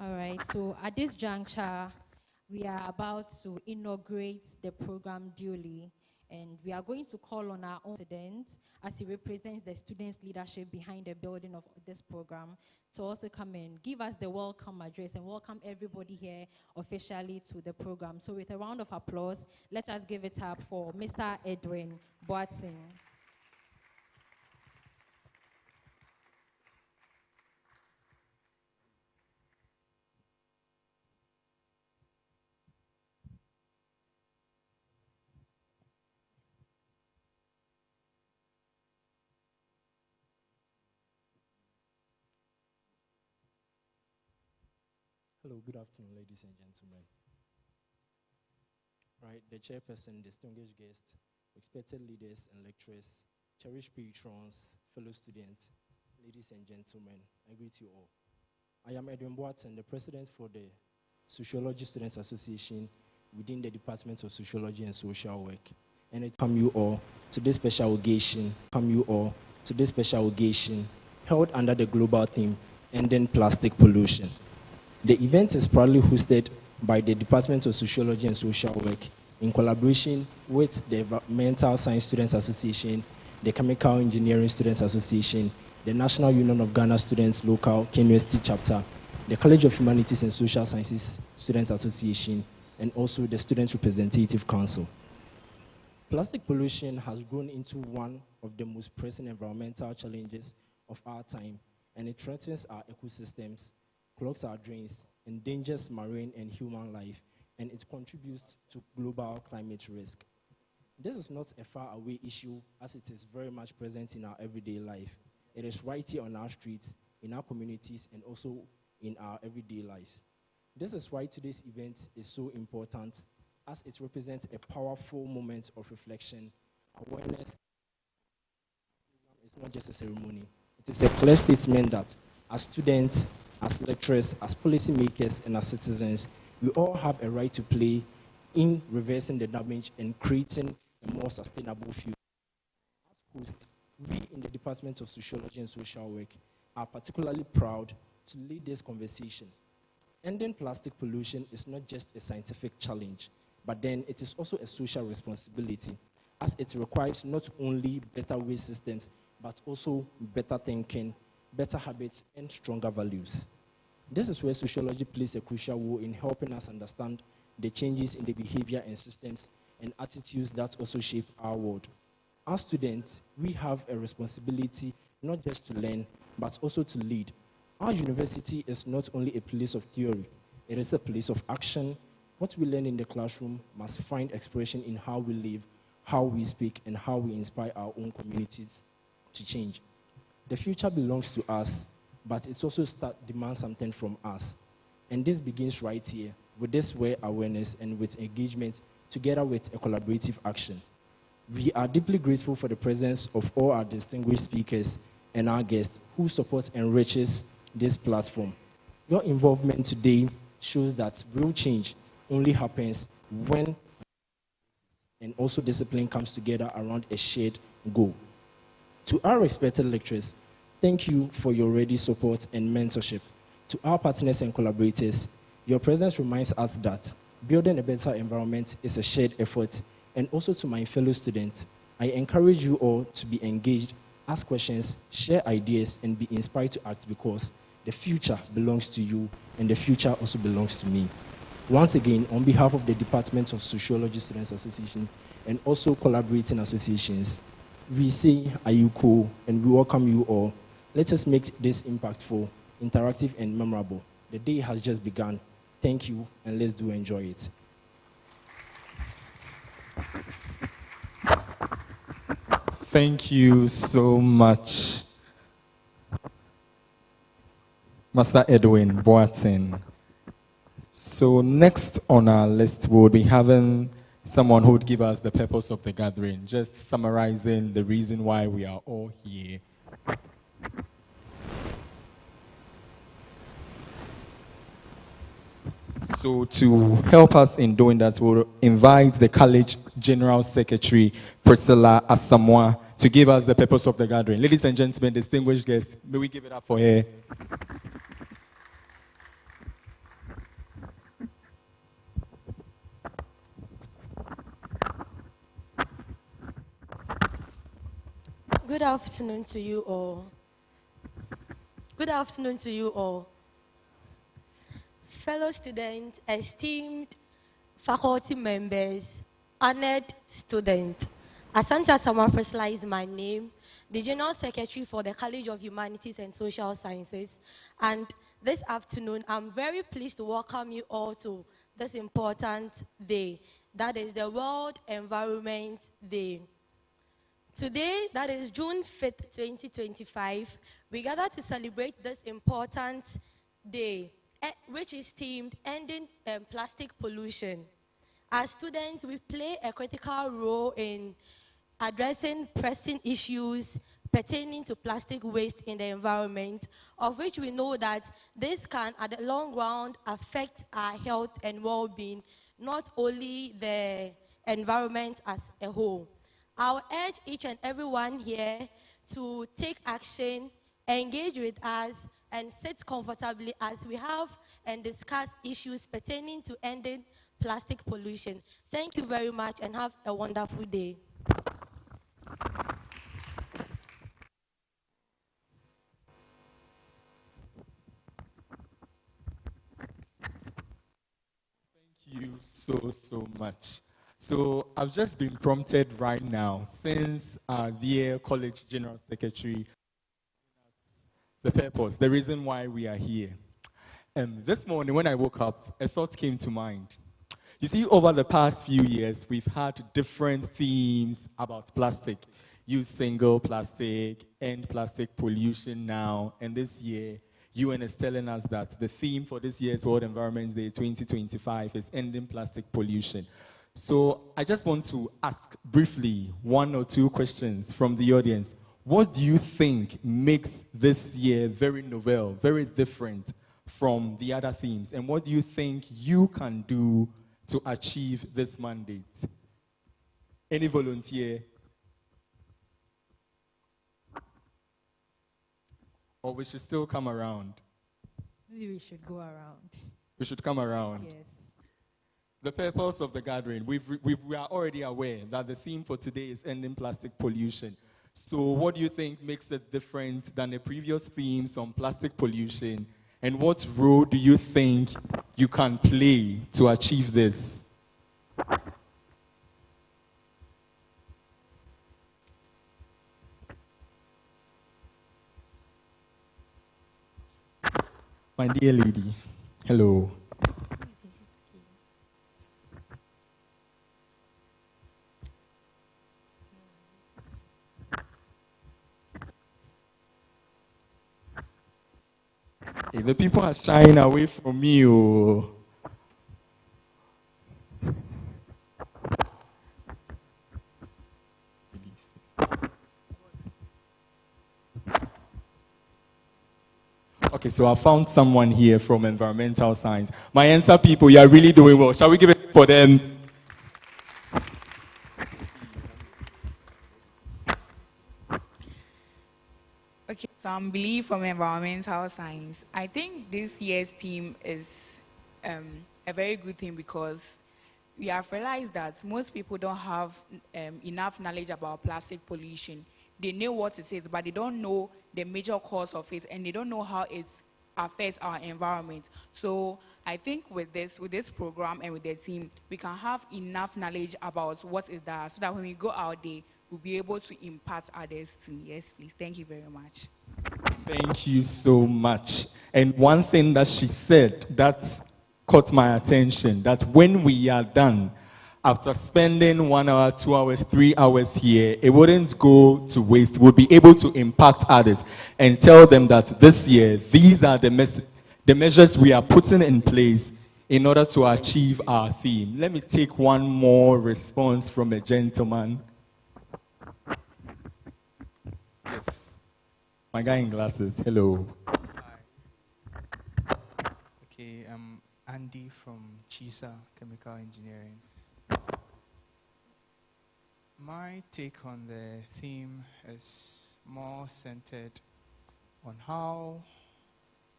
All right, so at this juncture, we are about to inaugurate the program duly, and we are going to call on our own president, as he represents the students' leadership behind the building of this program, to also come and give us the welcome address and welcome everybody here officially to the program. So with a round of applause, let us give it up for Mr. Edwin Boateng. Hello, good afternoon, ladies and gentlemen. Right, the chairperson, distinguished guests, respected leaders and lecturers, cherished patrons, fellow students, ladies and gentlemen, I greet you all. I am Edwin Boateng, the president for the Sociology Students Association within the Department of Sociology and Social Work. And I welcome you all to this special occasion, held under the global theme, Ending Plastic Pollution. The event is proudly hosted by the Department of Sociology and Social Work in collaboration with the Environmental Science Students Association, the Chemical Engineering Students Association, the National Union of Ghana Students Local KNUST-TEK Chapter, the College of Humanities and Social Sciences Students Association, and also the Student Representative Council. Plastic pollution has grown into one of the most pressing environmental challenges of our time, and it threatens our ecosystems, clogs our drains, endangers marine and human life, and it contributes to global climate risk. This is not a far-away issue, as it is very much present in our everyday life. It is right here on our streets, in our communities, and also in our everyday lives. This is why today's event is so important, as it represents a powerful moment of reflection, awareness. It's not just a ceremony. It is a clear statement that as students, as lecturers, as policymakers, and as citizens, we all have a right to play in reversing the damage and creating a more sustainable future. As hosts, we in the Department of Sociology and Social Work are particularly proud to lead this conversation. Ending plastic pollution is not just a scientific challenge, but then it is also a social responsibility, as it requires not only better waste systems, but also better thinking, better habits, and stronger values. This is where sociology plays a crucial role in helping us understand the changes in the behavior and systems and attitudes that also shape our world. As students, we have a responsibility not just to learn, but also to lead. Our university is not only a place of theory, it is a place of action. What we learn in the classroom must find expression in how we live, how we speak, and how we inspire our own communities to change. The future belongs to us, but it also demands something from us. And this begins right here, with this awareness and with engagement, together with a collaborative action. We are deeply grateful for the presence of all our distinguished speakers and our guests who support and enriches this platform. Your involvement today shows that real change only happens when and also discipline comes together around a shared goal. To our respected lecturers, thank you for your ready support and mentorship. To our partners and collaborators, your presence reminds us that building a better environment is a shared effort. And also to my fellow students, I encourage you all to be engaged, ask questions, share ideas, and be inspired to act, because the future belongs to you and the future also belongs to me. Once again, on behalf of the Department of Sociology Students Association and also collaborating associations, we say, are you cool? And we welcome you all. Let us make this impactful, interactive, and memorable. The day has just begun. Thank you, and let's do enjoy it. Thank you so much, Master Edwin Boateng. So next on our list, we'll be having someone who would give us the purpose of the gathering, just summarizing the reason why we are all here. So to help us in doing that, we'll invite the College General Secretary, Priscilla Asamoah, to give us the purpose of the gathering. Ladies and gentlemen, distinguished guests, may we give it up for her. Good afternoon to you all. Good afternoon to you all. Fellow students, esteemed faculty members, honored students. Asante Asama Fresla is my name, the General Secretary for the College of Humanities and Social Sciences. And this afternoon, I'm very pleased to welcome you all to this important day. That is the World Environment Day. Today, that is June 5th, 2025, we gather to celebrate this important day, which is themed Ending Plastic Pollution. As students, we play a critical role in addressing pressing issues pertaining to plastic waste in the environment, of which we know that this can, at the long run, affect our health and well-being, not only the environment as a whole. I'll urge each and everyone here to take action, engage with us, and sit comfortably as we have and discuss issues pertaining to ending plastic pollution. Thank you very much and have a wonderful day. Thank you so much. So I've just been prompted right now, since our dear College General Secretary, the purpose, the reason why we are here. This morning when I woke up, a thought came to mind. You see, over the past few years, we've had different themes about plastic. Use single plastic, end plastic pollution now, and this year, UN is telling us that the theme for this year's World Environment Day 2025 is ending plastic pollution. So I just want to ask briefly one or two questions from the audience. What do you think makes this year very novel, very different from the other themes? And what do you think you can do to achieve this mandate? Any volunteer? Or we should still come around? Maybe we should go around. We should come around. Yes. The purpose of the gathering, we are already aware that the theme for today is ending plastic pollution. So what do you think makes it different than the previous themes on plastic pollution? And what role do you think you can play to achieve this? My dear lady, hello. Hey, the people are shying away from you. Okay, so I found someone here from environmental science. My answer, people, you are really doing well. Shall we give it for them? Okay, so I'm Billy from environmental science. I think this year's theme is a very good thing because we have realized that most people don't have enough knowledge about plastic pollution. They know what it is, but they don't know the major cause of it, and they don't know how it affects our environment. So I think with this program and with the team, we can have enough knowledge about what is that, so that when we go out there, we'll be able to impact others too. Yes, please. Thank you very much. Thank you so much. And one thing that she said that caught my attention, that when we are done, after spending 1 hour, 2 hours, 3 hours here, it wouldn't go to waste. We'll be able to impact others and tell them that this year, these are the measures we are putting in place in order to achieve our theme. Let me take one more response from a gentleman. Yes. My guy in glasses, hello. Hi. Okay, I'm Andy from CHISA, Chemical Engineering. My take on the theme is more centered on how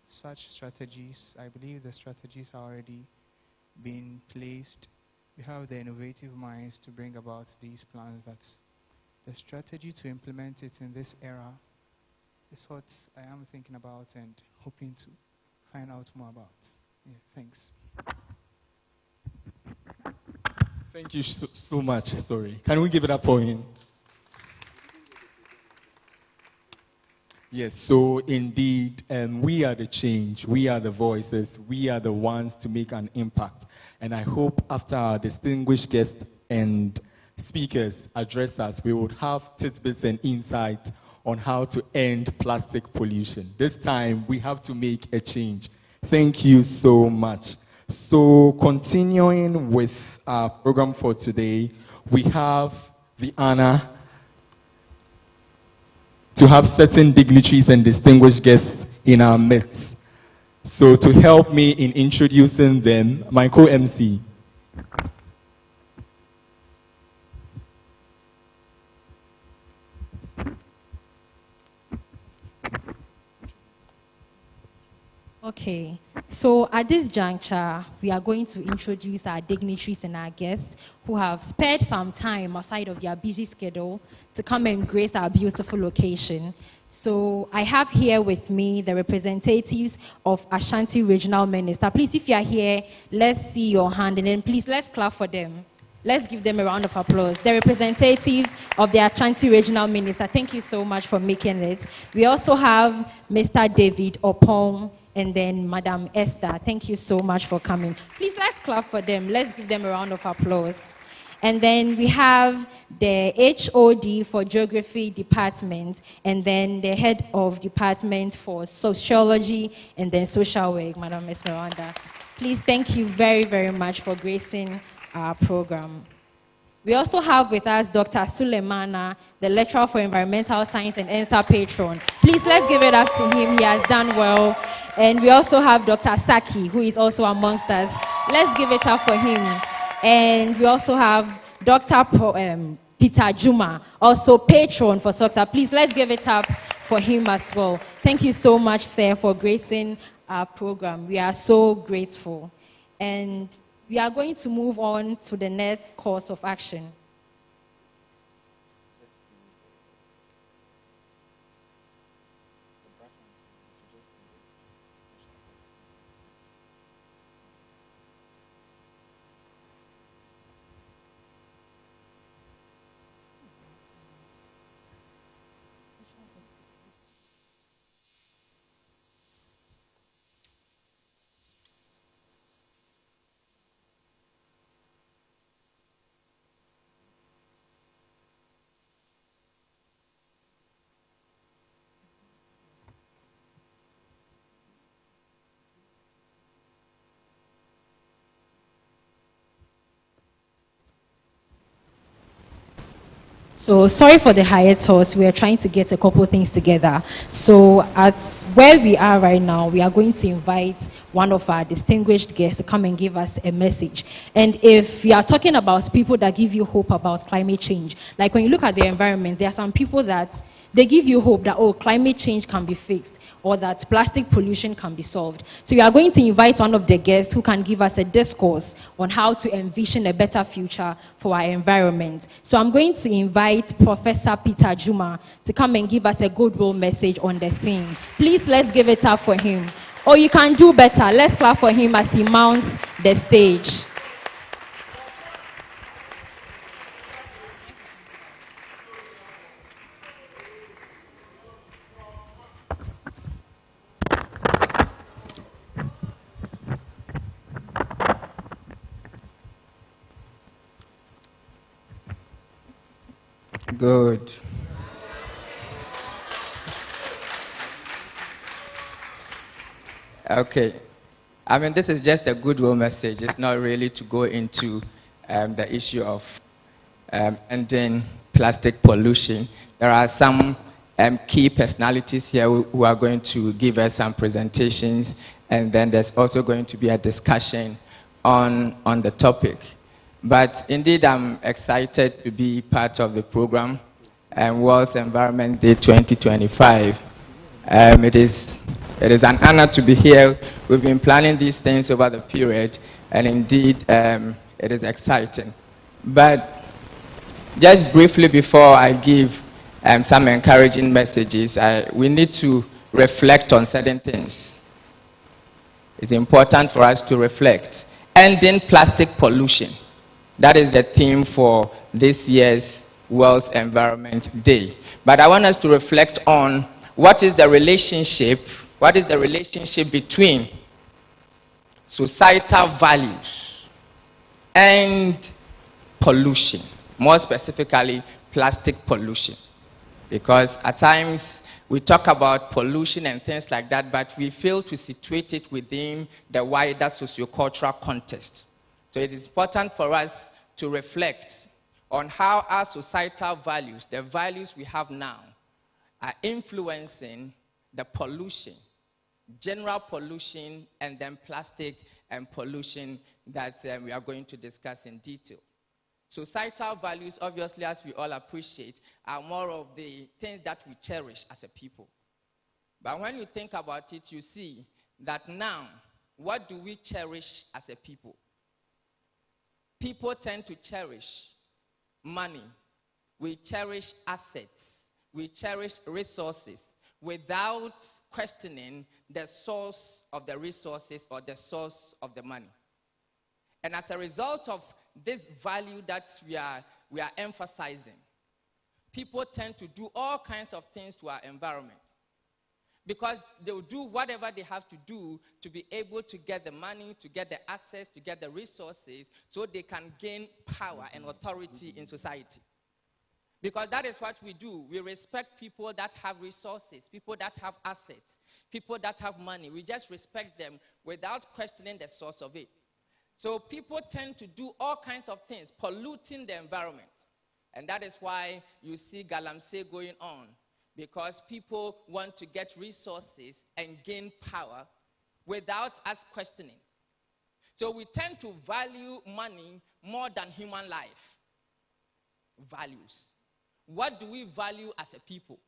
such strategies, I believe the strategies are already being placed. We have the innovative minds to bring about these plans, but the strategy to implement it in this era is what I am thinking about and hoping to find out more about. Yeah, thanks. Thank you so much. Sorry. Can we give it up for him? Yes, so indeed, we are the change, we are the voices, we are the ones to make an impact. And I hope after our distinguished guests and speakers address us, we would have tidbits and insights on how to end plastic pollution. This time, we have to make a change. Thank you so much. So continuing with our program for today, we have the honor to have certain dignitaries and distinguished guests in our midst. So to help me in introducing them, my co-MC. Okay, so at this juncture, we are going to introduce our dignitaries and our guests who have spared some time outside of their busy schedule to come and grace our beautiful location. So I have here with me the representatives of Ashanti Regional Minister. Please, if you are here, let's see your hand, and then please let's clap for them. Let's give them a round of applause. The representatives of the Ashanti Regional Minister, thank you so much for making it. We also have Mr. David Opong, and then Madam Esther. Thank you so much for coming. Please, let's clap for them. Let's give them a round of applause. And then we have the HOD for Geography Department, and then the Head of Department for Sociology and then Social Work, Madam Esmeralda. Please, thank you very, very much for gracing our program. We also have with us Dr. Sulemana, the Lecturer for Environmental Science and ENSA Patron. Please, let's give it up to him. He has done well. And we also have Dr. Saki, who is also amongst us. Let's give it up for him. And we also have Dr. Peter Juma, also patron for SOXA. Please, let's give it up for him as well. Thank you so much, sir, for gracing our program. We are so grateful. And we are going to move on to the next course of action. So sorry for the hiatus. We are trying to get a couple things together. So at where we are right now, we are going to invite one of our distinguished guests to come and give us a message. And if we are talking about people that give you hope about climate change, like when you look at the environment, there are some people that they give you hope that, oh, climate change can be fixed, or that plastic pollution can be solved. So we are going to invite one of the guests who can give us a discourse on how to envision a better future for our environment. So I'm going to invite Professor Peter Juma to come and give us a goodwill message on the theme. Please, let's give it up for him. Or you can do better. Let's clap for him as he mounts the stage. Good. Okay. I mean, this is just a goodwill message. It's not really to go into the issue of ending plastic pollution. There are some key personalities here who are going to give us some presentations, and then there's also going to be a discussion on the topic. But indeed, I'm excited to be part of the program, World Environment Day 2025. It is an honor to be here. We've been planning these things over the period, and indeed, it is exciting. But just briefly before I give some encouraging messages, we need to reflect on certain things. It's important for us to reflect. Ending plastic pollution. That is the theme for this year's World Environment Day. But I want us to reflect on what is the relationship between societal values and pollution, more specifically plastic pollution. Because at times we talk about pollution and things like that, but we fail to situate it within the wider sociocultural context. So it is important for us to reflect on how our societal values, the values we have now, are influencing the pollution, general pollution, and then plastic and pollution that we are going to discuss in detail. Societal values, obviously, as we all appreciate, are more of the things that we cherish as a people. But when you think about it, you see that now, what do we cherish as a people? People tend to cherish money. We cherish assets. We cherish resources without questioning the source of the resources or the source of the money. And as a result of this value that we are emphasizing, people tend to do all kinds of things to our environment because they will do whatever they have to do to be able to get the money, to get the access, to get the resources so they can gain power and authority in society. Because that is what we do. We respect people that have resources, people that have assets, people that have money. We just respect them without questioning the source of it. So people tend to do all kinds of things, polluting the environment. And that is why you see galamsey going on, because people want to get resources and gain power without us questioning. So we tend to value money more than human life. Values. What do we value as a people?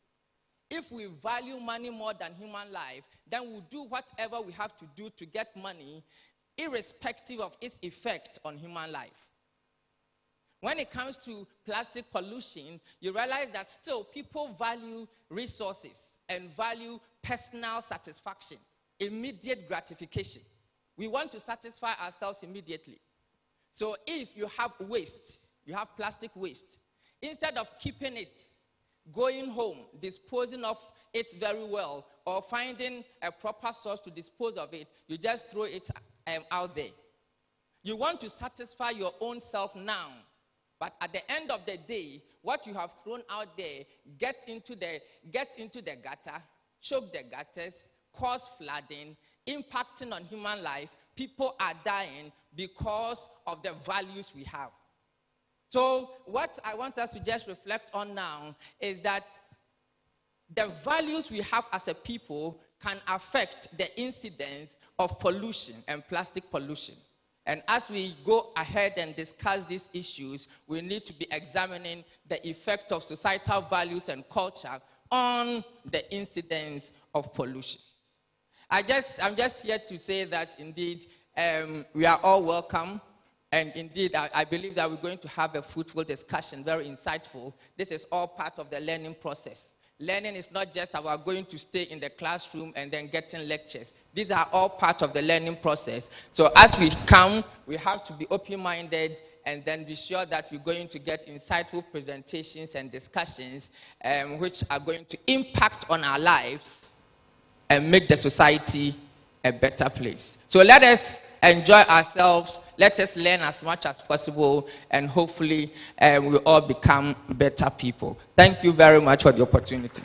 If we value money more than human life, then we'll do whatever we have to do to get money, irrespective of its effect on human life. When it comes to plastic pollution, you realize that still people value resources and value personal satisfaction, immediate gratification. We want to satisfy ourselves immediately. So if you have waste, you have plastic waste, instead of keeping it, going home, disposing of it very well, or finding a proper source to dispose of it, you just throw it out there. You want to satisfy your own self now, but at the end of the day, what you have thrown out there gets into the gutter, choke the gutters, cause flooding, impacting on human life. People are dying because of the values we have. So what I want us to just reflect on now is that the values we have as a people can affect the incidence of pollution and plastic pollution. And as we go ahead and discuss these issues, we need to be examining the effect of societal values and culture on the incidence of pollution. I'm just here to say that indeed we are all welcome. And indeed, I believe that we're going to have a fruitful discussion, very insightful. This is all part of the learning process. Learning is not just about going to stay in the classroom and then getting lectures. These are all part of the learning process. So as we come, we have to be open-minded and then be sure that we're going to get insightful presentations and discussions which are going to impact on our lives and make the society a better place. So let us enjoy ourselves. Let us learn as much as possible, and hopefully we'll all become better people. Thank you very much for the opportunity.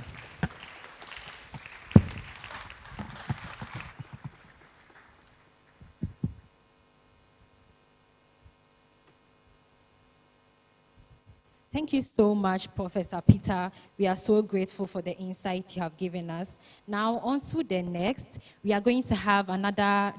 Thank you so much, Professor Peter. We are so grateful for the insight you have given us. Now, on to the next. We are going to have another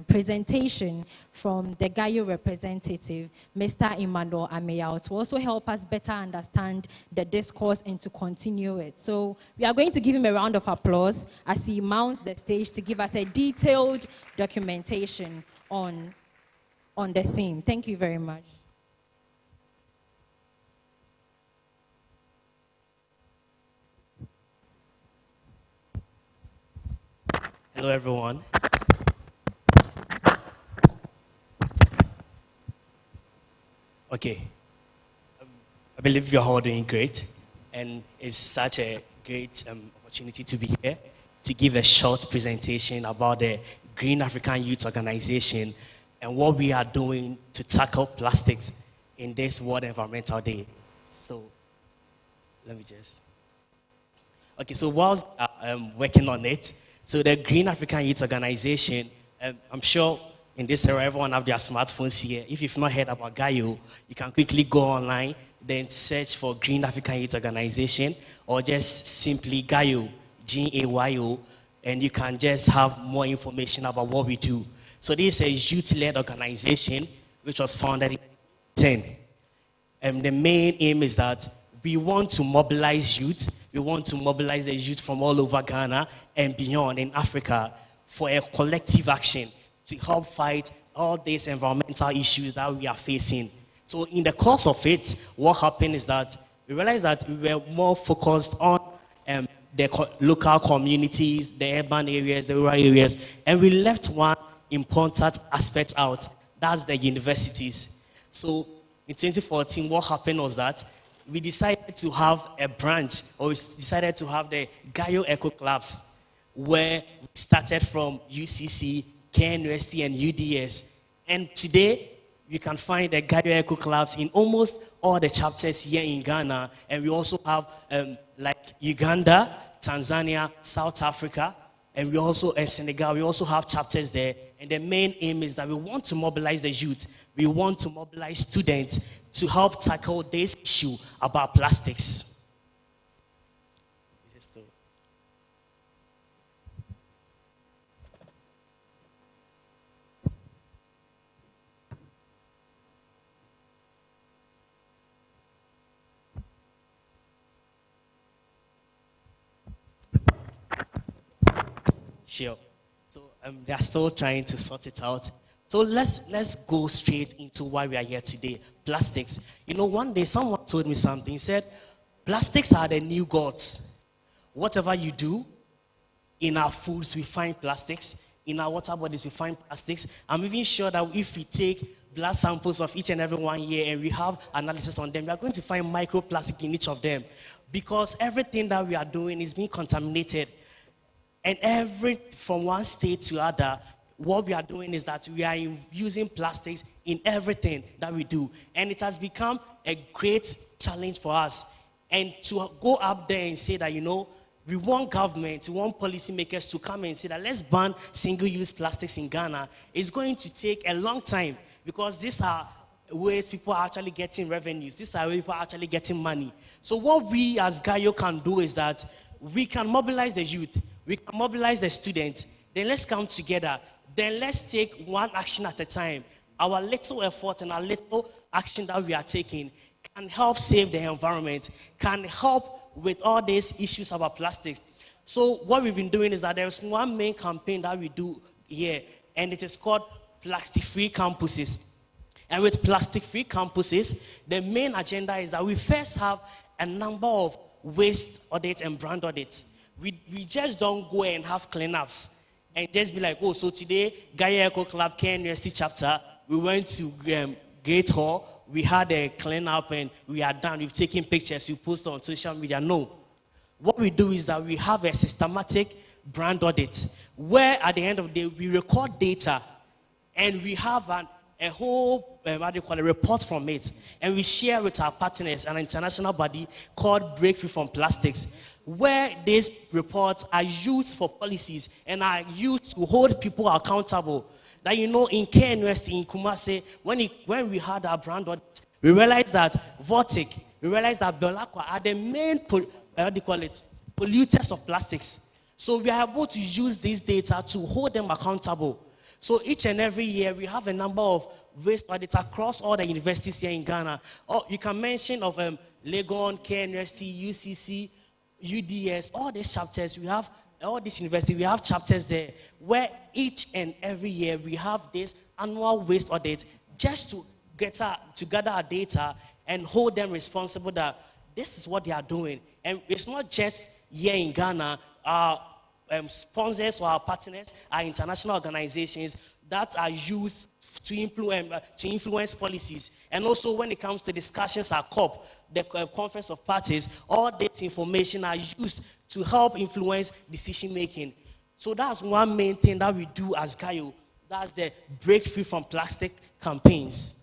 presentation from the GAYO representative, Mr. Emmanuel Ameyao, to also help us better understand the discourse and to continue it. So we are going to give him a round of applause as he mounts the stage to give us a detailed documentation on the theme. Thank you very much. Hello, everyone. Okay. I believe you're all doing great, and it's such a great opportunity to be here to give a short presentation about the Green African Youth Organization and what we are doing to tackle plastics in this World Environmental Day. So, let me just... Okay, so whilst working on it, so the Green African Youth Organization, I'm sure in this era everyone have their smartphones here. If you've not heard about GAYO, you can quickly go online, then search for Green African Youth Organization, or just simply GAYO, GAYO, and you can just have more information about what we do. So this is a youth-led organization which was founded in 2010. And the main aim is that we want to mobilize youth. We want to mobilize the youth from all over Ghana and beyond in Africa for a collective action to help fight all these environmental issues that we are facing. So in the course of it, what happened is that we realized that we were more focused on the local communities, the urban areas, the rural areas, and we left one important aspect out. That's the universities. So in 2014, what happened was that we decided to have a branch, or we decided to have the GAYO Echo Clubs, where we started from UCC, KNUST-TEK, and UDS. And today, you can find the GAYO Echo Clubs in almost all the chapters here in Ghana. And we also have like Uganda, Tanzania, South Africa, and we also, in Senegal, we also have chapters there. And the main aim is that we want to mobilize the youth. We want to mobilize students to help tackle this issue about plastics. Sure. So they are still trying to sort it out. So let's go straight into why we are here today. Plastics. You know, one day someone told me something. He said, plastics are the new gods. Whatever you do, in our foods we find plastics. In our water bodies we find plastics. I'm even sure that if we take blood samples of each and every one here and we have analysis on them, we are going to find microplastic in each of them. Because everything that we are doing is being contaminated. And from one state to other, what we are doing is that we are using plastics in everything that we do. And it has become a great challenge for us. And to go up there and say that, you know, we want government, we want policymakers to come and say that let's ban single-use plastics in Ghana. It's going to take a long time because these are ways people are actually getting revenues. These are ways people are actually getting money. So what we as GAYO can do is that we can mobilize the youth. We can mobilize the students. Then let's come together. Then let's take one action at a time. Our little effort and our little action that we are taking can help save the environment, can help with all these issues about plastics. So what we've been doing is that there's one main campaign that we do here, and it is called Plastic-Free Campuses. And with Plastic-Free Campuses, the main agenda is that we first have a number of waste audits and brand audits. We just don't go and have cleanups and just be like, oh, so today, GAYO Echo Club, KNUST chapter, we went to Great Hall, we had a cleanup and we are done. We've taken pictures, we post on social media. No. What we do is that we have a systematic brand audit where at the end of the day, we record data and we have a whole, report from it. And we share with our partners, an international body called Breakthrough from Plastics, where these reports are used for policies and are used to hold people accountable. That, you know, in KNUST, in Kumasi, when we had our brand audit, we realized that Vortic, we realized that Belacqua are the main, polluters of plastics. So we are able to use this data to hold them accountable. So each and every year, we have a number of waste audits across all the universities here in Ghana. Or you can mention of Legon, KNUST, UCC, UDS, all these chapters, we have, all these universities, we have chapters there where each and every year we have this annual waste audit just to gather our data and hold them responsible that this is what they are doing. And it's not just here in Ghana. sponsors or our partners are international organizations that are used to influence policies. And also when it comes to discussions at COP, the Conference of Parties, all this information are used to help influence decision making. So that's one main thing that we do as GAYO. That's the Break Free from Plastic campaigns.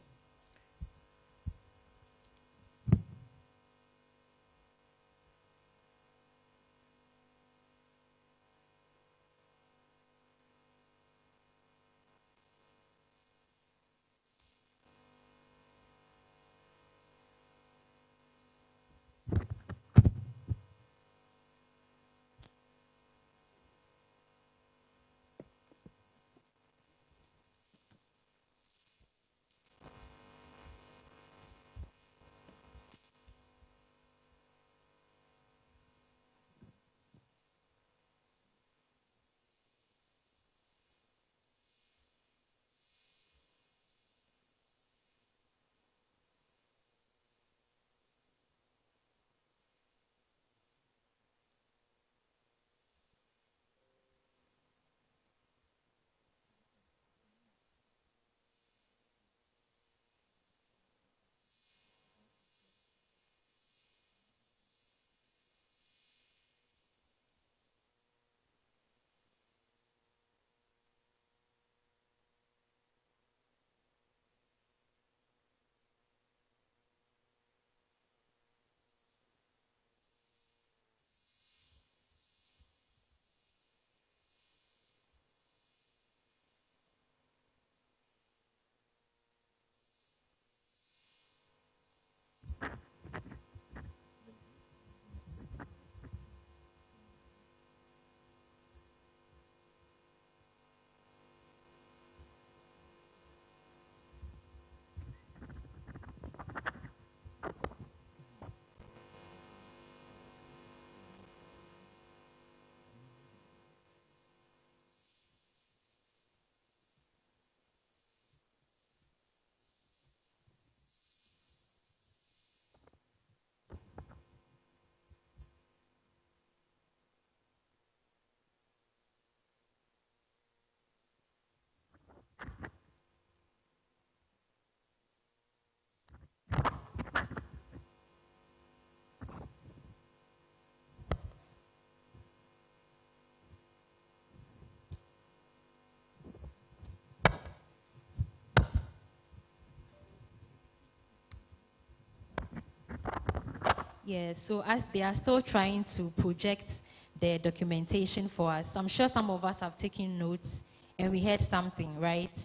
Yeah, so as they are still trying to project the documentation for us, I'm sure some of us have taken notes and we heard something, right?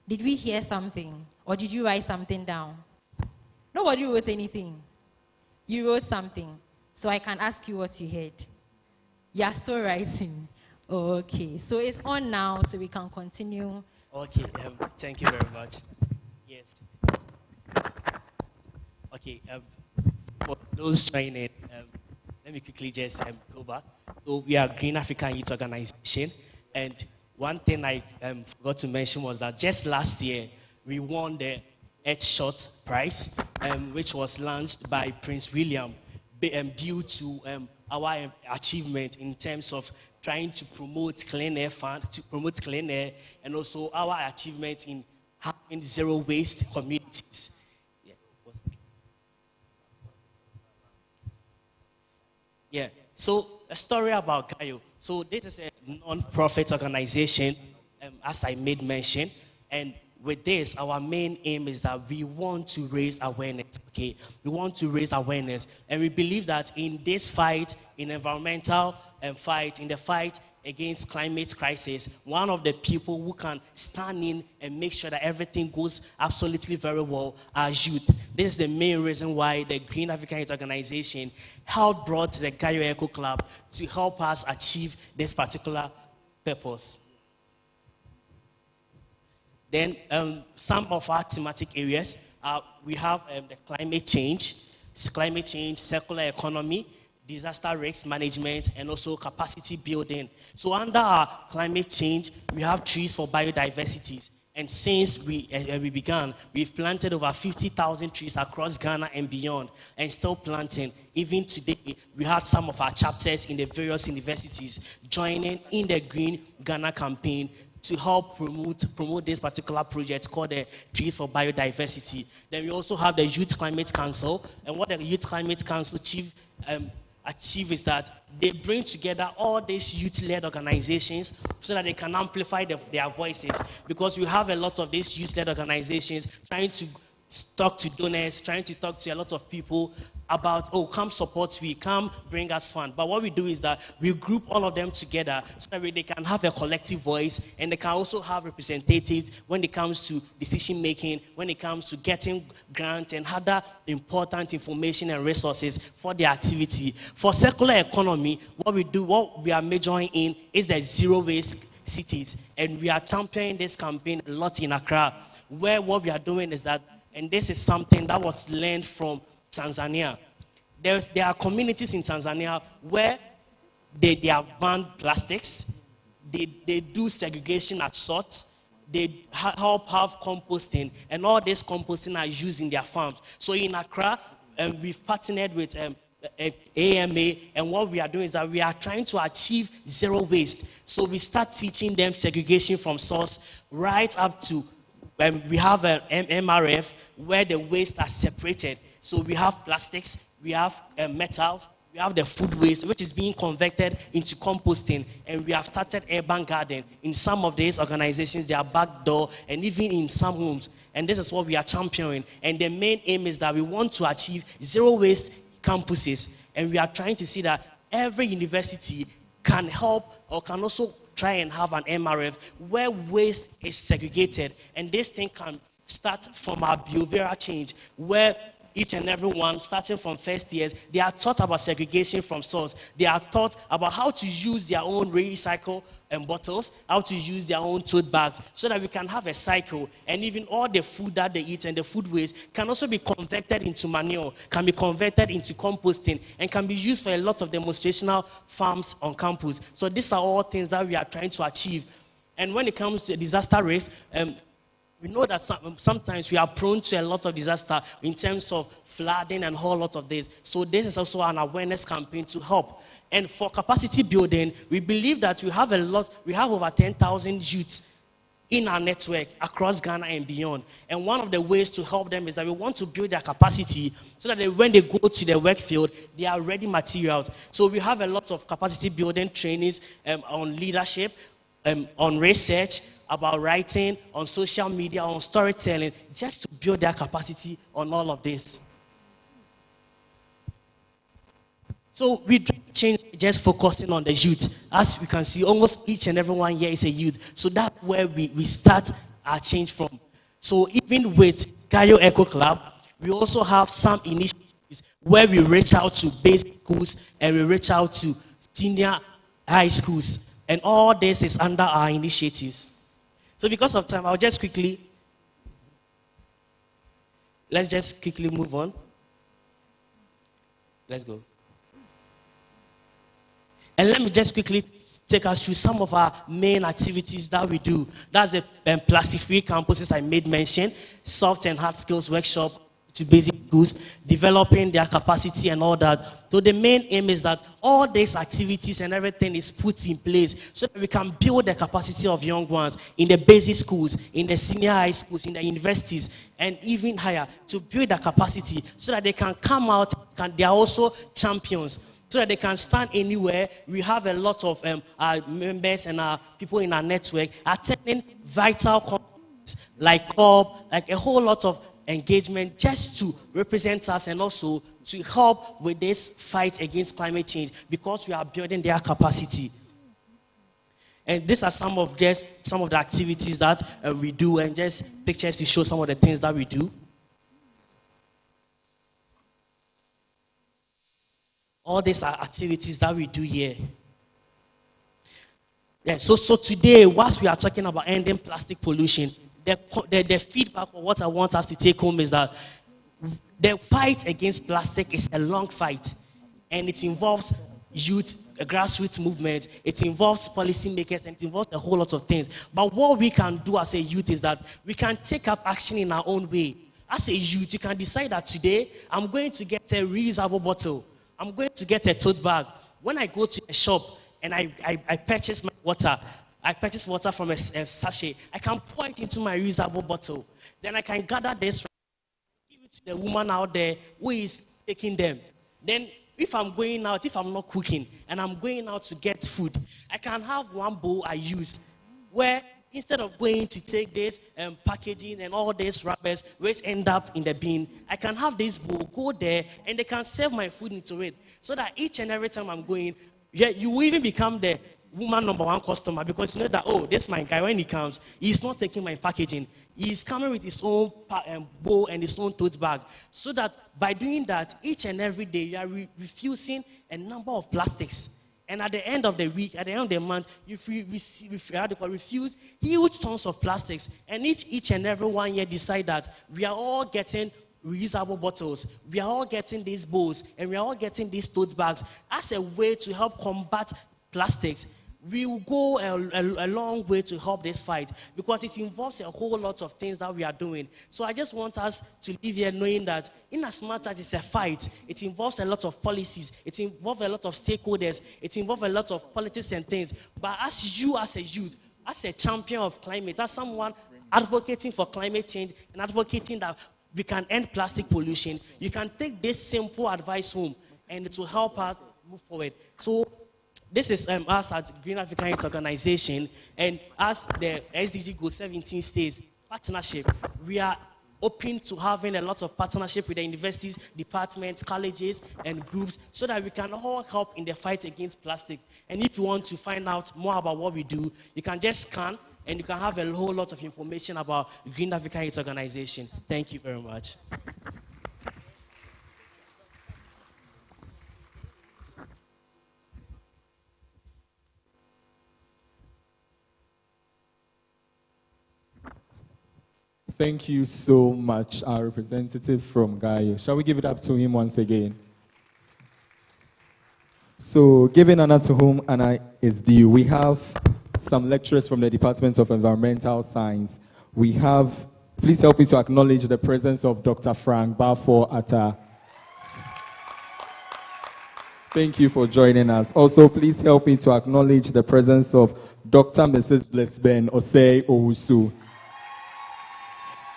Did we hear something? Or did you write something down? Nobody wrote anything. You wrote something. So I can ask you what you heard. You are still writing. Okay, so it's on now, so we can continue. Okay, thank you very much. Yes. Okay, for those joining, let me quickly just go back. So we are Green African Youth Organization, and one thing I forgot to mention was that just last year, we won the Earthshot Prize, which was launched by Prince William, due to our achievement in terms of trying to promote clean air and also our achievement in having zero waste communities. Yeah, so a story about GAYO. So this is a non-profit organization, as I made mention, and with this, our main aim is that we want to raise awareness, okay? We want to raise awareness, and we believe that in this fight, in environmental fight, in the fight against climate crisis, one of the people who can stand in and make sure that everything goes absolutely very well are youth. This is the main reason why the Green African Youth Organization helped brought the GAYO Echo Club to help us achieve this particular purpose. Then some of our thematic areas, we have the climate change, circular economy, disaster risk management, and also capacity building. So under our climate change, we have trees for biodiversity. And since we began, we've planted over 50,000 trees across Ghana and beyond, and still planting. Even today, we had some of our chapters in the various universities joining in the Green Ghana campaign to help promote this particular project called the Trees for Biodiversity. Then we also have the Youth Climate Council, and what the Youth Climate Council achieve is that they bring together all these youth-led organizations so that they can amplify their voices, because we have a lot of these youth-led organizations trying to talk to donors, trying to talk to a lot of people about, oh, come support we, come bring us fund. But what we do is that we group all of them together so that they can have a collective voice, and they can also have representatives when it comes to decision making, when it comes to getting grants and other important information and resources for their activity. For circular economy, what we are majoring in is the zero waste cities, and we are championing this campaign a lot in Accra, where what we are doing is that, and this is something that was learned from Tanzania. There are communities in Tanzania where they have banned plastics, they do segregation at sort, they help have composting, and all this composting are used in their farms. So in Accra, we've partnered with AMA, and what we are doing is that we are trying to achieve zero waste. So we start teaching them segregation from source right up to we have an MRF where the waste are separated. So we have plastics, we have metals, we have the food waste, which is being converted into composting, and we have started urban garden. In some of these organizations, they are back door, and even in some homes. And this is what we are championing. And the main aim is that we want to achieve zero waste campuses. And we are trying to see that every university can help or can also try and have an MRF where waste is segregated. And this thing can start from our behavioral change, where each and every one, starting from first years, they are taught about segregation from source. They are taught about how to use their own recycle bottles, how to use their own tote bags, so that we can have a cycle. And even all the food that they eat and the food waste can also be converted into manure, can be converted into composting, and can be used for a lot of demonstrational farms on campus. So these are all things that we are trying to achieve. And when it comes to disaster risk, we know that sometimes we are prone to a lot of disaster in terms of flooding and a whole lot of this. So this is also an awareness campaign to help. And for capacity building, we believe that we have over 10,000 youths in our network across Ghana and beyond. And one of the ways to help them is that we want to build their capacity so that when they go to the work field, they are ready materials. So we have a lot of capacity building trainings on leadership, on research, about writing, on social media, on storytelling, just to build their capacity on all of this. So we change just focusing on the youth. As we can see, almost each and every one here is a youth. So that's where we start our change from. So even with GAYO Echo Club, we also have some initiatives where we reach out to basic schools and we reach out to senior high schools. And all this is under our initiatives. So because of time, let's just quickly move on. Let's go. And let me just quickly take us through some of our main activities that we do. That's the plastic-free campuses I made mention, soft and hard skills workshop to basic schools, developing their capacity and all that. So the main aim is that all these activities and everything is put in place so that we can build the capacity of young ones in the basic schools, in the senior high schools, in the universities, and even higher, to build the capacity so that they can come out, they are also champions, so that they can stand anywhere. We have a lot of our members and our people in our network attending vital conferences like COP, like a whole lot of engagement just to represent us and also to help with this fight against climate change, because we are building their capacity. And these are some of the activities that we do, and just pictures to show some of the things that we do. All these are activities that we do here. Yeah, so today, whilst we are talking about ending plastic pollution, the feedback of what I want us to take home is that the fight against plastic is a long fight, and it involves youth a grassroots movement, it involves policymakers, and it involves a whole lot of things. But what we can do as a youth is that we can take up action in our own way. As a youth, you can decide that today, I'm going to get a reusable bottle. I'm going to get a tote bag. When I go to a shop and I purchase my water, I purchase water from a sachet, I can pour it into my reusable bottle. Then I can gather this, give it to the woman out there who is taking them. Then if I'm going out, if I'm not cooking, and I'm going out to get food, I can have one bowl I use, where instead of going to take this packaging and all these wrappers which end up in the bin, I can have this bowl, go there, and they can serve my food into it. So that each and every time I'm going, you will even become the woman #1 customer, because you know that, oh, this my guy, when he comes, he's not taking my packaging. He's coming with his own bowl and his own tote bag. So that by doing that, each and every day, you are refusing a number of plastics. And at the end of the week, at the end of the month, you refuse huge tons of plastics. And each and every 1 year decide that we are all getting reusable bottles, we are all getting these bowls, and we are all getting these tote bags as a way to help combat plastics. We will go a long way to help this fight, because it involves a whole lot of things that we are doing. So I just want us to leave here knowing that in as much as it's a fight, it involves a lot of policies, it involves a lot of stakeholders, it involves a lot of politics and things. But as you, as a youth, as a champion of climate, as someone advocating for climate change and advocating that we can end plastic pollution, you can take this simple advice home, and it will help us move forward. So this is us as Green African Youth Organization, and as the SDG Goal 17 states, partnership. We are open to having a lot of partnership with the universities, departments, colleges, and groups, so that we can all help in the fight against plastic. And if you want to find out more about what we do, you can just scan, and you can have a whole lot of information about Green African Youth Organization. Thank you very much. Thank you so much, our representative from GAYO. Shall we give it up to him once again? So, giving honor to whom honor is due, we have some lecturers from the Department of Environmental Science. We have, please help me to acknowledge the presence of Dr. Frank Bafo Atta. Thank you for joining us. Also, please help me to acknowledge the presence of Dr. Mrs. Blessben Osei Owusu,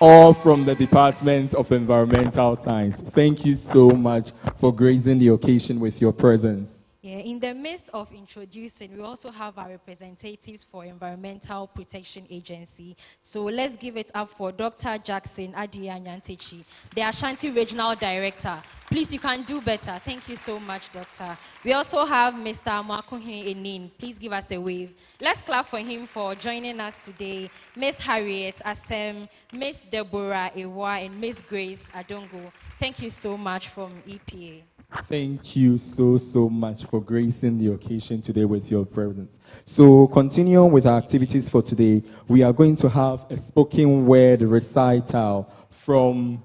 all from the Department of Environmental Science. Thank you so much for gracing the occasion with your presence. Yeah, in the midst of introducing, we also have our representatives for Environmental Protection Agency. So let's give it up for Dr. Jackson Adia Nyantechi, the Ashanti Regional Director. Please, you can do better. Thank you so much, Doctor. We also have Mr. Makuhi Enin. Please give us a wave. Let's clap for him for joining us today. Miss Harriet Asem, Miss Deborah Ewa, and Miss Grace Adongo. Thank you so much from EPA. Thank you so much for gracing the occasion today with your presence. So, continuing with our activities for today, we are going to have a spoken word recital from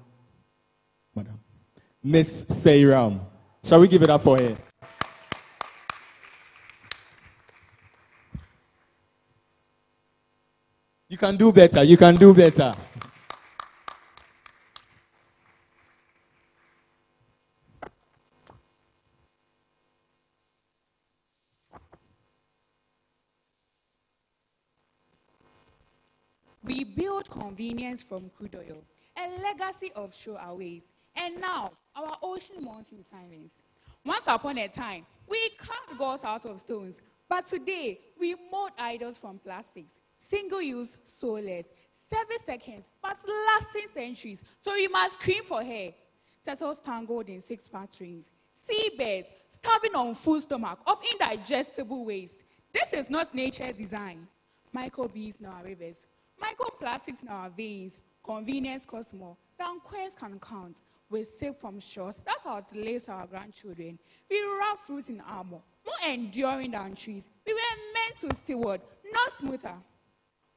Madam Miss Seiram. Shall we give it up for her? You can do better. You can do better. We build convenience from crude oil, a legacy of throwaways, and now our ocean mourns in silence. Once upon a time, we carved gods out of stones, but today we mold idols from plastics, single-use, soulless, 7 seconds, but lasting centuries, so we must scream for her. Turtles tangled in 6-part trains, seabirds starving on full stomach of indigestible waste. This is not nature's design. Microbeads in our rivers, microplastics in our veins, convenience costs more than coins can count. We sip from shores that outlace our grandchildren. We wrap fruits in armor, more enduring than trees. We were meant to steward, not smoother.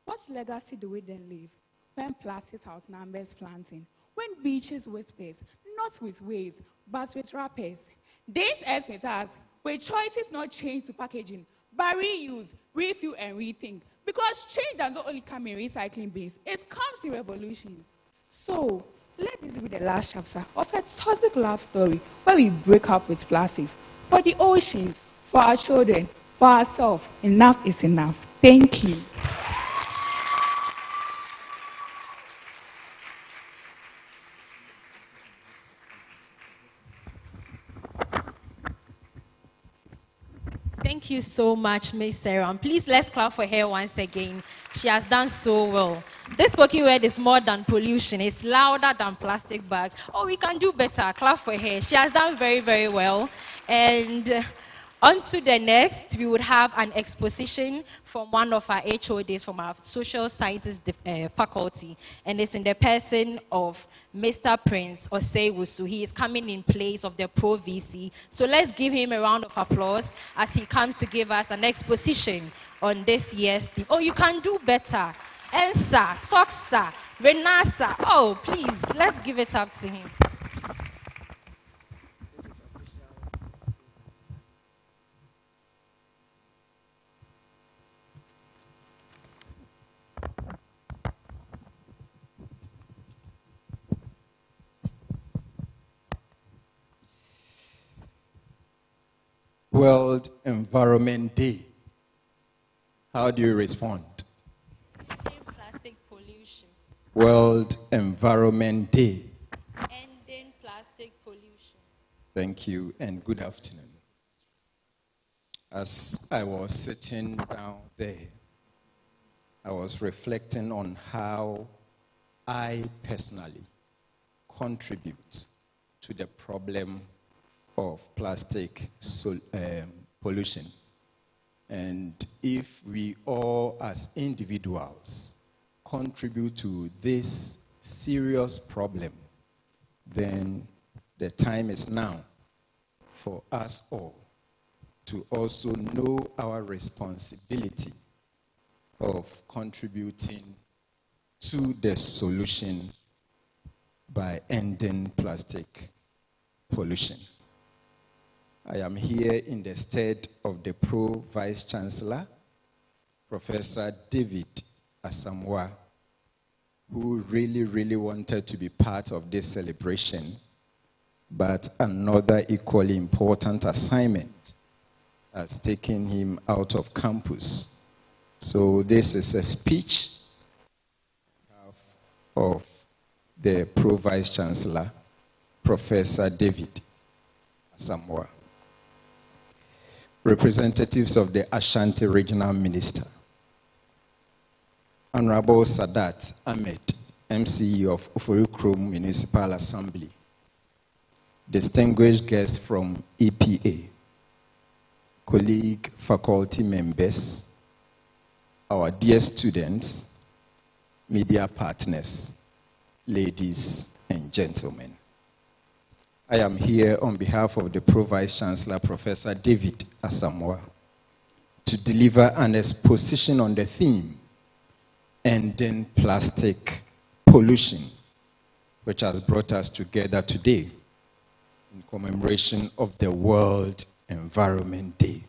What legacy do we then leave when plastics outnumbers planting, when beaches whispers, not with waves, but with rappers? This earth with us, with choices not changed to packaging, but reuse, refill, and rethink. Because change does not only come in recycling bins, it comes in revolutions. So, let this be the last chapter of a toxic love story where we break up with plastics for the oceans, for our children, for ourselves. Enough is enough. Thank you. Thank you so much, Miss Sarah. And please, let's clap for her once again. She has done so well. This spoken word is more than pollution. It's louder than plastic bags. Oh, we can do better. Clap for her. She has done very, very well. And on to the next, we would have an exposition from one of our HODs from our social sciences faculty. And it's in the person of Mr. Prince Oseiwusu. He is coming in place of the Pro VC. So let's give him a round of applause as he comes to give us an exposition on this year's theme. Oh, you can do better. Elsa, Soxa, Renasa. Oh, please, let's give it up to him. World Environment Day. How do you respond? Ending plastic pollution. World Environment Day. Ending plastic pollution. Thank you and good afternoon. As I was sitting down there, I was reflecting on how I personally contribute to the problem of plastic pollution. And if we all as individuals contribute to this serious problem, then the time is now for us all to also know our responsibility of contributing to the solution by ending plastic pollution. I am here in the stead of the Pro Vice Chancellor, Professor David Asamoah, who really wanted to be part of this celebration, but another equally important assignment has taken him out of campus. So this is a speech of the Pro Vice Chancellor, Professor David Asamoah. Representatives of the Ashanti Regional Minister, Honorable Sadat Ahmed, MCE of Oforikrom Municipal Assembly, distinguished guests from EPA, colleague faculty members, our dear students, media partners, ladies and gentlemen. I am here on behalf of the Pro Vice Chancellor, Professor David Asamoah, to deliver an exposition on the theme, Ending Plastic Pollution, which has brought us together today in commemoration of the World Environment Day.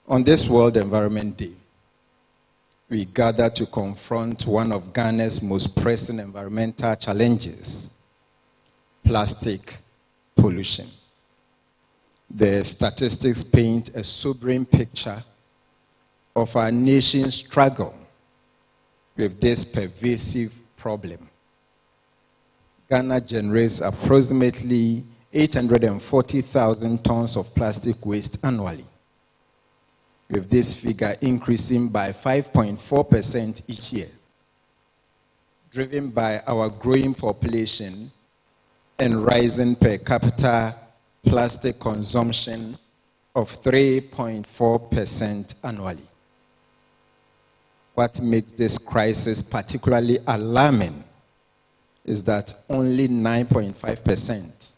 On this World Environment Day, we gather to confront one of Ghana's most pressing environmental challenges, plastic pollution. The statistics paint a sobering picture of our nation's struggle with this pervasive problem. Ghana generates approximately 840,000 tons of plastic waste annually, with this figure increasing by 5.4% each year, driven by our growing population and rising per capita plastic consumption of 3.4% annually. What makes this crisis particularly alarming is that only 9.5%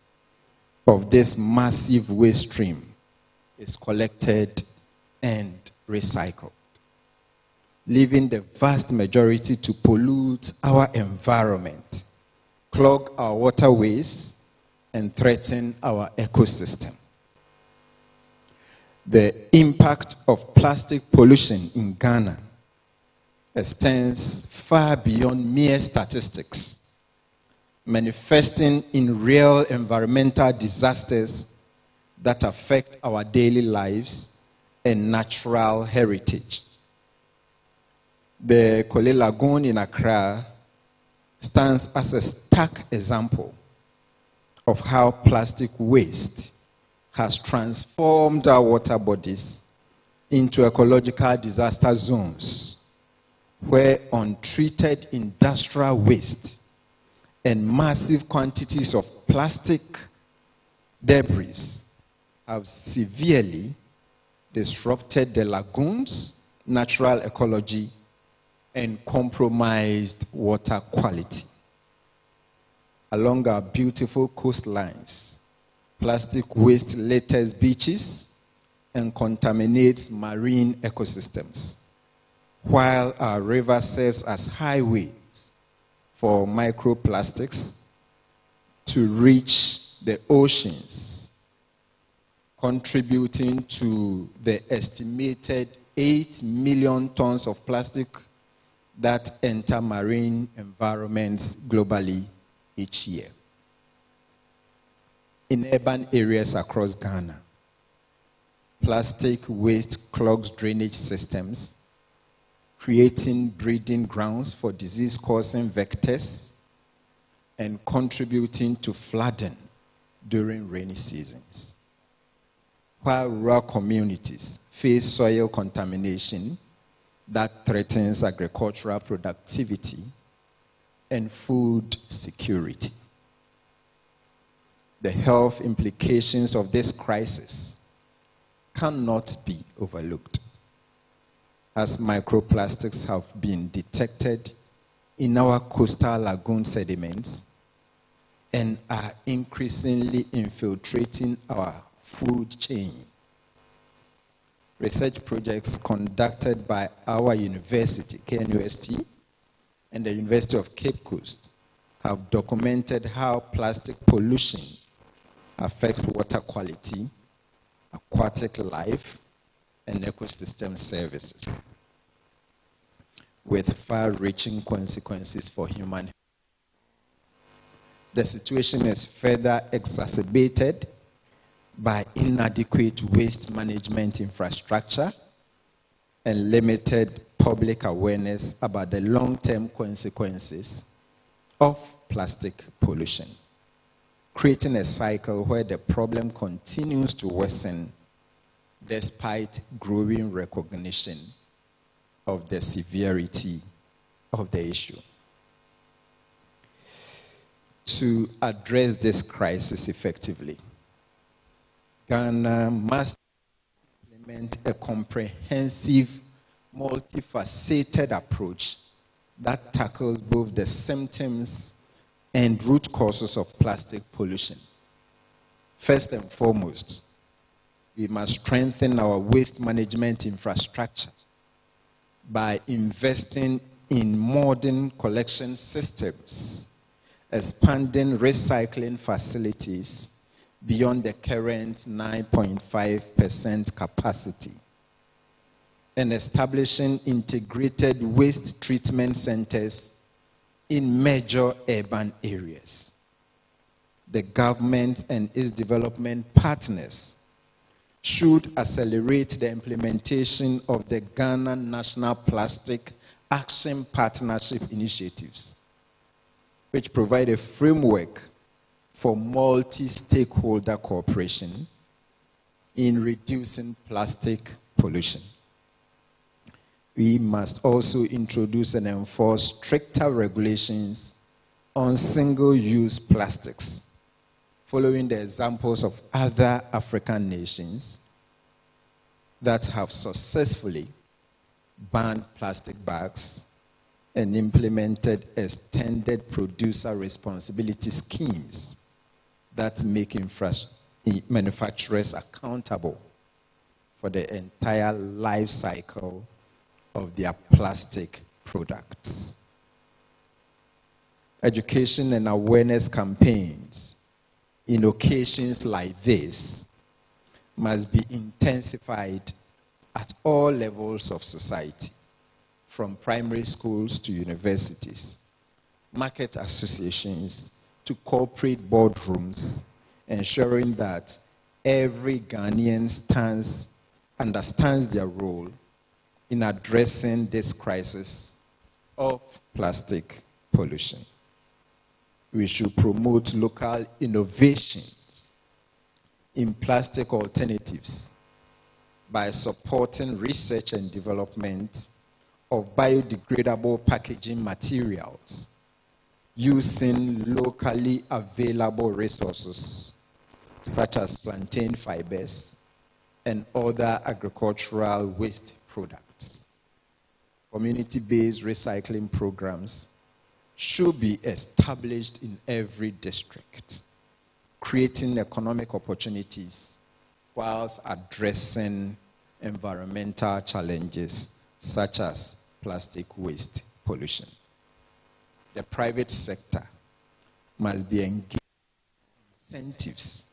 of this massive waste stream is collected and recycled, leaving the vast majority to pollute our environment, clog our waterways, and threaten our ecosystem. The impact of plastic pollution in Ghana extends far beyond mere statistics, manifesting in real environmental disasters that affect our daily lives and natural heritage. The Kole Lagoon in Accra stands as a stark example of how plastic waste has transformed our water bodies into ecological disaster zones where untreated industrial waste and massive quantities of plastic debris have severely disrupted the lagoon's natural ecology and compromised water quality. Along our beautiful coastlines, plastic waste litters beaches and contaminates marine ecosystems, while our river serves as highways for microplastics to reach the oceans, contributing to the estimated 8 million tons of plastic that enter marine environments globally each year. In urban areas across Ghana, plastic waste clogs drainage systems, creating breeding grounds for disease-causing vectors and contributing to flooding during rainy seasons. While rural communities face soil contamination that threatens agricultural productivity and food security. The health implications of this crisis cannot be overlooked, as microplastics have been detected in our coastal lagoon sediments and are increasingly infiltrating our food chain. Research projects conducted by our university, KNUST, and the University of Cape Coast have documented how plastic pollution affects water quality, aquatic life, and ecosystem services, with far-reaching consequences for human health. The situation is further exacerbated by inadequate waste management infrastructure and limited public awareness about the long-term consequences of plastic pollution, creating a cycle where the problem continues to worsen despite growing recognition of the severity of the issue. To address this crisis effectively, Ghana must implement a comprehensive, multifaceted approach that tackles both the symptoms and root causes of plastic pollution. First and foremost, we must strengthen our waste management infrastructure by investing in modern collection systems, expanding recycling facilities beyond the current 9.5% capacity, and establishing integrated waste treatment centers in major urban areas. The government and its development partners should accelerate the implementation of the Ghana National Plastic Action Partnership initiatives, which provide a framework for multi-stakeholder cooperation in reducing plastic pollution. We must also introduce and enforce stricter regulations on single-use plastics, following the examples of other African nations that have successfully banned plastic bags and implemented extended producer responsibility schemes that make manufacturers accountable for the entire life cycle of their plastic products. Education and awareness campaigns in occasions like this must be intensified at all levels of society, from primary schools to universities, market associations to corporate boardrooms, ensuring that every Ghanaian understands their role in addressing this crisis of plastic pollution. We should promote local innovation in plastic alternatives by supporting research and development of biodegradable packaging materials using locally available resources such as plantain fibers and other agricultural waste products. Community-based recycling programs should be established in every district, creating economic opportunities whilst addressing environmental challenges such as plastic waste pollution. The private sector must be engaged in incentives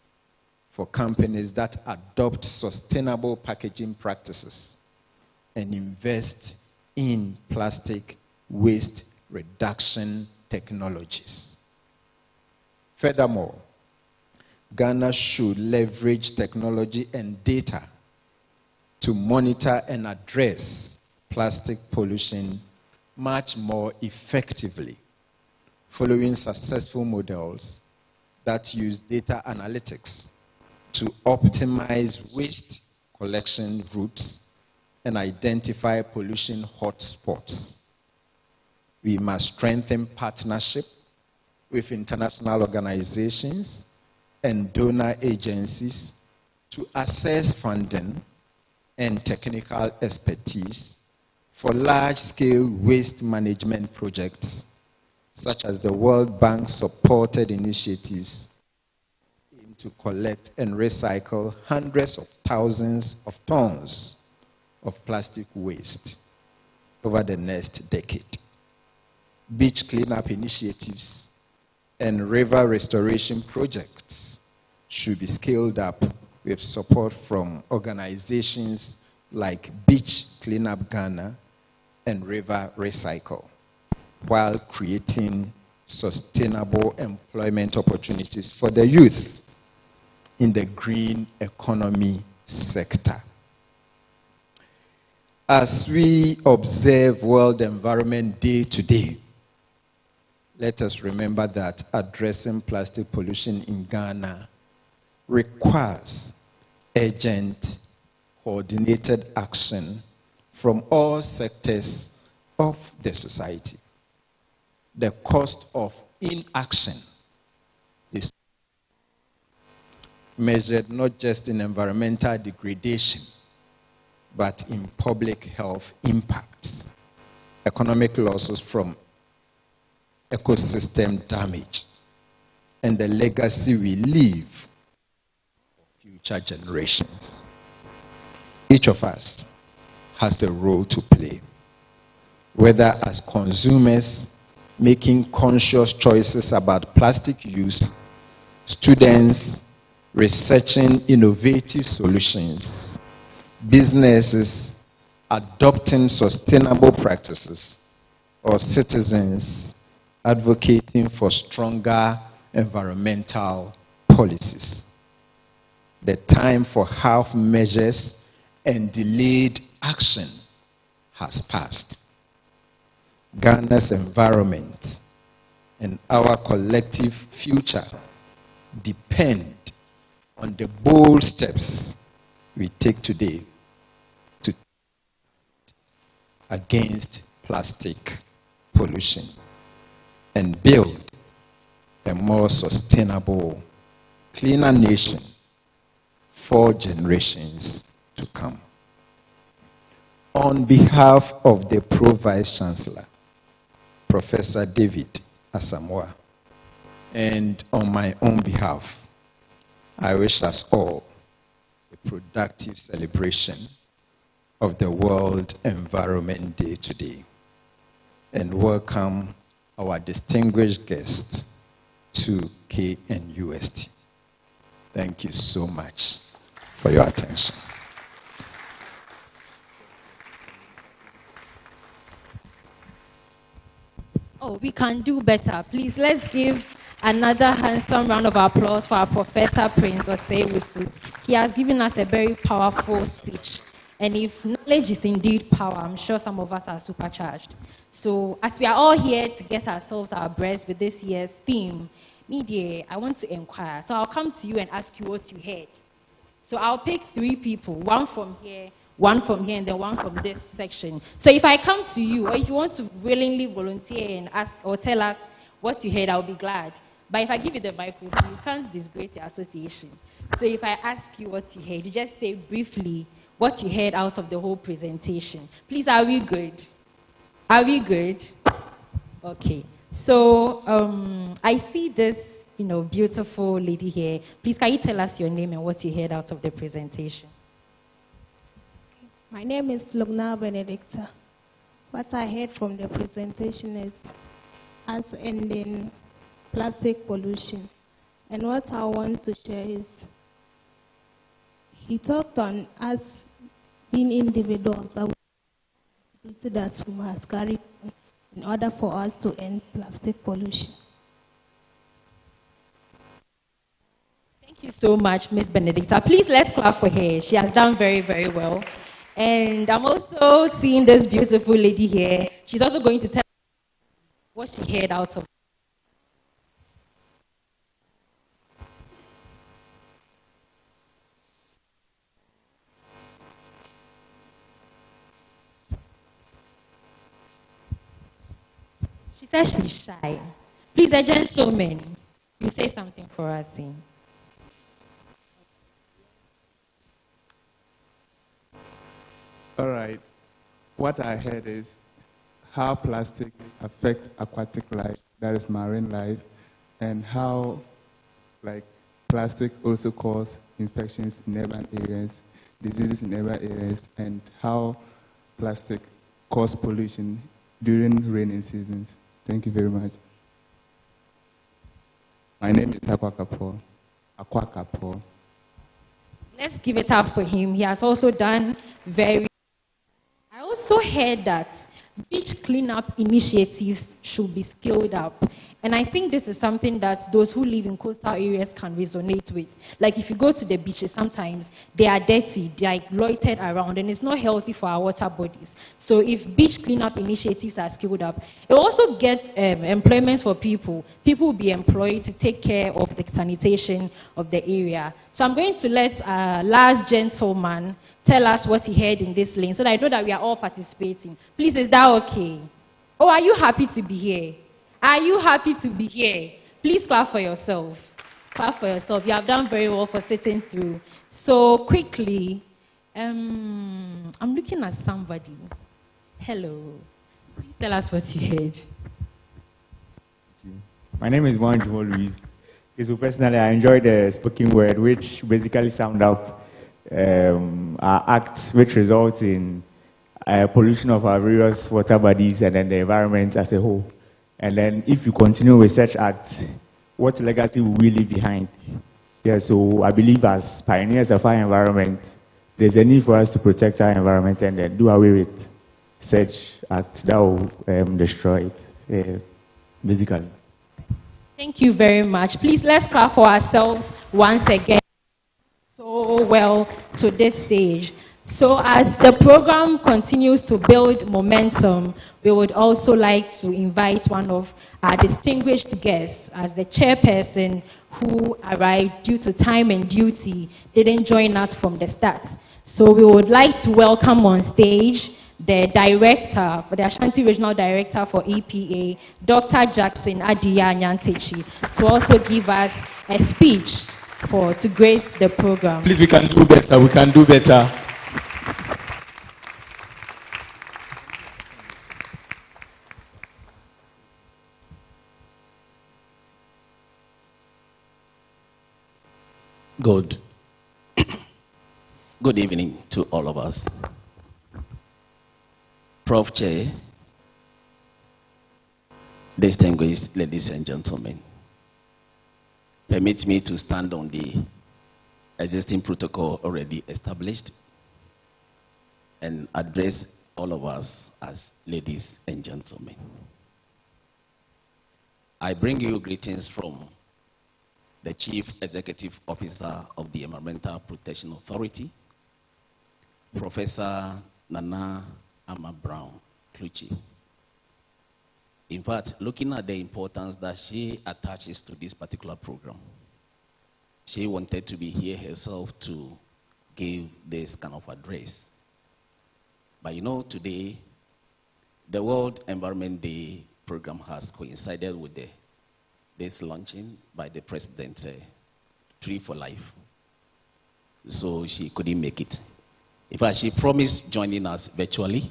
for companies that adopt sustainable packaging practices and invest in plastic waste reduction technologies. Furthermore, Ghana should leverage technology and data to monitor and address plastic pollution much more effectively, following successful models that use data analytics to optimize waste collection routes and identify pollution hotspots. We must strengthen partnership with international organizations and donor agencies to assess funding and technical expertise for large-scale waste management projects, such as the World Bank-supported initiatives aim to collect and recycle hundreds of thousands of tons of plastic waste over the next decade. Beach cleanup initiatives and river restoration projects should be scaled up with support from organizations like Beach Cleanup Ghana and River Recycle, while creating sustainable employment opportunities for the youth in the green economy sector. As we observe World Environment Day today, let us remember that addressing plastic pollution in Ghana requires urgent, coordinated action from all sectors of the society. The cost of inaction is measured not just in environmental degradation, but in public health impacts, economic losses from ecosystem damage, and the legacy we leave for future generations. Each of us has a role to play, whether as consumers making conscious choices about plastic use, students researching innovative solutions, businesses adopting sustainable practices, or citizens advocating for stronger environmental policies. The time for half measures and delayed action has passed. Ghana's environment and our collective future depend on the bold steps we take today to against plastic pollution and build a more sustainable, cleaner nation for generations to come. On behalf of the Pro-Vice Chancellor, Professor David Asamoah, and on my own behalf, I wish us all a productive celebration of the World Environment Day today, and welcome our distinguished guests to KNUST. Thank you so much. for your attention. Oh, we can do better. Please, let's give another handsome round of applause for our Professor Prince Oseiwusu. He has given us a very powerful speech. And if knowledge is indeed power, I'm sure some of us are supercharged. So as we are all here to get ourselves abreast with this year's theme, media, I want to inquire. So I'll come to you and ask you what you heard. So I'll pick 3 people, one from here, and then one from this section. So if I come to you, or if you want to willingly volunteer and ask or tell us what you heard, I'll be glad. But if I give you the microphone, you can't disgrace the association. So if I ask you what you heard, you just say briefly what you heard out of the whole presentation. Please, are we good? Are we good? Okay. So I see this, beautiful lady here. Please, can you tell us your name and what you heard out of the presentation? My name is Lugna Benedicta. What I heard from the presentation is us ending plastic pollution. And what I want to share is he talked on us being individuals that we must carry in order for us to end plastic pollution. Thank you so much, Ms. Benedicta. Please, let's clap for her. She has done very, very well. And I'm also seeing this beautiful lady here. She's also going to tell what she heard out of. She says she's shy. Please, a gentleman, you say something for us. All right. What I heard is how plastic affects aquatic life, that is marine life, and how plastic also causes infections in urban areas, diseases in urban areas, and how plastic causes pollution during rainy seasons. Thank you very much. My name is Akwakapo. Let's give it up for him. He has also done very. I also heard that beach cleanup initiatives should be scaled up. And I think this is something that those who live in coastal areas can resonate with. Like if you go to the beaches, sometimes they are dirty, they are loitered around, and it's not healthy for our water bodies. So if beach cleanup initiatives are scaled up, it also gets employment for people. People will be employed to take care of the sanitation of the area. So I'm going to let last gentleman tell us what he heard in this lane so that I know that we are all participating. Please, is that okay? Oh, are you happy to be here? Are you happy to be here? Please clap for yourself. Clap for yourself. You have done very well for sitting through. So quickly, I'm looking at somebody. Hello. Please tell us what you heard. My name is Juan Jumo Luis. So personally, I enjoyed the spoken word, which basically summed up our acts which result in pollution of our various water bodies and then the environment as a whole. And then if you continue with such acts, what legacy will we leave behind? Yeah, so I believe as pioneers of our environment, there's a need for us to protect our environment and then do away with such acts that will destroy it, basically. Thank you very much. Please, let's clap for ourselves once again. So well to this stage. So as the program continues to build momentum, we would also like to invite one of our distinguished guests as the chairperson who arrived due to time and duty, didn't join us from the start. So we would like to welcome on stage the director, the Ashanti Regional Director for EPA, Dr. Jackson Adiya Nyantechi, to also give us a speech to grace the program. Please, we can do better. We can do better. Good evening to all of us. Prof. Chair, distinguished ladies and gentlemen, permit me to stand on the existing protocol already established and address all of us as ladies and gentlemen. I bring you greetings from the Chief Executive Officer of the Environmental Protection Authority, Professor Nana Ama Brown Kluchi. In fact, looking at the importance that she attaches to this particular program, she wanted to be here herself to give this kind of address. But you know, today, the World Environment Day program has coincided with this launching by the President, Tree for Life. So she couldn't make it. In fact, she promised joining us virtually,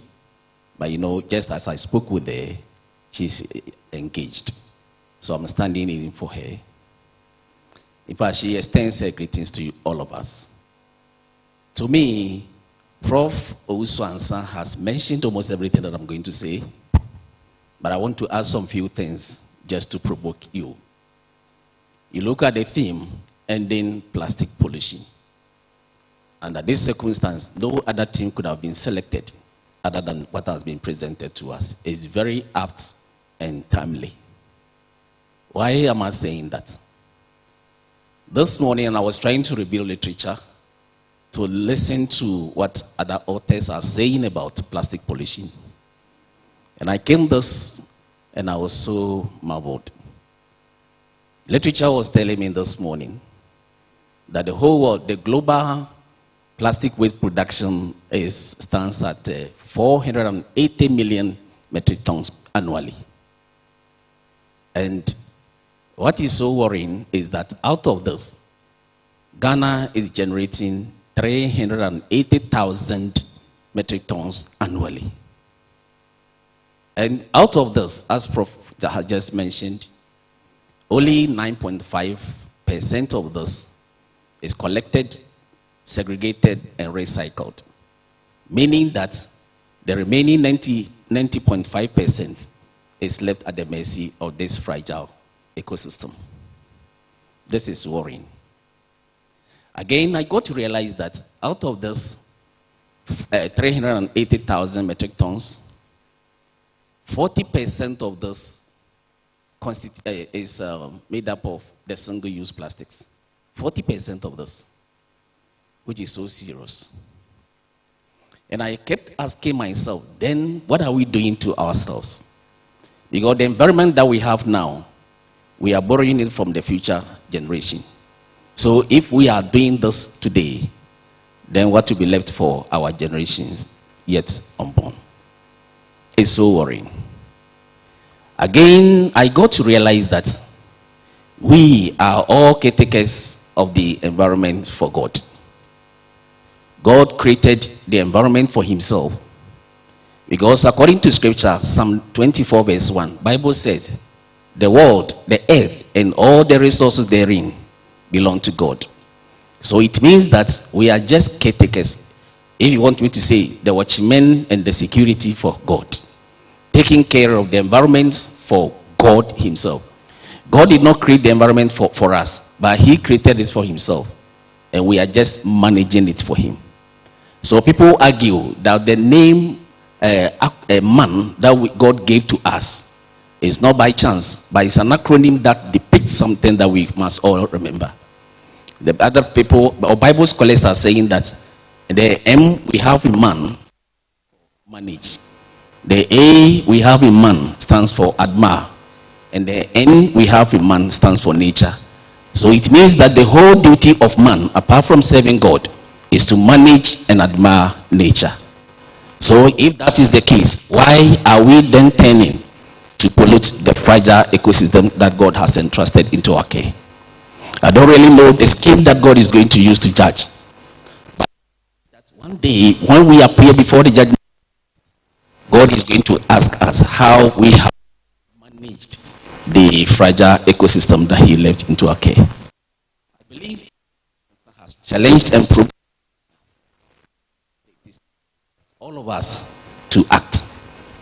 but you know, just as I spoke with her, she's engaged. So I'm standing in for her. In fact, she extends her greetings to all of us. To me, Prof. Owusu-Ansah has mentioned almost everything that I'm going to say, but I want to add some few things just to provoke you. You look at the theme, ending plastic pollution. Under this circumstance, no other theme could have been selected other than what has been presented to us. It's very apt and timely. Why am I saying that? This morning, I was trying to review literature to listen to what other authors are saying about plastic pollution. And I came this, and I was so marveled. Literature was telling me this morning that the whole world, the global plastic waste production stands at 480 million metric tons annually. And what is so worrying is that out of this, Ghana is generating 380,000 metric tons annually. And out of this, as Prof. has just mentioned, only 9.5% of this is collected, segregated, and recycled, meaning that the remaining 90.5% is left at the mercy of this fragile ecosystem. This is worrying. Again, I got to realize that out of this 380,000 metric tons, 40% of this is made up of the single-use plastics. 40% of this, which is so serious. And I kept asking myself, then what are we doing to ourselves? Because the environment that we have now, we are borrowing it from the future generation. So if we are doing this today, then what will be left for our generations yet unborn? It's so worrying. Again, I got to realize that we are all caretakers of the environment for God. God created the environment for himself. Because according to scripture, Psalm 24 verse 1, Bible says, the world, the earth, and all the resources therein belong to God. So it means that we are just caretakers. If you want me to say, the watchmen and the security for God. Taking care of the environment for God himself. God did not create the environment for us, but he created it for himself. And we are just managing it for him. So people argue that the name a man that God gave to us is not by chance, but it's an acronym that depicts something that we must all remember. The other people, or Bible scholars, are saying that the M we have in man, manage. The A we have in man stands for admire. And the N we have in man stands for nature. So it means that the whole duty of man, apart from serving God, is to manage and admire nature. So if that is the case, why are we then turning to pollute the fragile ecosystem that God has entrusted into our care? I don't really know the scheme that God is going to use to judge. But that one day, when we appear before the judgment, God is going to ask us how we have managed the fragile ecosystem that he left into our care. I believe he has challenged and proved all of us to act.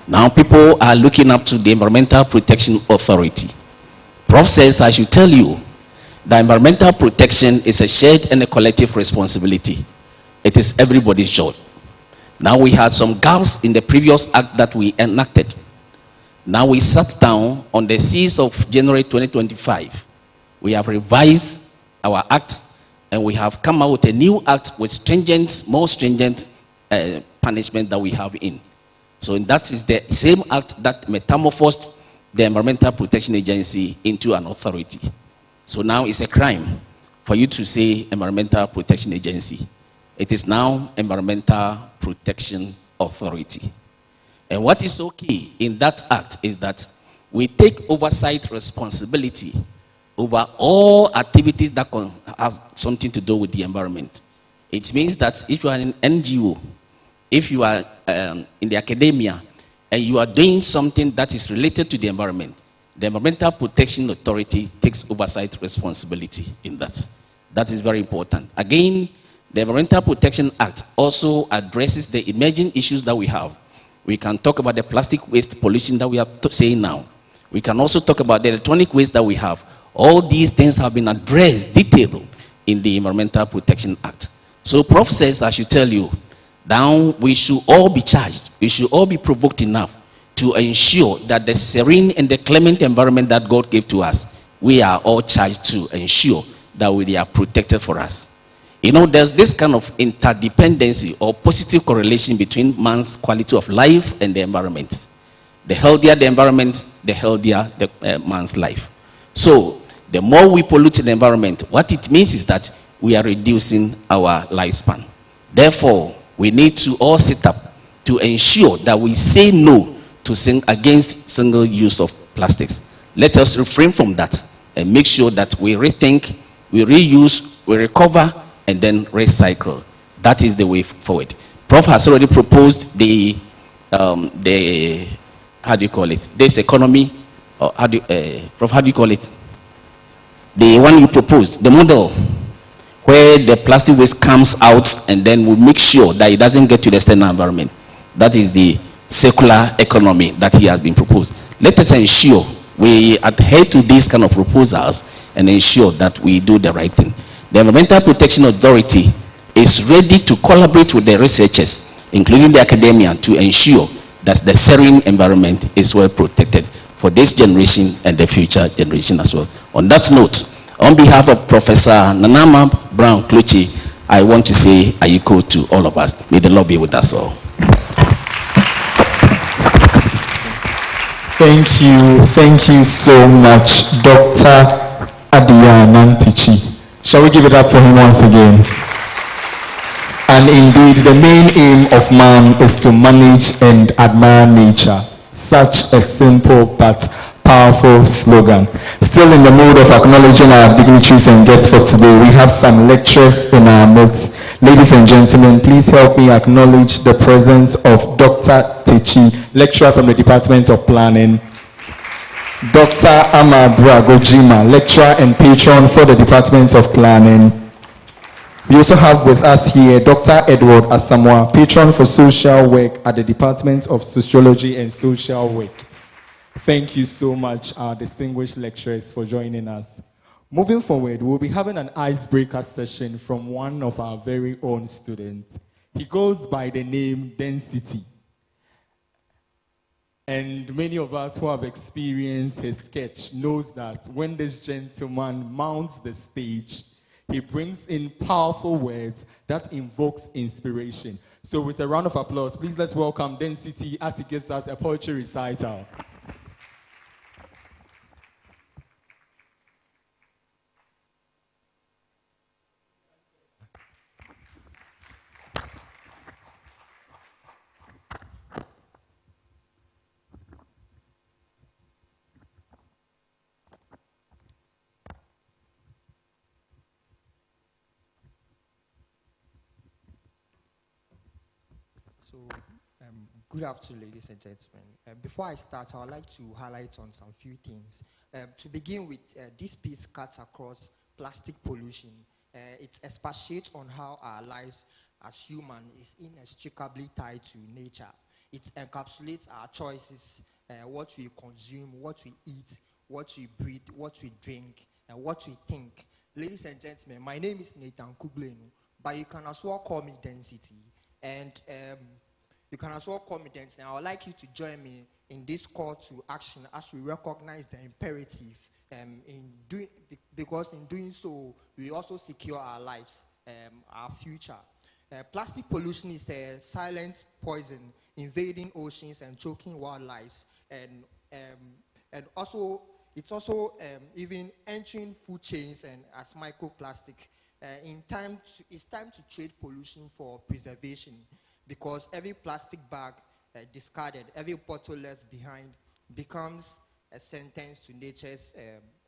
Now people are looking up to the Environmental Protection Authority. Prof says, I should tell you The environmental protection is a shared and a collective responsibility. It is everybody's job. Now we had some gaps in the previous act that we enacted. Now we sat down on the 6th of January 2025. We have revised our act and we have come out with a new act with stringent, more stringent punishment that we have in. So that is the same act that metamorphosed the Environmental Protection Agency into an authority. So now it's a crime for you to say Environmental Protection Agency. It is now Environmental Protection Authority. And what is so key in that act is that we take oversight responsibility over all activities that have something to do with the environment. It means that if you are an NGO, if you are in the academia, and you are doing something that is related to the environment, the Environmental Protection Authority takes oversight responsibility in that. That is very important. Again, the Environmental Protection Act also addresses the emerging issues that we have. We can talk about the plastic waste pollution that we are saying now. We can also talk about the electronic waste that we have. All these things have been addressed, detailed in the Environmental Protection Act. So Prof says, I should tell you, now we should all be charged. We should all be provoked enough to ensure that the serene and the clement environment that God gave to us, we are all charged to ensure that we are protected for us. You know, there's this kind of interdependency or positive correlation between man's quality of life and the environment. The healthier the environment, the healthier the man's life. So, the more we pollute the environment, what it means is that we are reducing our lifespan. Therefore, we need to all sit up to ensure that we say no to against single use of plastics. Let us refrain from that and make sure that we rethink, we reuse, we recover, and then recycle. That is the way forward. Prof has already proposed the how do you call it? This economy, or how do Prof, how do you call it? The one you proposed, the model where the plastic waste comes out and then we make sure that it doesn't get to the external environment. That is the circular economy that he has been proposed. Let us ensure we adhere to these kind of proposals and ensure that we do the right thing. The Environmental Protection Authority is ready to collaborate with the researchers, including the academia, to ensure that the serene environment is well protected for this generation and the future generation as well. On that note, on behalf of Professor Nanama Brown Kluchi, I want to say ayiko to all of us. May the Lord be with us all. Thank you so much, Dr. Adia Nantichi. Shall we give it up for him once again? And indeed, the main aim of man is to manage and admire nature. Such a simple but powerful slogan. Still in the mood of acknowledging our dignitaries and guests for today, we have some lecturers in our midst. Ladies and gentlemen, please help me acknowledge the presence of Dr. Techi, lecturer from the Department of Planning. Dr. Amabra Gojima, lecturer and patron for the Department of Planning. We also have with us here Dr. Edward Asamoah, patron for social work at the Department of Sociology and Social Work. Thank you so much, our distinguished lecturers, for joining us. Moving forward, we'll be having an icebreaker session from one of our very own students. He goes by the name Density. And many of us who have experienced his sketch knows that when this gentleman mounts the stage, he brings in powerful words that invokes inspiration. So with a round of applause, please let's welcome Density as he gives us a poetry recital. Good afternoon, ladies and gentlemen. Before I start, I would like to highlight on some few things. To begin with, this piece cuts across plastic pollution. It expatiates on how our lives as humans is inextricably tied to nature. It encapsulates our choices, what we consume, what we eat, what we breathe, what we drink, and what we think. Ladies and gentlemen, my name is Nathan Kublenu, but you can as well call me Density. And you can as well call me Density. I would like you to join me in this call to action as we recognize the imperative because in doing so, we also secure our lives, our future. Plastic pollution is a silent poison invading oceans and choking wildlife, and also it's also even entering food chains and as microplastic. It's time to trade pollution for preservation, because every plastic bag discarded, every bottle left behind becomes a sentence to nature's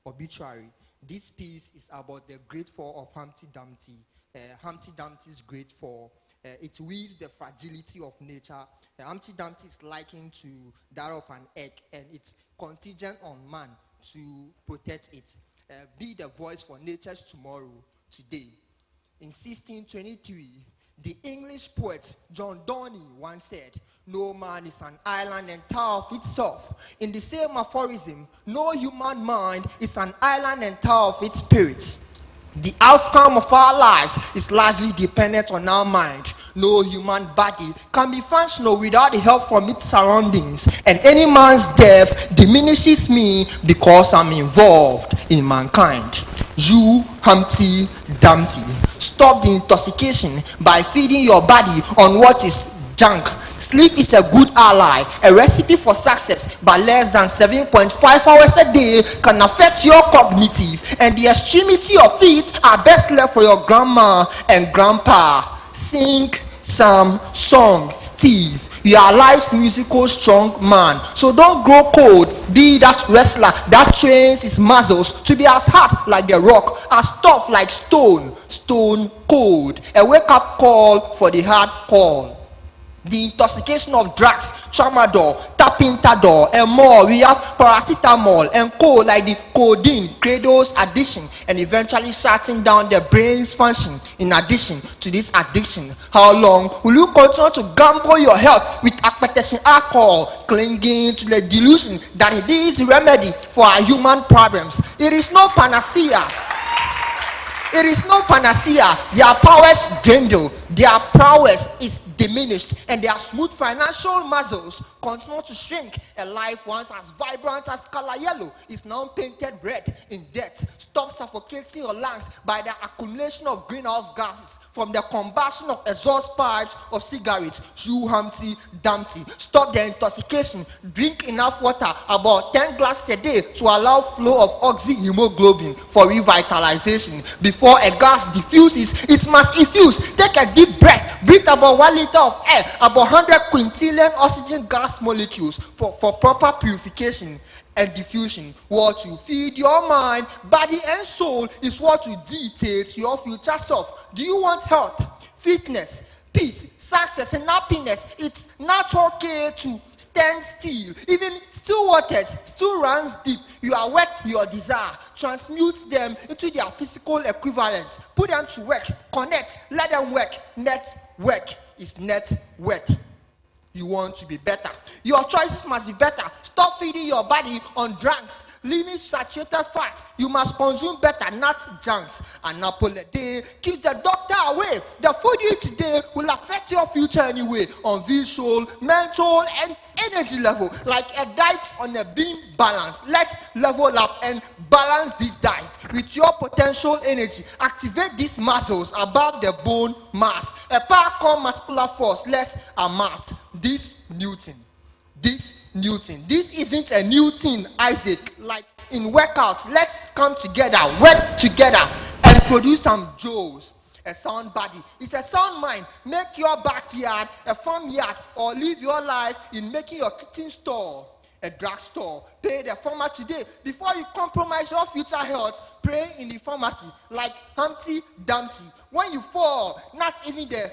obituary. This piece is about the great fall of Humpty Dumpty. Humpty Dumpty's great fall. It weaves the fragility of nature. Humpty Dumpty is likened to that of an egg, and it's contingent on man to protect it. Be the voice for nature's tomorrow today. In 1623, the English poet John Donne once said, "No man is an island entire of itself." In the same aphorism, no human mind is an island entire of its spirit. The outcome of our lives is largely dependent on our mind. No human body can be functional without the help from its surroundings, and any man's death diminishes me because I'm involved in mankind. You, Humpty Dumpty, stop the intoxication by feeding your body on what is junk. Sleep is a good ally, a recipe for success, but less than 7.5 hours a day can affect your cognitive, and the extremity of it are best left for your grandma and grandpa. Sing some song, Steve. You are life's musical strong man, so don't grow cold. Be that wrestler that trains his muscles to be as hard like the rock, as tough like stone, stone cold. A wake-up call for the hard call. The intoxication of drugs, tramadol, tapentadol, and more. We have paracetamol and coal, like the codeine, cradles addiction, and eventually shutting down the brain's function. In addition to this addiction, how long will you continue to gamble your health with appetition alcohol, clinging to the delusion that it is a remedy for our human problems? It is no panacea. It is no panacea. Their powers dwindle, their prowess is diminished, and their smooth financial muscles continue to shrink. A life once as vibrant as color yellow is now painted red in debt. Stop suffocating your lungs by the accumulation of greenhouse gases from the combustion of exhaust pipes of cigarettes. You, Humpty Dumpty, stop the intoxication. Drink enough water, about 10 glasses a day, to allow flow of oxyhemoglobin for revitalization. Before a gas diffuses, it must effuse. Take a deep breath. Breathe about 1 liter of air, about 100 quintillion oxygen gas molecules for proper purification and diffusion. What you feed your mind, body, and soul is what will dictate your future self. Do you want health, fitness, peace, success, and happiness? It's not okay to stand still. Even still waters still runs deep. You awake your desire, transmute them into their physical equivalents, put them to work, connect, let them work. Network is net worth. You want to be better. Your choices must be better. Stop feeding your body on drugs, leaving saturated fats. You must consume better, not junks. An apple a day keeps the doctor away. The food you eat today will affect your future anyway, on visual, mental, and energy level. Like a diet on a beam balance. Let's level up and balance this diet with your potential energy. Activate these muscles above the bone mass. A power called muscular force. Let's amass this Newton. This isn't a new thing, Isaac. Like in workout, let's come together, work together, and produce some jewels. A sound body is a sound mind. Make your backyard a farmyard, or live your life in making your kitchen store a drugstore. Pay the farmer today before you compromise your future health. Pray in the pharmacy like Humpty Dumpty. When you fall, not even the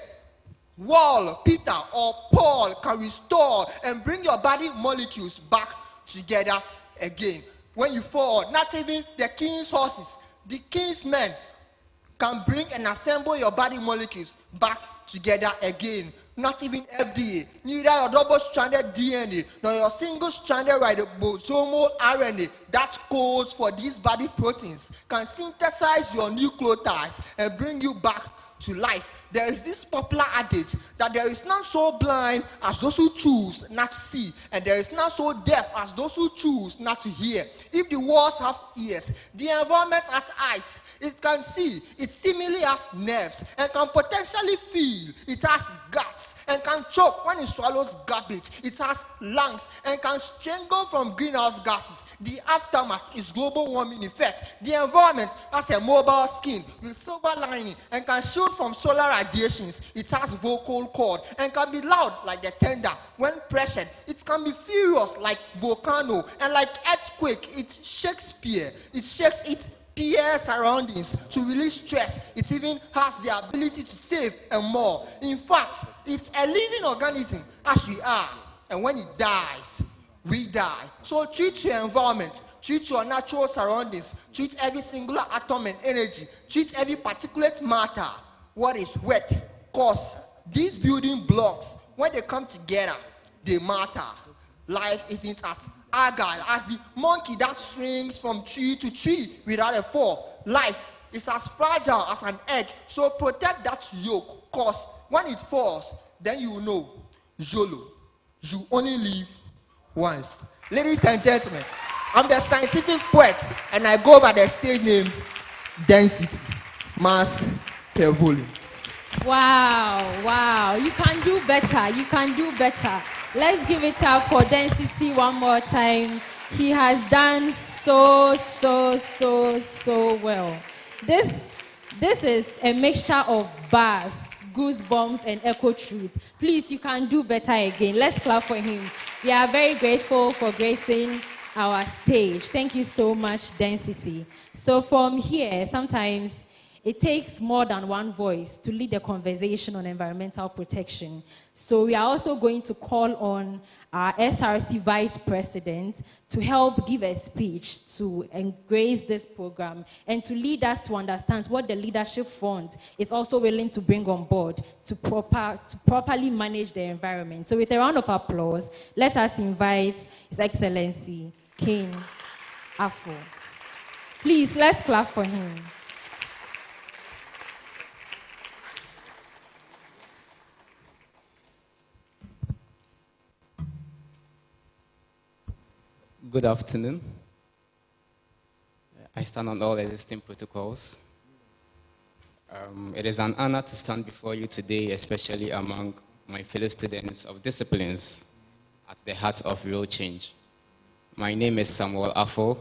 wall, Peter or Paul can restore and bring your body molecules back together again. When you fall, not even the king's horses, the king's men can bring and assemble your body molecules back together again. not even FDA, neither your double-stranded DNA, nor your single-stranded ribosomal RNA that codes for these body proteins can synthesize your nucleotides and bring you back to life. There is this popular adage that there is none so blind as those who choose not to see, and there is none so deaf as those who choose not to hear. If the walls have ears, the environment has eyes, it can see, it seemingly has nerves, and can potentially feel, it has guts, and can choke when it swallows garbage, it has lungs, and can strangle from greenhouse gases. The aftermath is global warming effect. The environment has a mobile skin with silver lining and can shield from solar radiations. It has vocal cord and can be loud like the thunder when pressured. It can be furious like volcano, and like earthquake, it Shakespeare. It shakes its peer surroundings to release stress. It even has the ability to save and more. In fact, it's a living organism as we are, and when it dies, we die. So treat your environment, treat your natural surroundings, treat every singular atom and energy, treat every particulate matter, what is wet, cause these building blocks, when they come together, they matter. Life isn't as agile as the monkey that swings from tree to tree without a fall. Life is as fragile as an egg, so protect that yolk, cause when it falls, then you know, YOLO, you only live once. Ladies and gentlemen, I'm the scientific poet, and I go by the stage name Density, mass per volume. Wow, you can do better, you can do better. Let's give it up for Density one more time. He has done so well. This is a mixture of bars, goosebumps, and echo truth. Please, you can do better again. Let's clap for him. We are very grateful for gracing our stage. Thank you so much, Density. So from here, sometimes it takes more than one voice to lead a conversation on environmental protection. So we are also going to call on our SRC Vice President to help give a speech to embrace this program and to lead us to understand what the Leadership Fund is also willing to bring on board to properly manage the environment. So with a round of applause, let us invite His Excellency, King Afo. Please, let's clap for him. Good afternoon. I stand on all existing protocols. It is an honor to stand before you today, especially among my fellow students of disciplines at the heart of real change. My name is Samuel Afo,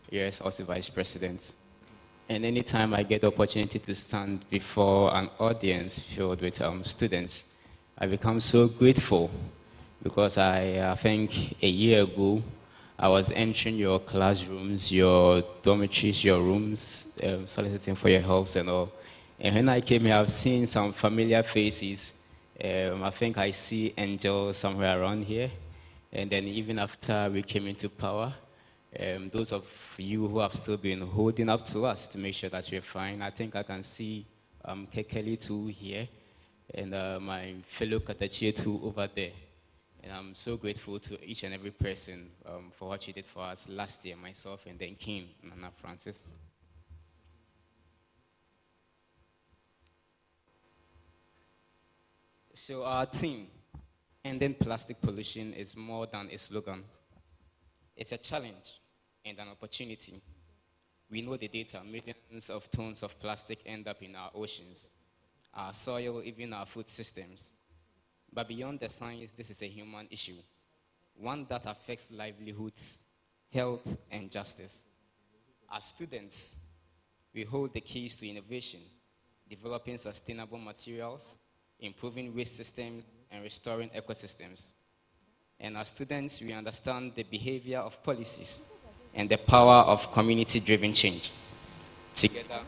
US also Vice President. And anytime I get the opportunity to stand before an audience filled with students, I become so grateful because I think a year ago, I was entering your classrooms, your dormitories, your rooms, soliciting for your helps and all. And when I came here, I've seen some familiar faces. I think I see angels somewhere around here. And then even after we came into power, those of you who have still been holding up to us to make sure that we're fine, I think I can see Kekeli too here, and my fellow Katachie too over there. And I'm so grateful to each and every person for what you did for us last year, myself and then King, Nana Francis. So our team, ending plastic pollution, is more than a slogan. It's a challenge and an opportunity. We know the data, millions of tons of plastic end up in our oceans, our soil, even our food systems. But beyond the science, this is a human issue, one that affects livelihoods, health, and justice. As students, we hold the keys to innovation, developing sustainable materials, improving waste systems, and restoring ecosystems. And as students, we understand the behavior of policies and the power of community-driven change. Together,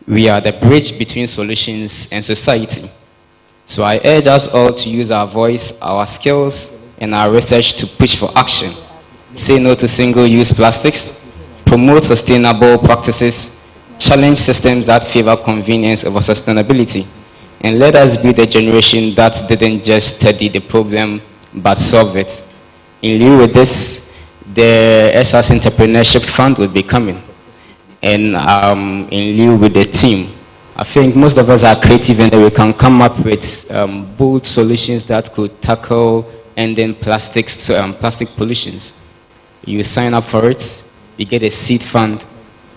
we are the bridge between solutions and society. So I urge us all to use our voice, our skills, and our research to push for action. Say no to single-use plastics, promote sustainable practices, challenge systems that favor convenience over sustainability, And let us be the generation that didn't just study the problem, but solve it. In lieu with this, the SS Entrepreneurship Fund will be coming. And in lieu with the team, I think most of us are creative and we can come up with bold solutions that could tackle ending plastic pollutions. You sign up for it, you get a seed fund,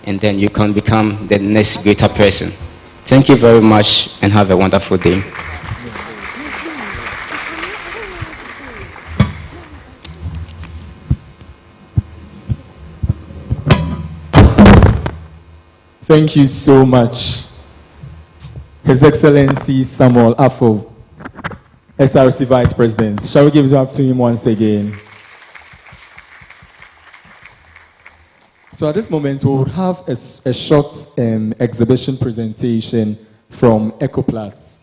and then you can become the next greater person. Thank you very much and have a wonderful day. Thank you so much. His Excellency Samuel Afo, SRC Vice President. Shall we give it up to him once again? So at this moment, we would have a short exhibition presentation from EchoPlus.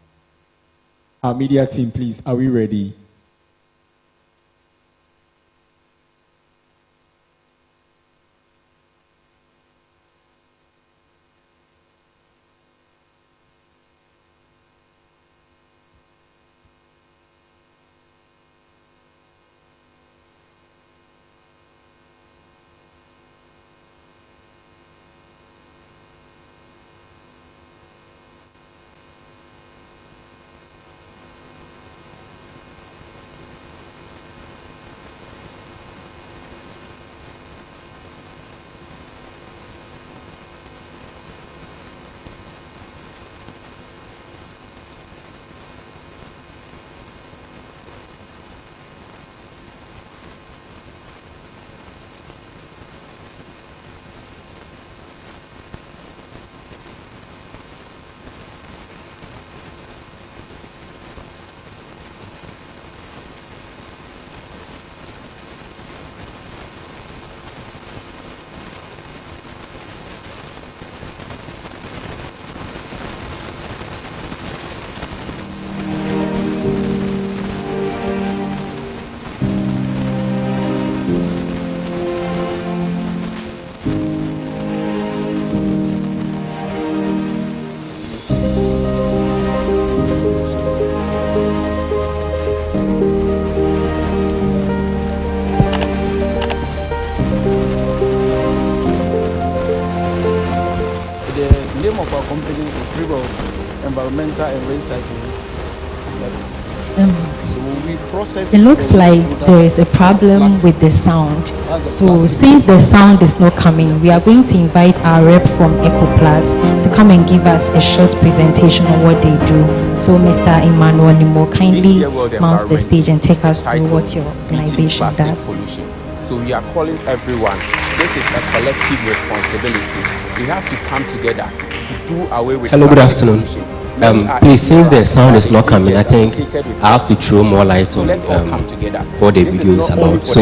Our media team, please, are we ready? Environmental and recycling services. So we process. It looks like there is a problem with the sound. So since the sound is not coming, we are going to invite our rep from EchoPlus to come and give us a short presentation on what they do. So Mr. Emmanuel Nimo, kindly mount the stage and take us through what your organization does. Pollution. So we are calling everyone. This is a collective responsibility. We have to come together to do away with. Hello, good afternoon. Please, since the sound is not coming, I think I have to throw more light on what the video is about. So,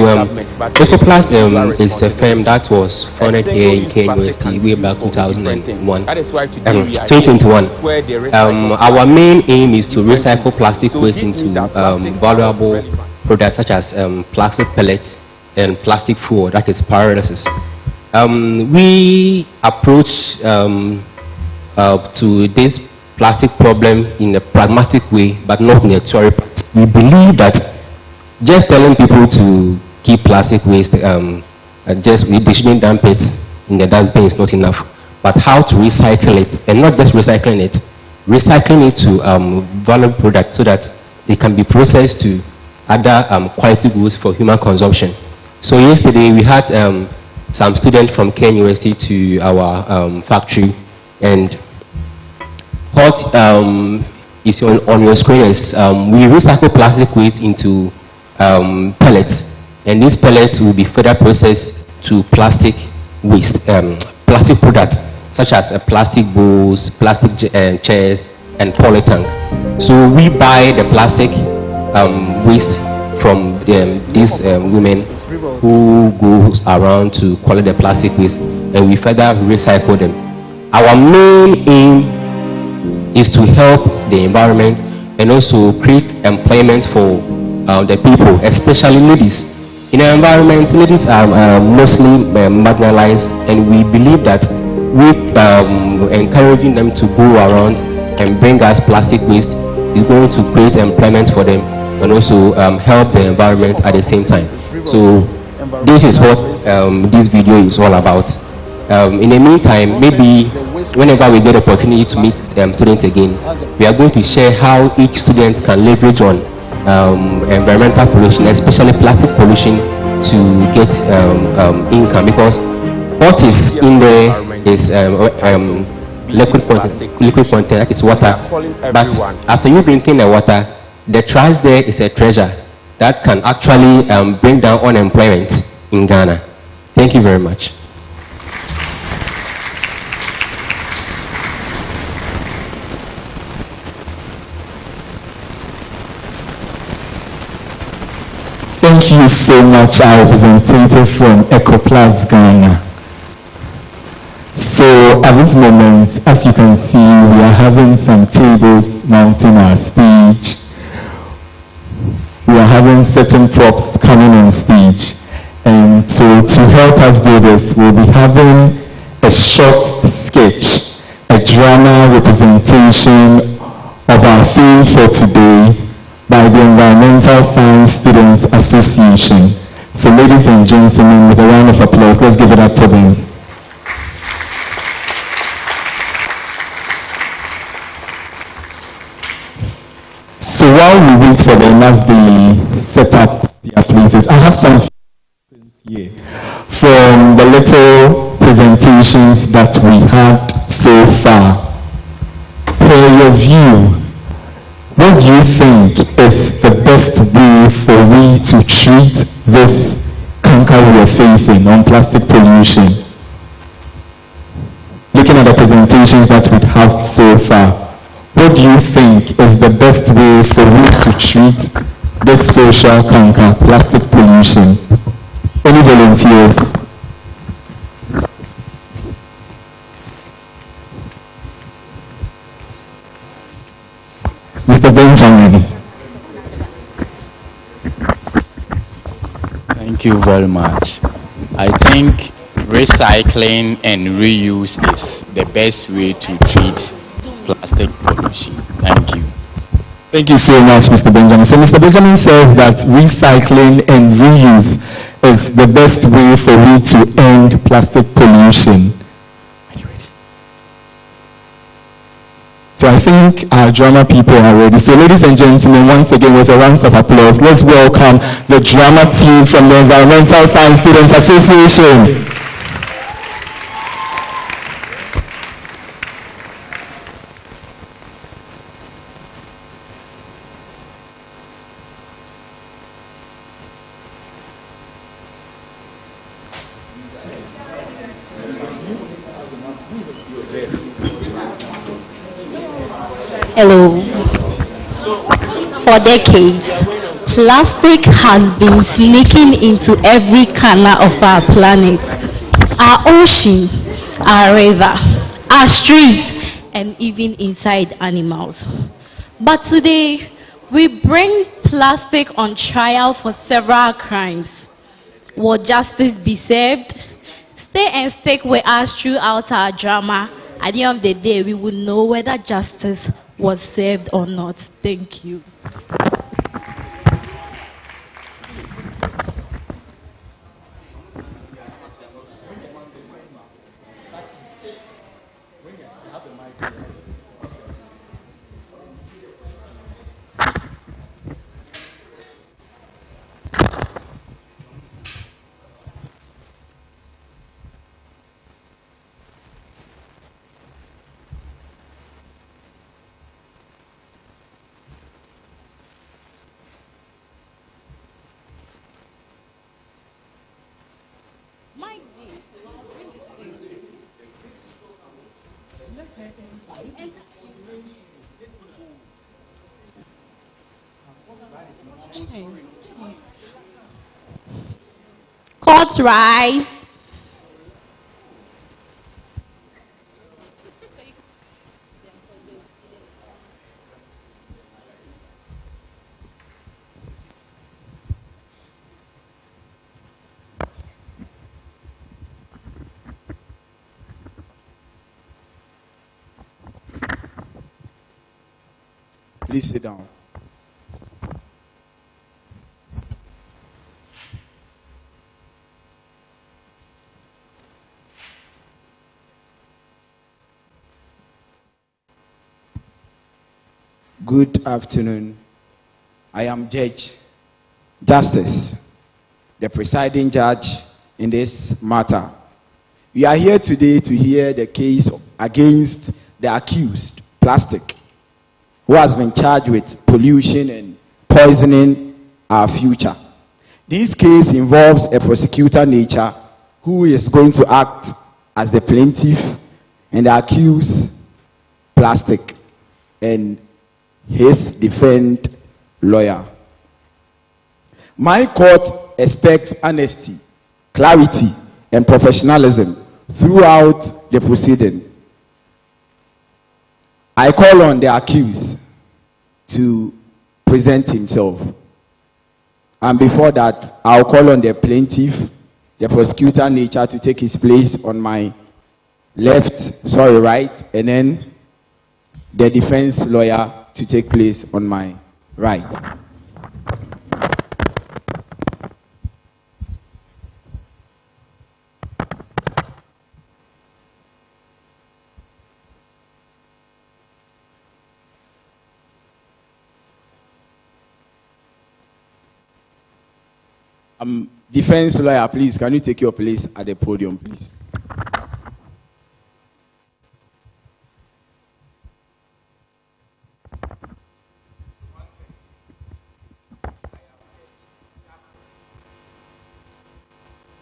EchoPlus is a firm that was founded here in KNUST way back 2021. Our main aim is to recycle plastic waste into valuable products such as plastic pellets and plastic food, that is pyrolysis. We approach to this plastic problem in a pragmatic way, but not in a theory part. We believe that just telling people to keep plastic waste, just they shouldn't dump it in the dustbin is not enough. But how to recycle it, and not just recycling it to valuable products so that they can be processed to other quality goods for human consumption. So yesterday we had some students from KNUST to our factory, and what is on your screen is we recycle plastic waste into pellets, and these pellets will be further processed to plastic waste, plastic products such as plastic bowls, plastic chairs, and polytank. So we buy the plastic waste from these women who goes around to collect the plastic waste, and we further recycle them. Our main aim is to help the environment and also create employment for the people, especially ladies. In our environment, ladies are mostly marginalized, and we believe that we encouraging them to go around bring us plastic waste is going to create employment for them and also help the environment at the same time. So this is what this video is all about. In the meantime, maybe whenever we get opportunity to meet students again, we are going to share how each student can leverage on environmental pollution, especially plastic pollution, to get income, because what is in there is liquid content, that is water. But after you drinking the water, the trash there is a treasure that can actually bring down unemployment in Ghana. Thank you very much. Thank you so much, our representative from EchoPlus Ghana. So at this moment, as you can see, we are having some tables mounting our stage. We are having certain props coming on stage. And so to help us do this, we'll be having a short sketch, a drama representation of our theme for today by the Environmental Science Students Association. So ladies and gentlemen, with a round of applause, let's give it up for them. So while we wait for them as they set up their places, I have some here from the little presentations that we had so far. Per your view, what do you think is the best way for we to treat this canker we are facing on plastic pollution? Looking at the presentations that we have so far, what do you think is the best way for we to treat this social canker, plastic pollution? Any volunteers? Mr. Benjamin. Thank you very much. I think recycling and reuse is the best way to treat plastic pollution. Thank you. Thank you so much, Mr. Benjamin. So Mr. Benjamin says that recycling and reuse is the best way for we to end plastic pollution. Are you ready? So I think our drama people are ready. So ladies and gentlemen, once again with a round of applause, let's welcome the drama team from the Environmental Science Students Association. Hello. For decades, plastic has been sneaking into every corner of our planet. Our ocean, our river, our streets, and even inside animals. But today, we bring plastic on trial for several crimes. Will justice be served? Stay and stick with us throughout our drama. At the end of the day, we will know whether justice was served or not. Thank you. Court rise. Please sit down. Good afternoon. I am Justice, the presiding judge in this matter. We are here today to hear the case against the accused, Plastic, who has been charged with pollution and poisoning our future. This case involves a prosecutor nature who is going to act as the plaintiff and the accused, Plastic, and his defense lawyer. My court expects honesty, clarity, and professionalism throughout the proceeding. I call on the accused to present himself. And before that, I'll call on the plaintiff, the prosecutor nature, to take his place on my right, and then the defense lawyer to take place on my right. Defense lawyer, please, can you take your place at the podium, please?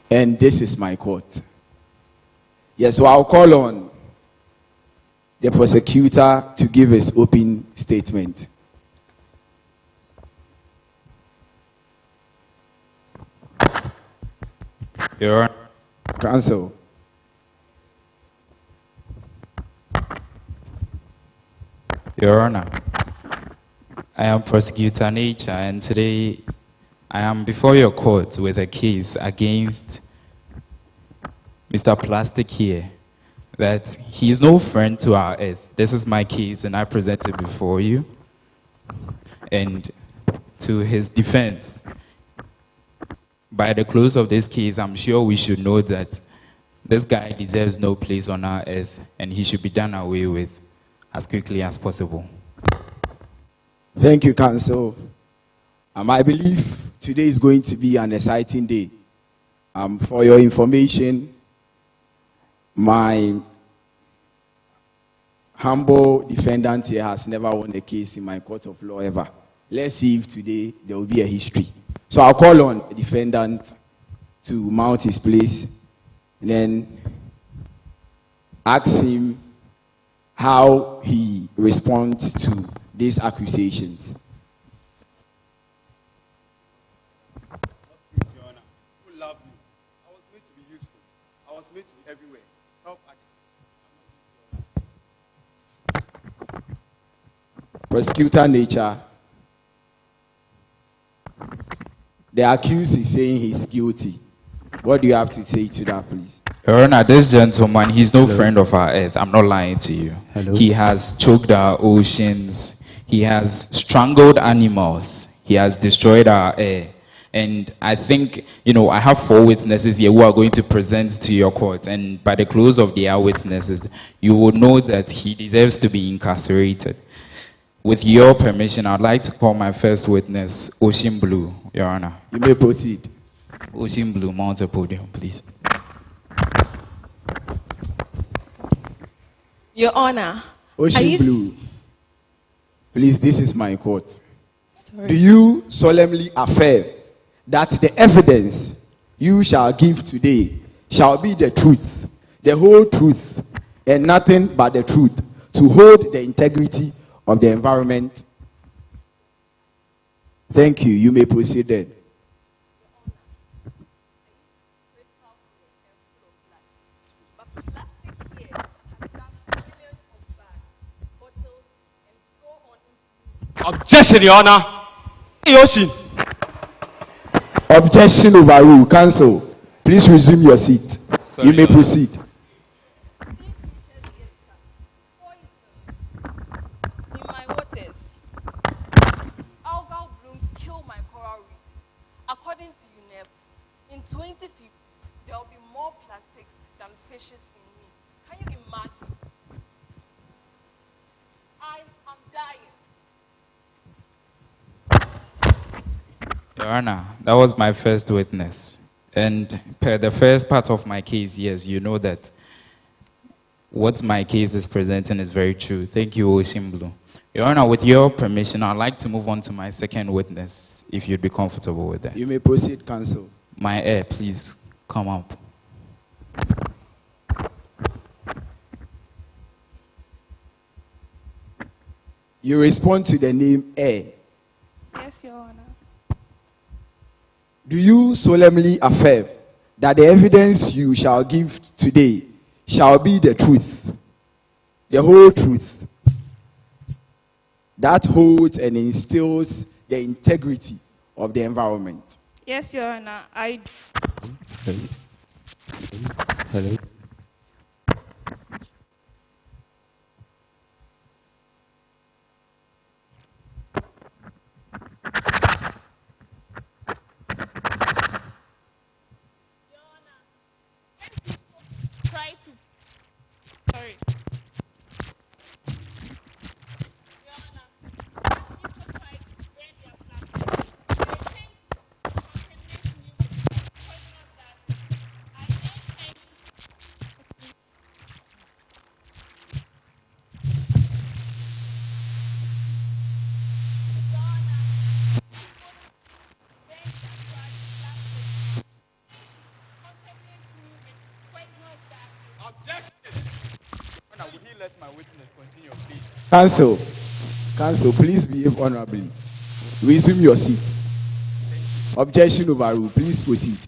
And this is my court. Yes, so I'll call on the prosecutor to give his opening statement. Your Honor. Counsel. Your Honor, I am Prosecutor Nature, and today I am before your court with a case against Mr. Plastic here, that he is no friend to our earth. This is my case, and I present it before you. And to his defense, by the close of this case, I'm sure we should know that this guy deserves no place on our earth, and he should be done away with as quickly as possible. Thank you, counsel. I believe today is going to be an exciting day. For your information, my humble defendant here has never won a case in my court of law ever. Let's see if today there will be a history. So I'll call on the defendant to mount his place and then ask him how he responds to these accusations. Who loved me? I was made to be useful. I was made to be everywhere. Help others. Prosecutor Nature. The accused is saying he's guilty. What do you have to say to that, please? Your Honor, this gentleman, he's no friend of our earth. I'm not lying to you. Hello? He has choked our oceans. He has strangled animals. He has destroyed our air. And I think, I have 4 witnesses here who are going to present to your court. And by the close of their witnesses, you will know that he deserves to be incarcerated. With your permission, I'd like to call my first witness, Ocean Blue, Your Honor. You may proceed. Ocean Blue, mount the podium, please. Your Honor. Ocean Blue, please, this is my court. Sorry. Do you solemnly affirm that the evidence you shall give today shall be the truth, the whole truth, and nothing but the truth, to hold the integrity of the environment? Thank you. You may proceed then. Objection, Your Honor. Ocean. Objection overruled. Counsel, please resume your seat. Sorry, you may Your Honor. proceed. In my waters, imagine? I am dying. Your Honor, that was my first witness. And per the first part of my case, yes, you know that what my case is presenting is very true. Thank you, Oshimblue. Your Honor, with your permission, I'd like to move on to my second witness, if you'd be comfortable with that. You may proceed, counsel. My heir, please come up. You respond to the name heir. Yes, Your Honor. Do you solemnly affirm that the evidence you shall give today shall be the truth, the whole truth, that holds and instills the integrity of the environment? Yes, Your Honor. I. Hello. Try to. Sorry. Counsel, please behave honorably. Resume your seat. Objection overruled. Please proceed.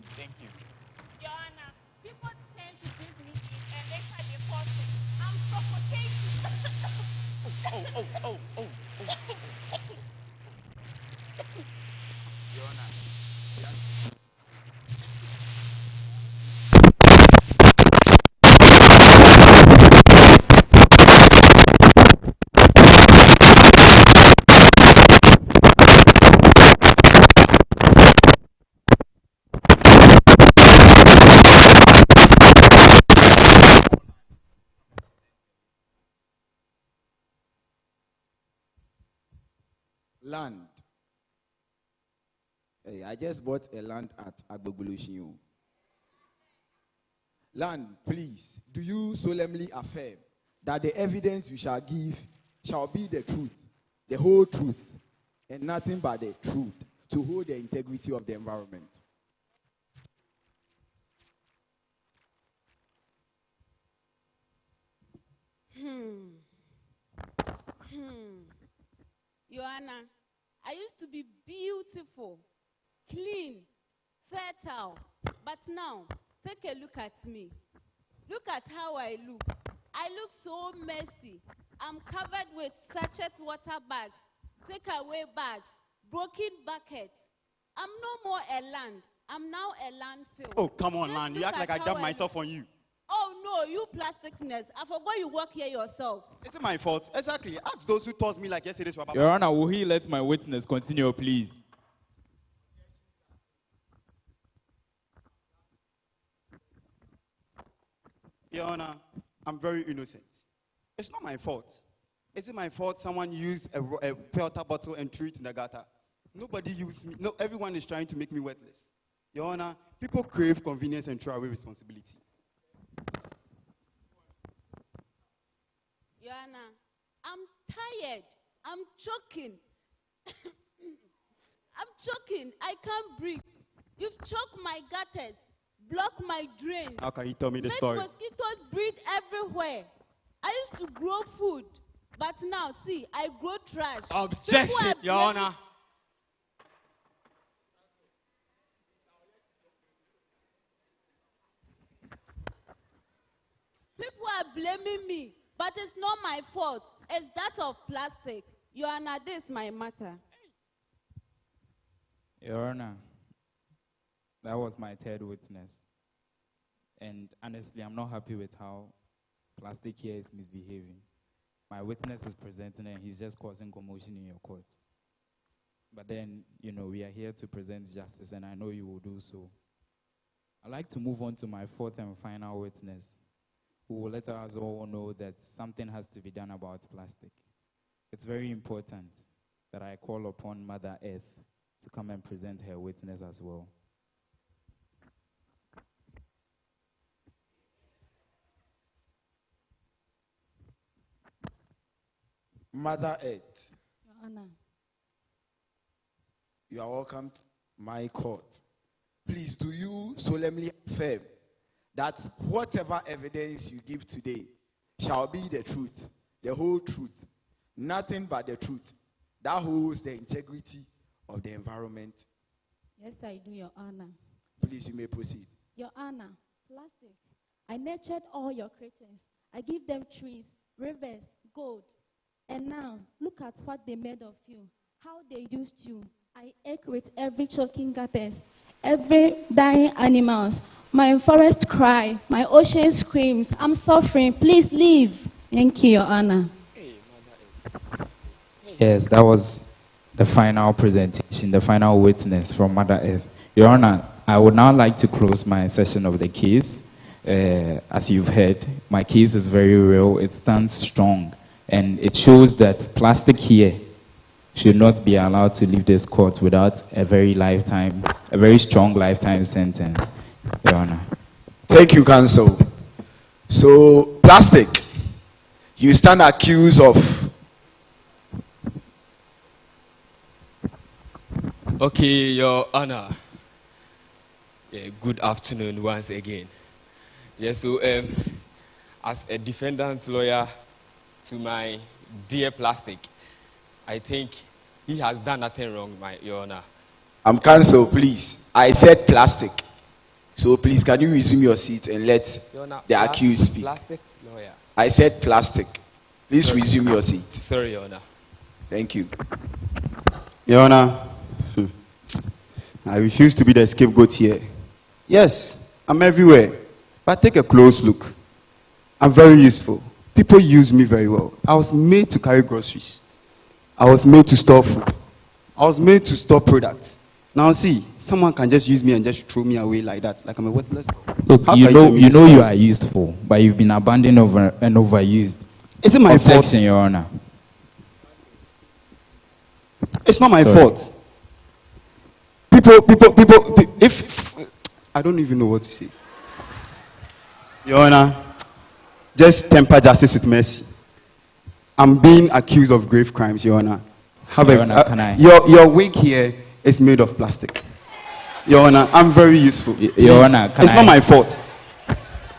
Land. Hey, I just bought a land at Agbogbolushio. Land, please, do you solemnly affirm that the evidence you shall give shall be the truth, the whole truth, and nothing but the truth, to hold the integrity of the environment? Your Honor, I used to be beautiful, clean, fertile, but now, take a look at me. Look at how I look. I look so messy. I'm covered with sachet water bags, takeaway bags, broken buckets. I'm no more a land. I'm now a landfill. Oh, come on, Just land. You look act like at I how dumped myself on you. Oh, no, you plasticness. I forgot you work here yourself. Is it my fault? Exactly. Ask those who tossed me like yesterday's were Your Honor, will he let my witness continue, please? Your Honor, I'm very innocent. It's not my fault. Is it my fault someone used a water bottle and threw it in the gutter? Nobody used me. No, everyone is trying to make me worthless. Your Honor, people crave convenience and throw away responsibility. Your Honor, I'm tired. I'm choking. I'm choking. I can't breathe. You've choked my gutters, blocked my drains. How can you tell me the made story? Mosquitoes breed everywhere. I used to grow food, but now, see, I grow trash. Objection, Your Honor. People are blaming me, but it's not my fault. It's that of plastic. Your Honor, this is my matter. Your Honor, that was my third witness. And honestly, I'm not happy with how plastic here is misbehaving. My witness is presenting and he's just causing commotion in your court. But then, you know, we are here to present justice and I know you will do so. I'd like to move on to my fourth and final witness, who will let us all know that something has to be done about plastic. It's very important that I call upon Mother Earth to come and present her witness as well. Mother Earth, Your Honor. you are welcome to my court. Please, do you solemnly affirm that whatever evidence you give today shall be the truth, the whole truth, nothing but the truth, that holds the integrity of the environment? Yes, I do, Your Honor. Please, you may proceed. Your Honor, plastic. I nurtured all your creatures. I give them trees, rivers, gold. And now, look at what they made of you, how they used you. I ache with every choking gutters, every dying animals. My forest cry, my ocean screams. I'm suffering. Please leave. Thank you, Your Honor. Yes, that was the final presentation, the final witness from Mother Earth. Your Honor, I would now like to close my session of the case. As you've heard, my case is very real. It stands strong. And it shows that plastic here should not be allowed to leave this court without a very strong lifetime sentence, Your Honor. Thank you, counsel. So, plastic, you stand accused of... Okay, Your Honor. Yeah, good afternoon once again. Yes, so as a defendant's lawyer to my dear plastic, I think he has done nothing wrong, Your Honor. I'm counsel, please. I said plastic. So please, can you resume your seat and let Honor, the accused speak? Plastic lawyer. I said plastic. Please resume your seat. Sorry, Your Honor. Thank you. Your Honor, I refuse to be the scapegoat here. Yes, I'm everywhere, but take a close look. I'm very useful. People use me very well. I was made to carry groceries. I was made to store food. I was made to store products. Now see, someone can just use me and just throw me away like that, like I'm a worthless. Look, you know you are useful, but you've been abandoned and overused. Is it my fault? Your Honor. It's not my fault. If I don't even know what to say. Your Honor, just temper justice with mercy. I'm being accused of grave crimes, Your Honor. Your wig here is made of plastic. Your Honor, I'm very useful. Your Honor, it's not my fault.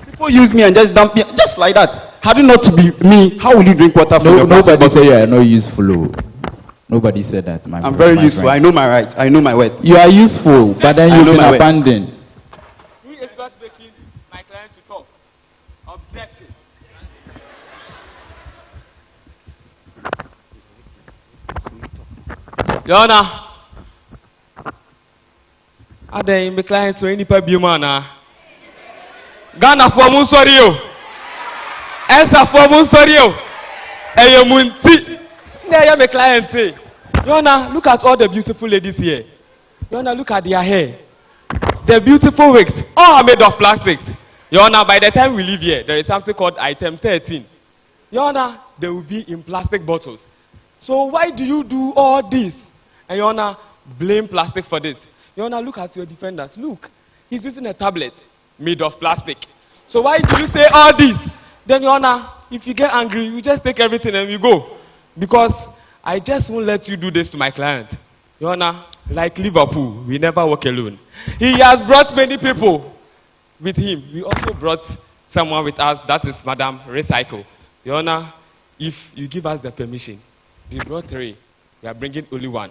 People use me and just dump me, just like that. Had it not to be me, how will you drink water from your plastic Nobody bottle? said you are not useful. Nobody said that. I'm very useful. Friend. I know my right. I know my worth. You are useful, but then you've been abandoned. He is not making my client to talk. Objection. Your Honor, are they my client to any pabumana? Ghana for Munsorio. Elsa for Munsorio. Eyomunti. There are my client say. Your Honor, look at all the beautiful ladies here. Your Honor, look at their hair. The beautiful wigs, all are made of plastics. Your Honor, by the time we leave here, there is something called item 13. Your Honor, they will be in plastic bottles. So why do you do all this? And Your Honor, blame plastic for this. Your Honor, look at your defendant. Look, he's using a tablet made of plastic. So why do you say all this? Then Your Honor, if you get angry, you just take everything and you go. Because I just won't let you do this to my client. Your Honor, like Liverpool, we never walk alone. He has brought many people with him. We also brought someone with us, that is Madam Recital. Your Honor, if you give us the permission, we brought 3. We are bringing only 1.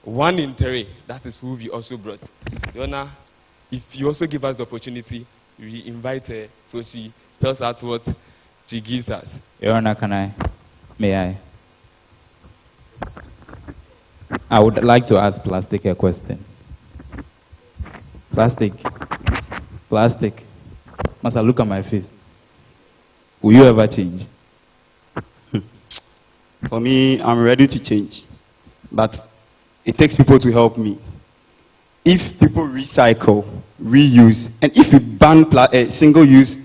1 in 3, that is who we also brought. Your Honor, if you also give us the opportunity, we invite her so she tells us what she gives us. Your Honor, may I? I would like to ask Plastic a question. Plastic. Must I look at my face? Will you ever change? For me, I'm ready to change. But it takes people to help me. If people recycle, reuse, and if we ban single-use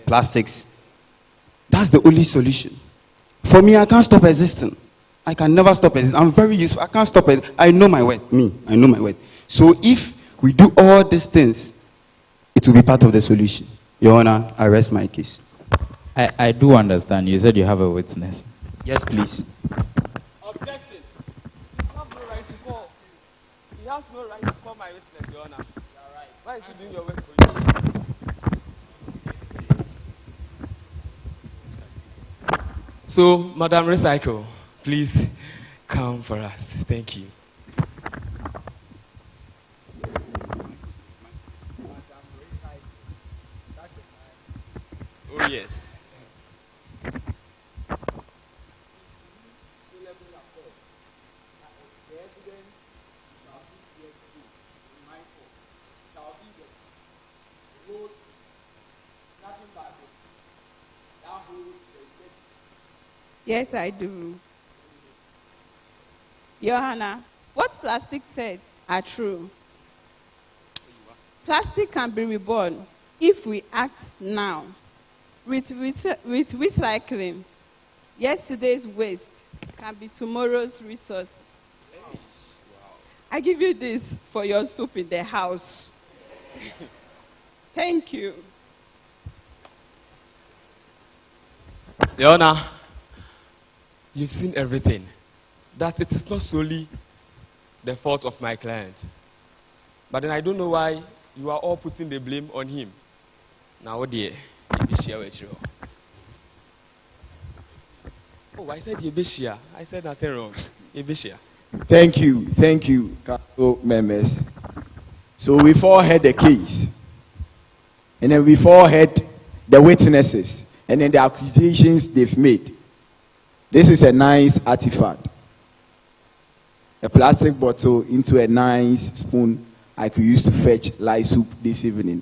plastics, that's the only solution. For me, I can't stop existing. I can never stop existing. I'm very useful. I can't stop it. I know my word. I know my word. So if we do all these things, it will be part of the solution. Your Honor, I rest my case. I do understand. You said you have a witness. Yes, please. Objection. You have no right to call. He has no right to call my witness, Your Honor. You are right. Why is he doing your work for you? So, Madam Recycle, please come for us. Thank you. Oh, yes. Yes, I do. Your Honor, what plastic said are true. Plastic can be reborn if we act now. With recycling, yesterday's waste can be tomorrow's resource. I give you this for your soup in the house. Thank you. Your Honor, you've seen everything. That it is not solely the fault of my client. But then I don't know why you are all putting the blame on him. Now, what dear? Oh, I said Yebeshia. I said nothing wrong. Yebeshia. Thank you, Council members. So we've all heard the case, and then we've all heard the witnesses, and then the accusations they've made. This is a nice artifact. A plastic bottle into a nice spoon I could use to fetch light soup this evening.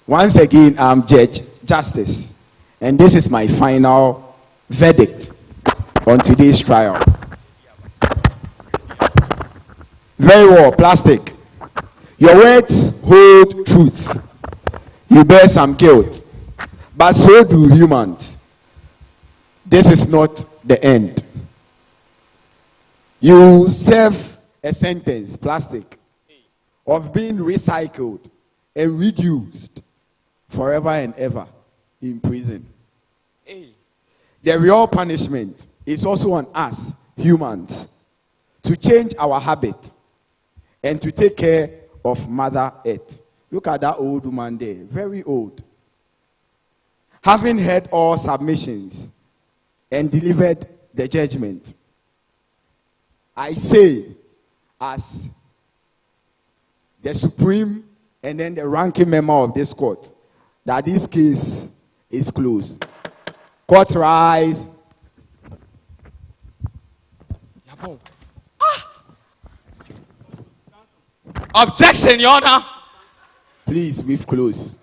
Once again, I'm Judge Justice, and this is my final verdict on today's trial. Very well, plastic. Your words hold truth. You bear some guilt, but so do humans. This is not the end. You serve a sentence, plastic, of being recycled and reduced forever and ever in prison. The real punishment is also on us, humans, to change our habit and to take care of Mother Earth. Look at that old woman there, very old. Having heard all submissions and delivered the judgment, I say, as the supreme and then the ranking member of this court, that this case is closed. Court rise. Objection, Your Honor. Please, we've closed.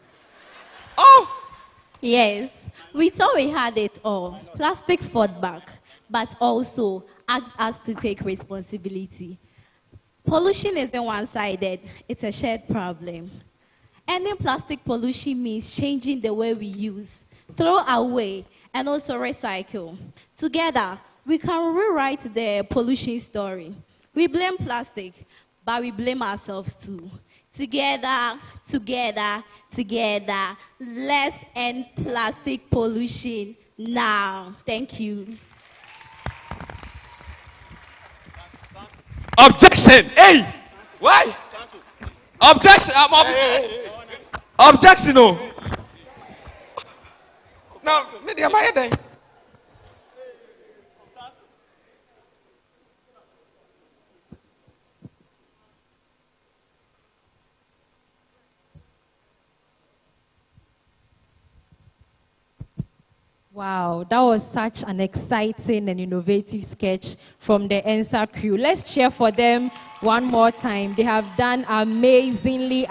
Yes, we thought we had it all. Plastic fought back, but also asked us to take responsibility. Pollution isn't one-sided, it's a shared problem. Ending plastic pollution means changing the way we use, throw away, and also recycle. Together, we can rewrite the pollution story. We blame plastic, but we blame ourselves too. Together, let's end plastic pollution now. Thank you. Objection! Hey! Why? Objection! Objection! No. Now, maybe am I there? Wow, that was such an exciting and innovative sketch from the ENSA crew. Let's cheer for them one more time. They have done amazingly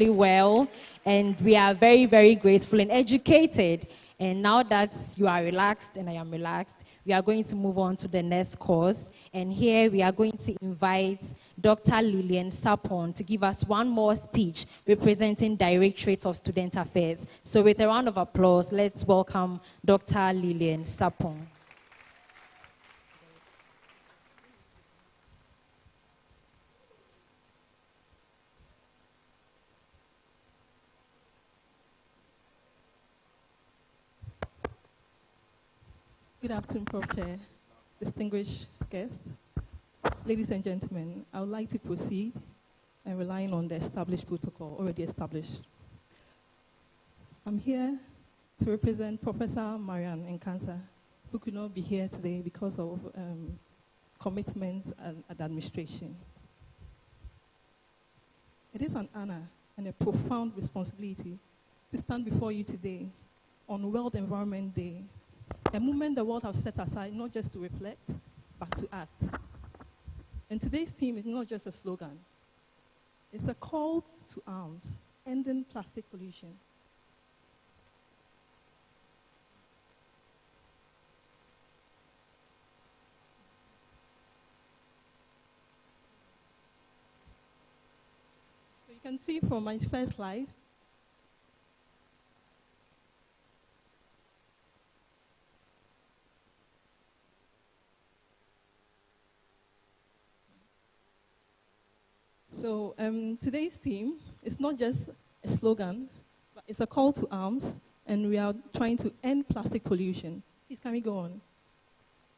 well, and we are very, very grateful and educated. And now that you are relaxed and I am relaxed, we are going to move on to the next course. And here we are going to invite Dr. Lillian Sapon to give us one more speech representing Directorate of Student Affairs. So with a round of applause, let's welcome Dr. Lillian Sapon. Good afternoon, Prof. Chair, distinguished guests. Ladies and gentlemen, I would like to proceed and relying on the established protocol, already established. I'm here to represent Professor Marian Nkanta, who could not be here today because of commitments and administration. It is an honor and a profound responsibility to stand before you today on World Environment Day, a moment the world has set aside not just to reflect, but to act. And today's theme is not just a slogan. It's a call to arms, ending plastic pollution. So you can see from my first slide, so today's theme is not just a slogan, but it's a call to arms, and we are trying to end plastic pollution. Please, can we go on?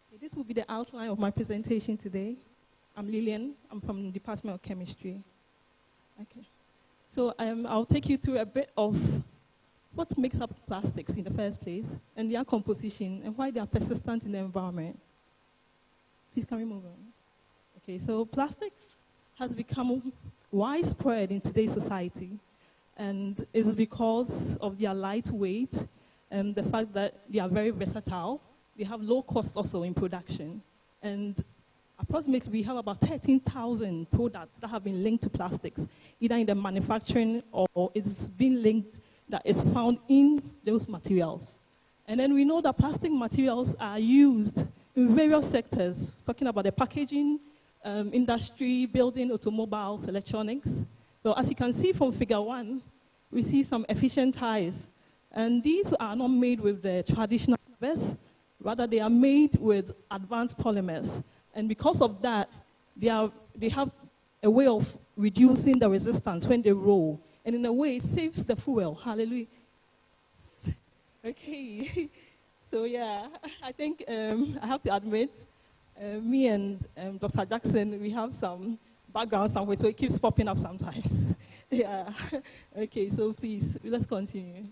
Okay, this will be the outline of my presentation today. I'm Lillian. I'm from the Department of Chemistry. Okay. So I'll take you through a bit of what makes up plastics in the first place, and their composition, and why they are persistent in the environment. Please, can we move on? Okay, so plastics has become widespread in today's society, and it's because of their lightweight and the fact that they are very versatile. They have low cost also in production, and approximately we have about 13,000 products that have been linked to plastics, either in the manufacturing or it's been linked that is found in those materials. And then we know that plastic materials are used in various sectors, talking about the packaging, industry, building, automobiles, electronics. So as you can see from figure 1, we see some efficient tires. And these are not made with the traditional fibers, rather they are made with advanced polymers. And because of that, they have a way of reducing the resistance when they roll. And in a way, it saves the fuel. Hallelujah. Okay. So yeah, I think I have to admit, me and Dr. Jackson, we have some background somewhere, so it keeps popping up sometimes. Yeah. Okay, so please, let's continue.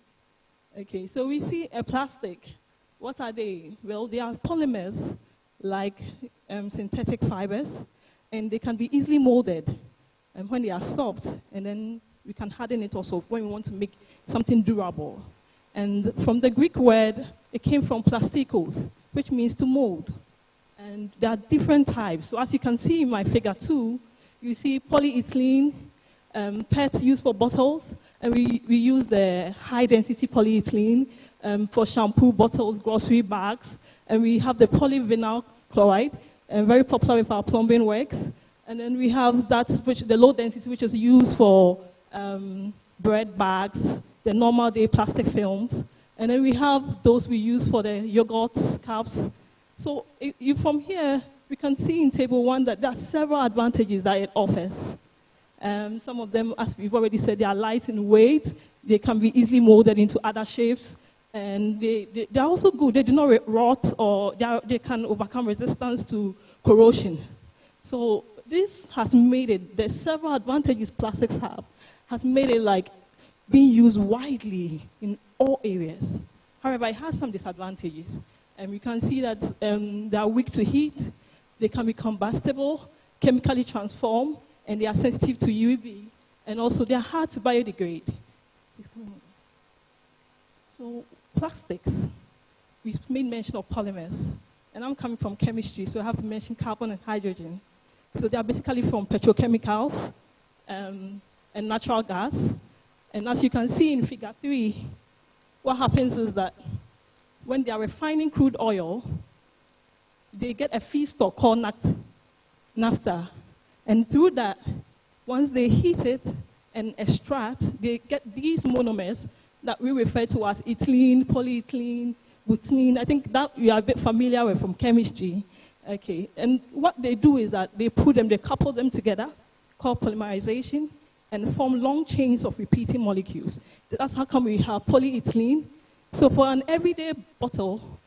Okay, so we see a plastic. What are they? Well, they are polymers like synthetic fibers, and they can be easily molded when they are soft, and then we can harden it also when we want to make something durable. And from the Greek word, it came from plastikos, which means to mold. And there are different types. So as you can see in my figure 2, you see polyethylene, PET used for bottles, and we use the high-density polyethylene for shampoo bottles, grocery bags, and we have the polyvinyl chloride, very popular with our plumbing works. And then we have that, the low density, which is used for bread bags, the normal day plastic films. And then we have those we use for the yogurt cups. So from here, we can see in table 1 that there are several advantages that it offers. Some of them, as we've already said, they are light in weight. They can be easily molded into other shapes. And they're also good. They do not rot, or they can overcome resistance to corrosion. So this has made it, there's several advantages plastics have, has made it like being used widely in all areas. However, it has some disadvantages. And we can see that they are weak to heat, they can be combustible, chemically transformed, and they are sensitive to UV, and also they are hard to biodegrade. So plastics, we made mention of polymers, and I'm coming from chemistry, so I have to mention carbon and hydrogen. So they are basically from petrochemicals and natural gas. And as you can see in figure 3, what happens is that when they are refining crude oil, they get a feedstock called naphtha. And through that, once they heat it and extract, they get these monomers that we refer to as ethylene, polyethylene, butene. I think that you are a bit familiar with from chemistry. Okay, and what they do is that they couple them together, called polymerization, and form long chains of repeating molecules. That's how come we have polyethylene. So for an everyday bottle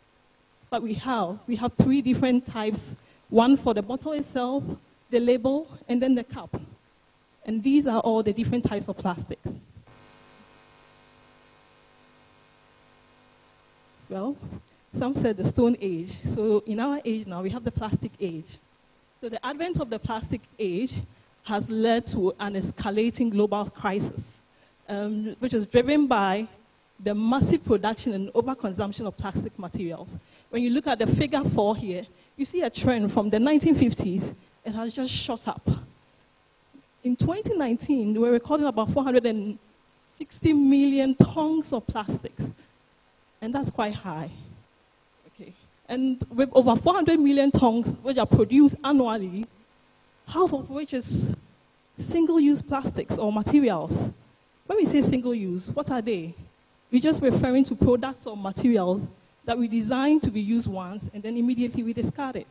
that we have 3 different types. One for the bottle itself, the label, and then the cap. And these are all the different types of plastics. Well, some said the Stone Age. So in our age now, we have the plastic age. So the advent of the plastic age has led to an escalating global crisis, which is driven by the massive production and overconsumption of plastic materials. When you look at the figure 4 here, you see a trend from the 1950s. It has just shot up. In 2019, we're recording about 460 million tons of plastics. And that's quite high. Okay. And with over 400 million tons which are produced annually, half of which is single-use plastics or materials. When we say single-use, what are they? We're just referring to products or materials that we design to be used once and then immediately we discard it.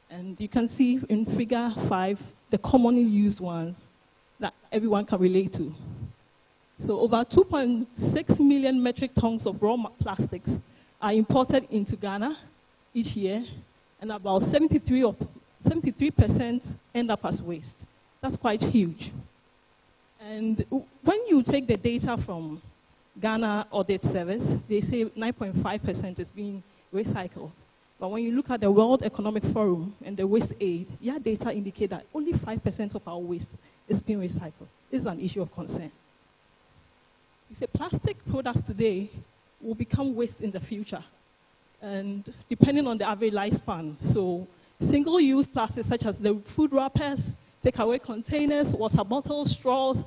And you can see in figure 5 the commonly used ones that everyone can relate to. So over 2.6 million metric tons of raw plastics are imported into Ghana each year, and about 73% end up as waste. That's quite huge. And when you take the data from Ghana Audit Service, they say 9.5% is being recycled. But when you look at the World Economic Forum and the waste aid, their data indicate that only 5% of our waste is being recycled. This is an issue of concern. You say plastic products today will become waste in the future, and depending on the average lifespan. So single-use plastics such as the food wrappers, takeaway containers, water bottles, straws,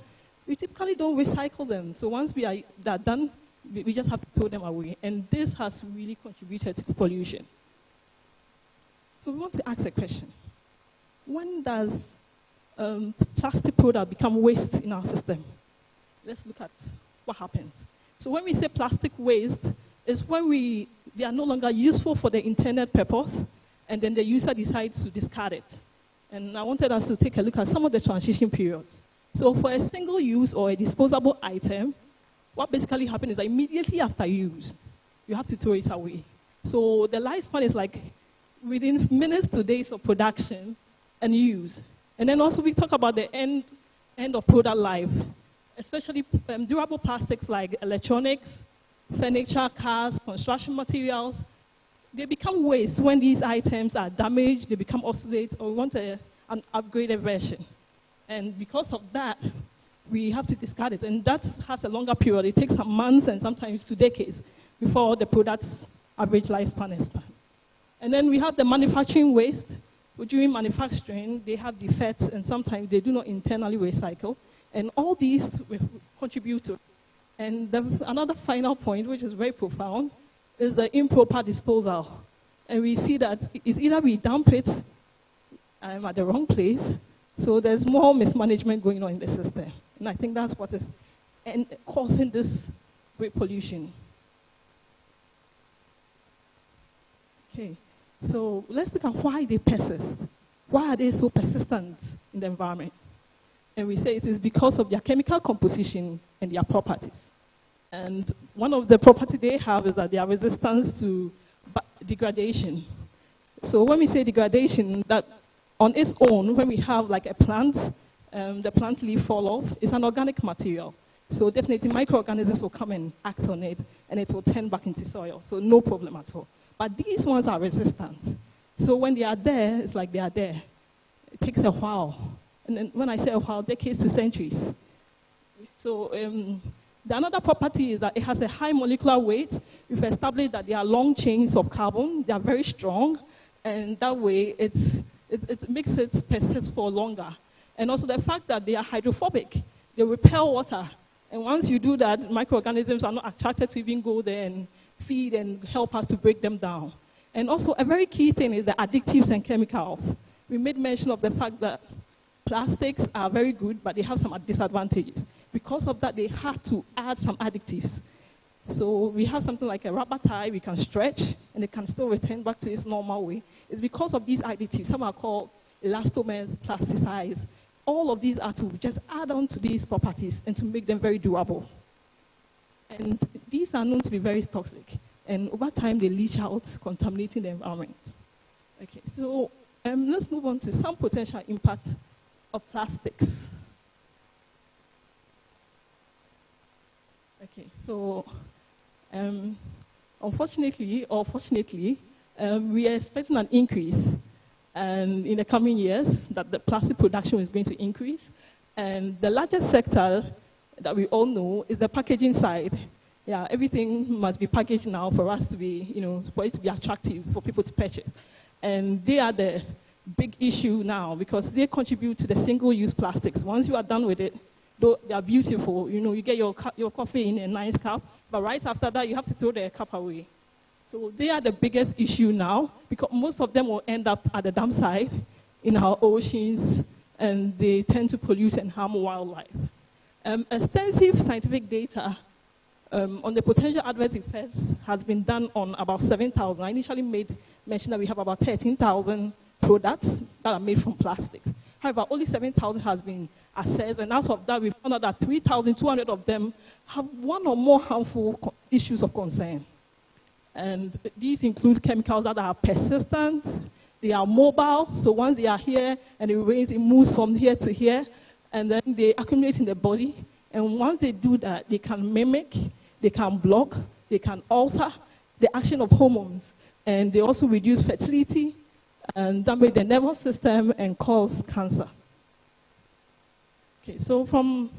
we typically don't recycle them. So once we are done, we just have to throw them away. And this has really contributed to pollution. So we want to ask a question. When does plastic product become waste in our system? Let's look at what happens. So when we say plastic waste, is when they are no longer useful for the intended purpose, and then the user decides to discard it. And I wanted us to take a look at some of the transition periods. So for a single use or a disposable item, what basically happens is that immediately after use, you have to throw it away. So the lifespan is like within minutes to days of production and use. And then also we talk about the end of product life, especially durable plastics like electronics, furniture, cars, construction materials. They become waste when these items are damaged, they become obsolete, or we want an upgraded version. And because of that, we have to discard it. And that has a longer period. It takes some months and sometimes 2 decades before the product's average lifespan is spanned. And then we have the manufacturing waste. During manufacturing, they have defects, and sometimes they do not internally recycle. And all these contribute to it. And another final point, which is very profound, is the improper disposal. And we see that it's either we dump it at the wrong place, so there's more mismanagement going on in the system. And I think that's what is causing this great pollution. Okay, so let's look at why they persist. Why are they so persistent in the environment? And we say it is because of their chemical composition and their properties. And one of the properties they have is that they are resistant to degradation. So when we say degradation, that on its own, when we have like a plant, the plant leaf fall off, it's an organic material. So definitely microorganisms will come and act on it, and it will turn back into soil. So no problem at all. But these ones are resistant. So when they are there, it's like they are there. It takes a while. And then when I say a while, decades to centuries. So the another property is that it has a high molecular weight. We've established that there are long chains of carbon. They are very strong. And that way, it makes it persist for longer. And also the fact that they are hydrophobic. They repel water. And once you do that, microorganisms are not attracted to even go there and feed and help us to break them down. And also a very key thing is the additives and chemicals. we made mention of the fact that plastics are very good, but they have some disadvantages. Because of that, they had to add some additives. So we have something like a rubber tie we can stretch, and it can still return back to its normal way. It's because of these additives. Some are called elastomers, plasticize. All of these are to just add on to these properties and to make them very durable. And these are known to be very toxic. And over time, they leach out, contaminating the environment. Okay, so let's move on to some potential impacts of plastics. Okay, so unfortunately or fortunately, we are expecting an increase in the coming years, that the plastic production is going to increase. And the largest sector that we all know is the packaging side. Yeah, everything must be packaged now for us to be, for it to be attractive for people to purchase. And they are the big issue now because they contribute to the single-use plastics. Once you are done with it, though they are beautiful, you get your coffee in a nice cup, but right after that, you have to throw the cup away. So they are the biggest issue now because most of them will end up at the dump site in our oceans, and they tend to pollute and harm wildlife. Extensive scientific data on the potential adverse effects has been done on about 7,000. I initially made mention that we have about 13,000 products that are made from plastics. However, only 7,000 has been assessed, and out of that, we found out that 3,200 of them have one or more harmful issues of concern. And these include chemicals that are persistent, they are mobile, so once they are here and it rains, it moves from here to here, and then they accumulate in the body. And once they do that, they can mimic, they can block, they can alter the action of hormones, and they also reduce fertility and damage the nervous system and cause cancer. Okay, so from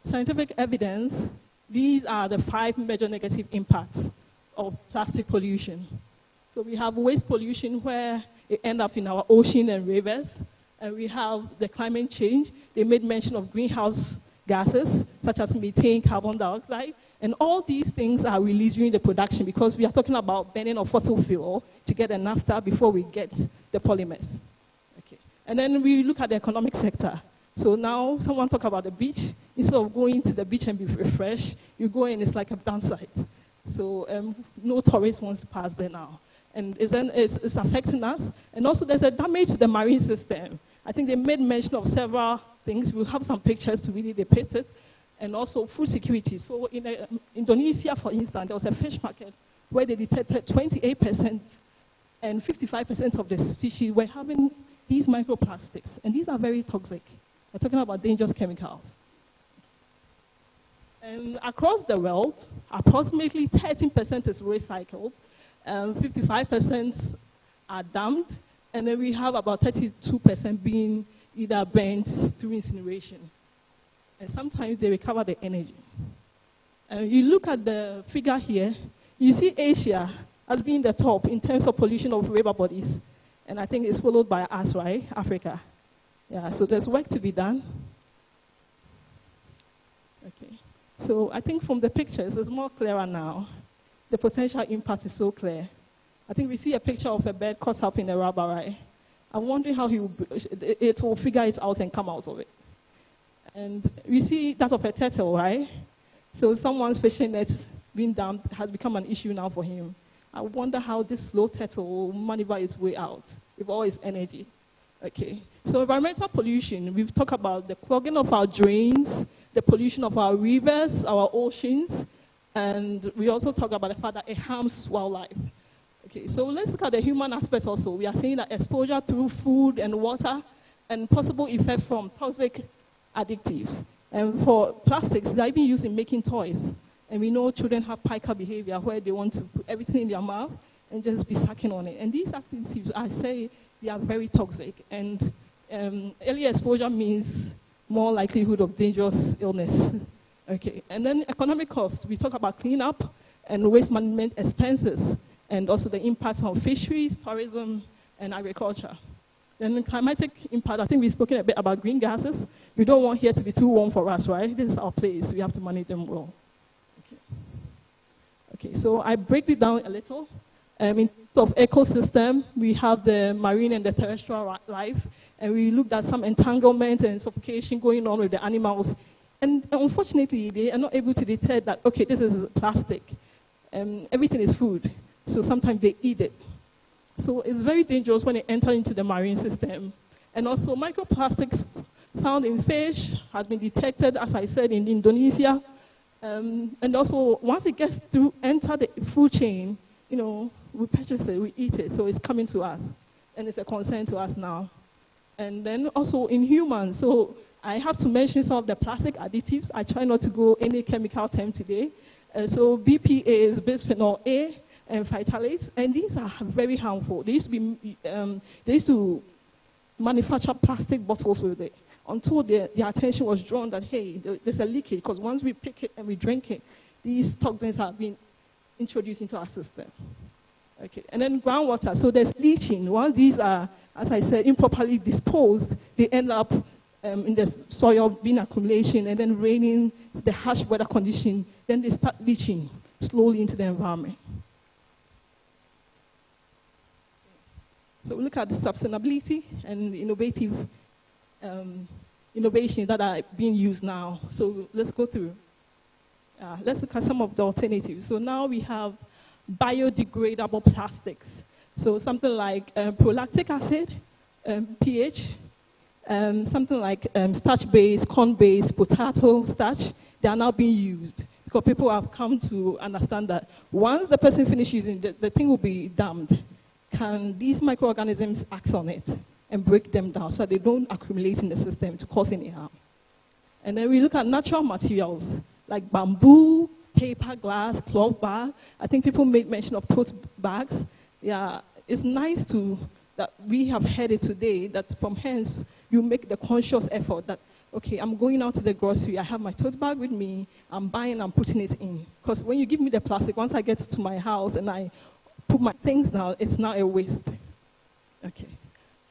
scientific evidence, these are the 5 major negative impacts of plastic pollution. So we have waste pollution where it ends up in our ocean and rivers, and we have the climate change. They made mention of greenhouse gases, such as methane, carbon dioxide, and all these things are released during the production because we are talking about burning of fossil fuel to get the naphtha before we get the polymers. Okay. And then we look at the economic sector. So now someone talk about the beach. Instead of going to the beach and be refreshed, you go in, it's like a dump site. So no tourist wants to pass there now. And it's affecting us. And also there's a damage to the marine system. I think they made mention of several things. We'll have some pictures to really depict it. And also food security. So in Indonesia, for instance, there was a fish market where they detected 28% and 55% of the species were having these microplastics. And these are very toxic. We're talking about dangerous chemicals. And across the world, approximately 13% is recycled, 55% are dumped, and then we have about 32% being either burnt through incineration. And sometimes they recover the energy. And you look at the figure here, you see Asia as being the top in terms of pollution of river bodies. And I think it's followed by us, right? Africa. Yeah, so there's work to be done. Okay. So I think from the pictures, it's more clearer now. The potential impact is so clear. I think we see a picture of a bird caught up in a rubber, right? I'm wondering how it will figure it out and come out of it. And we see that of a turtle, right? So someone's fishing net being dumped has become an issue now for him. I wonder how this slow turtle will maneuver its way out with all its energy. Okay. So environmental pollution, we've talked about the clogging of our drains, the pollution of our rivers, our oceans, and we also talk about the fact that it harms wildlife. Okay, so let's look at the human aspect also. We are saying that exposure through food and water and possible effect from toxic additives. And for plastics, they're even used in making toys. And we know children have piker behavior where they want to put everything in their mouth and just be sucking on it. And these additives, I say, they are very toxic. And early exposure means more likelihood of dangerous illness. Okay, and then economic costs. We talk about cleanup and waste management expenses, and also the impact on fisheries, tourism, and agriculture. Then climatic impact, I think we've spoken a bit about green gases. We don't want here to be too warm for us, right? This is our place. We have to manage them well. Okay, so I break it down a little. In terms of ecosystem, we have the marine and the terrestrial life. and we looked at some entanglement and suffocation going on with the animals. And unfortunately, they are not able to detect that, okay, this is plastic. Everything is food, so sometimes they eat it. So it's very dangerous when it enters into the marine system. And also microplastics found in fish has been detected, as I said, in Indonesia. And also, once it gets to enter the food chain, you know, we purchase it, we eat it, so it's coming to us. And it's a concern to us now. And then also in humans, so I have to mention some of the plastic additives. I try not to go any chemical term today. So BPA is bisphenol A and phthalates, and these are very harmful. They used to manufacture plastic bottles with it until their attention was drawn that, hey, there's a leakage, because once we pick it and we drink it, these toxins have been introduced into our system. Okay, and then groundwater, so there's leaching. Once these are, as I said, improperly disposed, they end up in the soil being accumulation and then raining, the harsh weather condition, then they start leaching slowly into the environment. So we look at the sustainability and innovative innovations that are being used now. So let's go through. Let's look at some of the alternatives. So now we have biodegradable plastics. So something like prolactic acid, pH, something like starch-based, corn-based, potato starch, they are now being used because people have come to understand that once the person finishes using it, the thing will be damned. Can these microorganisms act on it and break them down so they don't accumulate in the system to cause any harm? And then we look at natural materials like bamboo, paper, glass, cloth bag. I think people made mention of tote bags. Yeah, it's nice that we have heard it today, that from hence you make the conscious effort that, okay, I'm going out to the grocery, I have my tote bag with me, I'm buying, I'm putting it in. Because when you give me the plastic, once I get to my house and I put my things down, it's not a waste. Okay.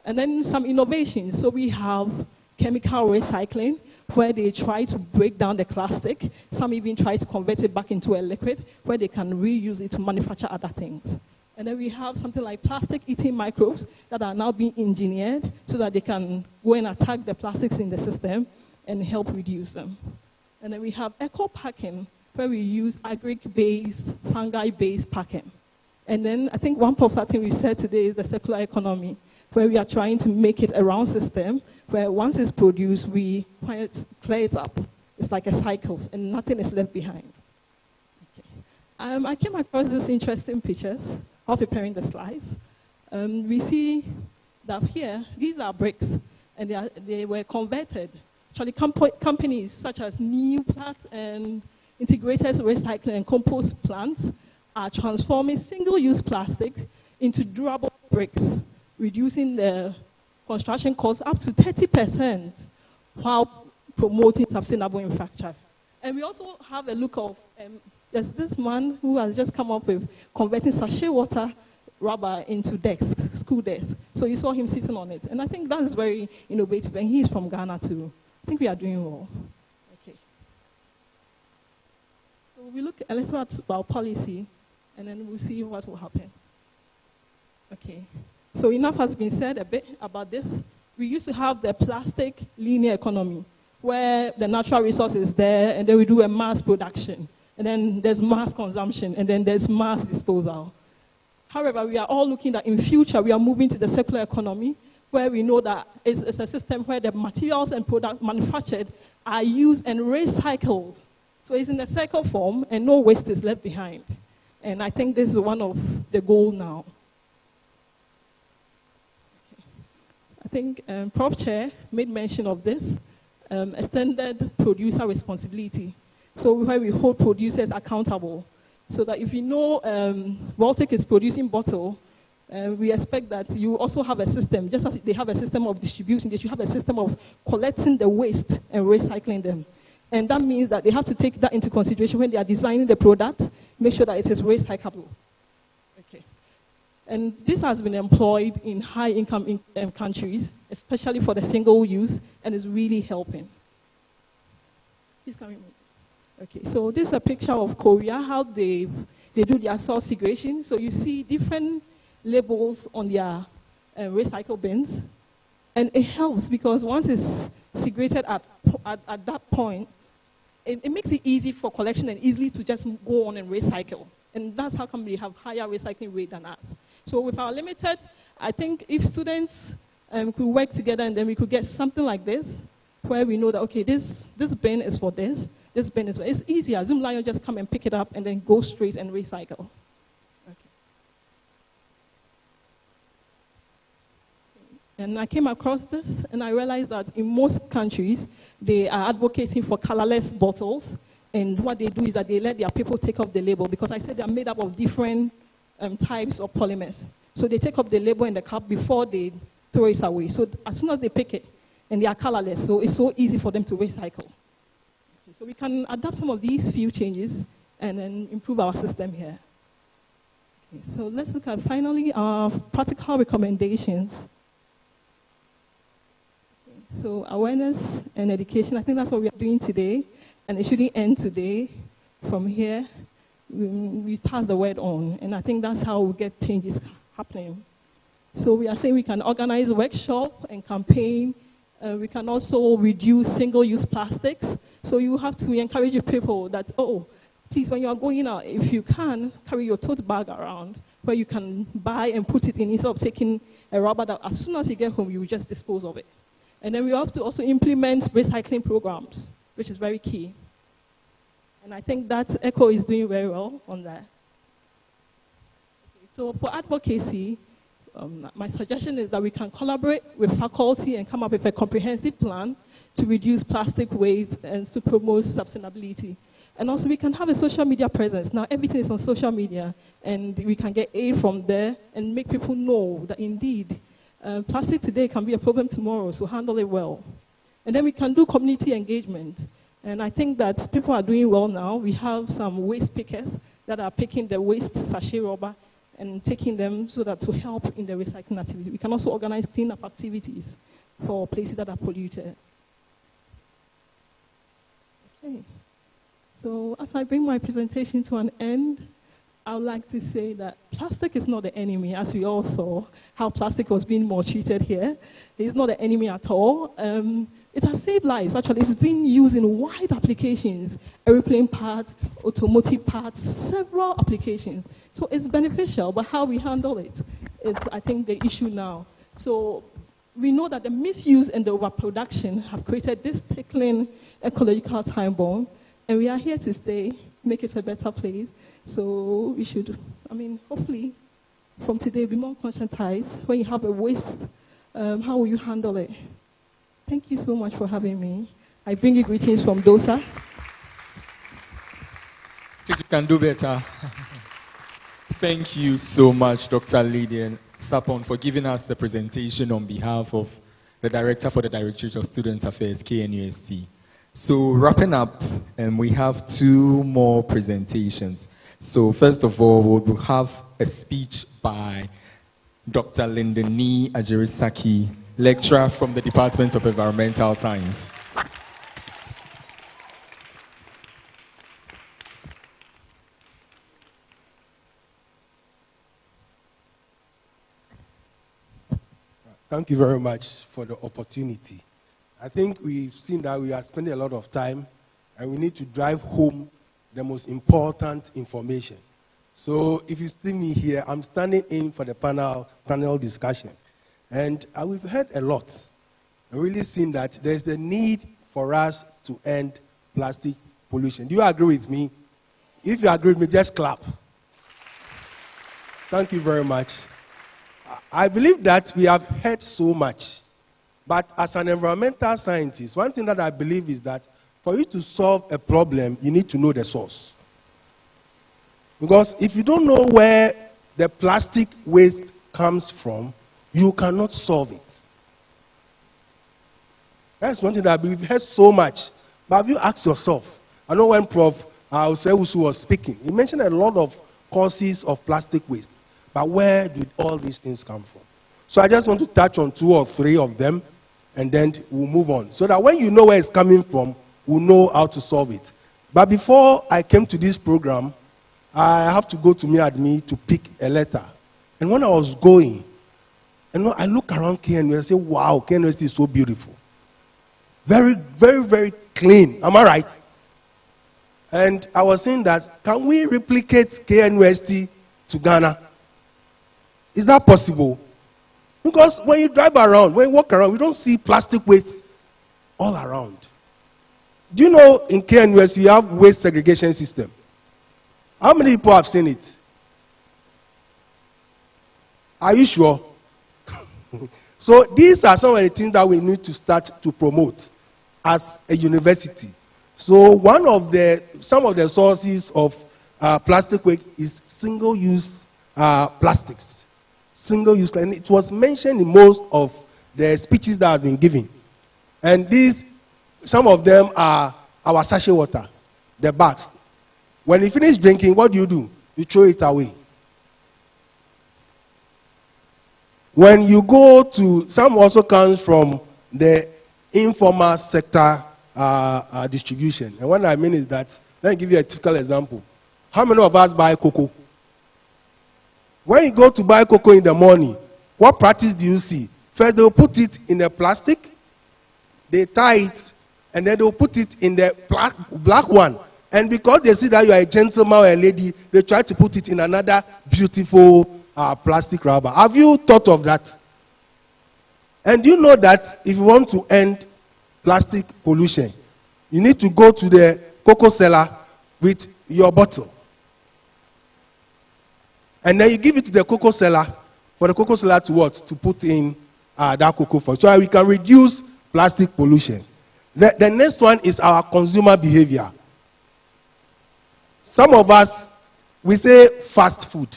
And then some innovations. So we have chemical recycling, where they try to break down the plastic. Some even try to convert it back into a liquid, where they can reuse it to manufacture other things. And then we have something like plastic-eating microbes that are now being engineered so that they can go and attack the plastics in the system and help reduce them. And then we have eco-packing, where we use agric-based, fungi-based packing. And then I think one popular thing we said today is the circular economy, where we are trying to make it a round system, where once it's produced, we clear it up. It's like a cycle, and nothing is left behind. Okay. I came across these interesting pictures while preparing the slides. We see that here, these are bricks, and they were converted. Actually, companies such as NewPlat and Integrated Recycling and Compost plants are transforming single-use plastic into durable bricks, reducing the construction costs up to 30% while promoting sustainable infrastructure. And we also have a look of, there's this man who has just come up with converting sachet water rubber into desks, school desks. So you saw him sitting on it. And I think that's very innovative, and he's from Ghana too. I think we are doing well. Okay. So we look a little at our policy, and then we'll see what will happen. Okay. So enough has been said a bit about this. We used to have the plastic linear economy, where the natural resource is there, and then we do a mass production. And then there's mass consumption, and then there's mass disposal. However, we are all looking that in future, we are moving to the circular economy, where we know that it's a system where the materials and products manufactured are used and recycled. So it's in a cycle form, and no waste is left behind. And I think this is one of the goals now. Okay. I think Prof. Chair made mention of this, extended producer responsibility. So where we hold producers accountable. So that if you know Baltic is producing bottle, we expect that you also have a system, just as they have a system of distributing, they should have a system of collecting the waste and recycling them. And that means that they have to take that into consideration when they are designing the product, make sure that it is recyclable. Okay. And this has been employed in high-income countries, especially for the single use, and is really helping. Please come in. Okay, so this is a picture of Korea, how they do their source segregation. So you see different labels on their recycle bins. And it helps because once it's segregated at that point, it makes it easy for collection and easily to just go on and recycle. And that's how come we have higher recycling rate than us. So with our limited, I think if students could work together and then we could get something like this, where we know that, okay, this bin is for this bin is for, it's easier. Zoom Lion just come and pick it up and then go straight and recycle. And I came across this, and I realized that in most countries, they are advocating for colorless bottles, and what they do is that they let their people take off the label, because I said they are made up of different types of polymers. So they take off the label and the cup before they throw it away. So as soon as they pick it, and they are colorless, so it's so easy for them to recycle. Okay, so we can adapt some of these few changes and then improve our system here. Okay, so let's look at finally our practical recommendations. So awareness and education, I think that's what we are doing today, and it shouldn't end today. From here, we pass the word on, and I think that's how we get changes happening. So we are saying we can organize workshop and campaign. We can also reduce single-use plastics. So you have to encourage people that, oh, please, when you are going out, if you can, carry your tote bag around where you can buy and put it in instead of taking a rubber that as soon as you get home, you will just dispose of it. And then we have to also implement recycling programs, which is very key. And I think that ECHO is doing very well on that. Okay, so for advocacy, my suggestion is that we can collaborate with faculty and come up with a comprehensive plan to reduce plastic waste and to promote sustainability. And also we can have a social media presence. Now everything is on social media, and we can get aid from there and make people know that indeed, plastic today can be a problem tomorrow, so handle it well. And then we can do community engagement. And I think that people are doing well now. We have some waste pickers that are picking the waste sachet rubber and taking them so that to help in the recycling activity. We can also organize cleanup activities for places that are polluted. Okay. So as I bring my presentation to an end, I would like to say that plastic is not the enemy, as we all saw how plastic was being maltreated here. It's not the enemy at all. It has saved lives, actually. It's been used in wide applications, airplane parts, automotive parts, several applications. So it's beneficial, but how we handle it is, I think, the issue now. So we know that the misuse and the overproduction have created this tickling ecological time bomb, and we are here to stay, make it a better place. So we should, hopefully, from today, be more conscientized. When you have a waste, how will you handle it? Thank you so much for having me. I bring you greetings from Dosa. Please, you can do better. Thank you so much, Dr. Lydian Sapon, for giving us the presentation on behalf of the Director for the Directorate of Student Affairs, KNUST. So wrapping up, we have two more presentations. So first of all, we'll have a speech by Dr. Lindani Ajirisaki, lecturer from the Department of Environmental Science. Thank you very much for the opportunity. I think we've seen that we are spending a lot of time, and we need to drive home the most important information. So if you see me here, I'm standing in for the panel discussion. And we've heard a lot. I've really seen that there's the need for us to end plastic pollution. Do you agree with me? If you agree with me, just clap. Thank you very much. I believe that we have heard so much. But as an environmental scientist, one thing that I believe is that for you to solve a problem, you need to know the source. Because if you don't know where the plastic waste comes from, you cannot solve it. That's one thing that we've heard so much. But have you asked yourself? I know when Prof. Osewusu was speaking, he mentioned a lot of causes of plastic waste. But where did all these things come from? So I just want to touch on 2 or 3 of them, and then we'll move on. So that when you know where it's coming from, we'll know how to solve it. But before I came to this program, I have to go to Miadmi to pick a letter. And when I was going, And I look around KNUST and say, wow, KNUST is so beautiful. Very, very, very clean. Am I right? And I was saying that, can we replicate KNUST to Ghana? Is that possible? Because when you drive around, when you walk around, we don't see plastic waste all around. Do you know in KNUST we have waste segregation system? How many people have seen it? Are you sure? So these are some of the things that we need to start to promote as a university. So some of the sources of plastic waste is single-use plastics. Single-use, and it was mentioned in most of the speeches that have been given. And some of them are our sachet water, the bags. When you finish drinking, what do? You throw it away. When you go to, some also comes from the informal sector distribution. And what I mean is that, let me give you a typical example. How many of us buy cocoa? When you go to buy cocoa in the morning, what practice do you see? First, they'll put it in a plastic, they tie it, and then they'll put it in the black one. And because they see that you are a gentleman or a lady, they try to put it in another beautiful plastic rubber. Have you thought of that? And do you know that if you want to end plastic pollution, you need to go to the cocoa seller with your bottle. And then you give it to the cocoa seller, for the cocoa seller to what? To put in that cocoa for. So we can reduce plastic pollution. The next one is our consumer behavior. Some of us, we say fast food.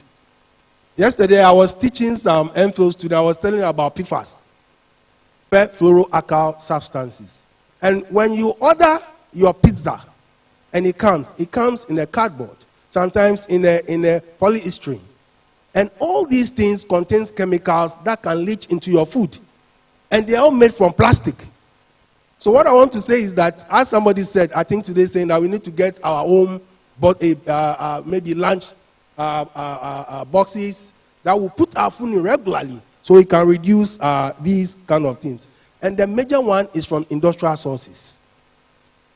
Yesterday, I was teaching some MPhil students. I was telling them about PFAS, perfluoroalkyl substances. And when you order your pizza, and it comes in a cardboard, sometimes in a polyester. And all these things contains chemicals that can leach into your food. And they are all made from plastic. So what I want to say is that, as somebody said, I think today, saying that we need to get our own, maybe lunch boxes that will put our food in regularly so we can reduce these kind of things. And the major one is from industrial sources.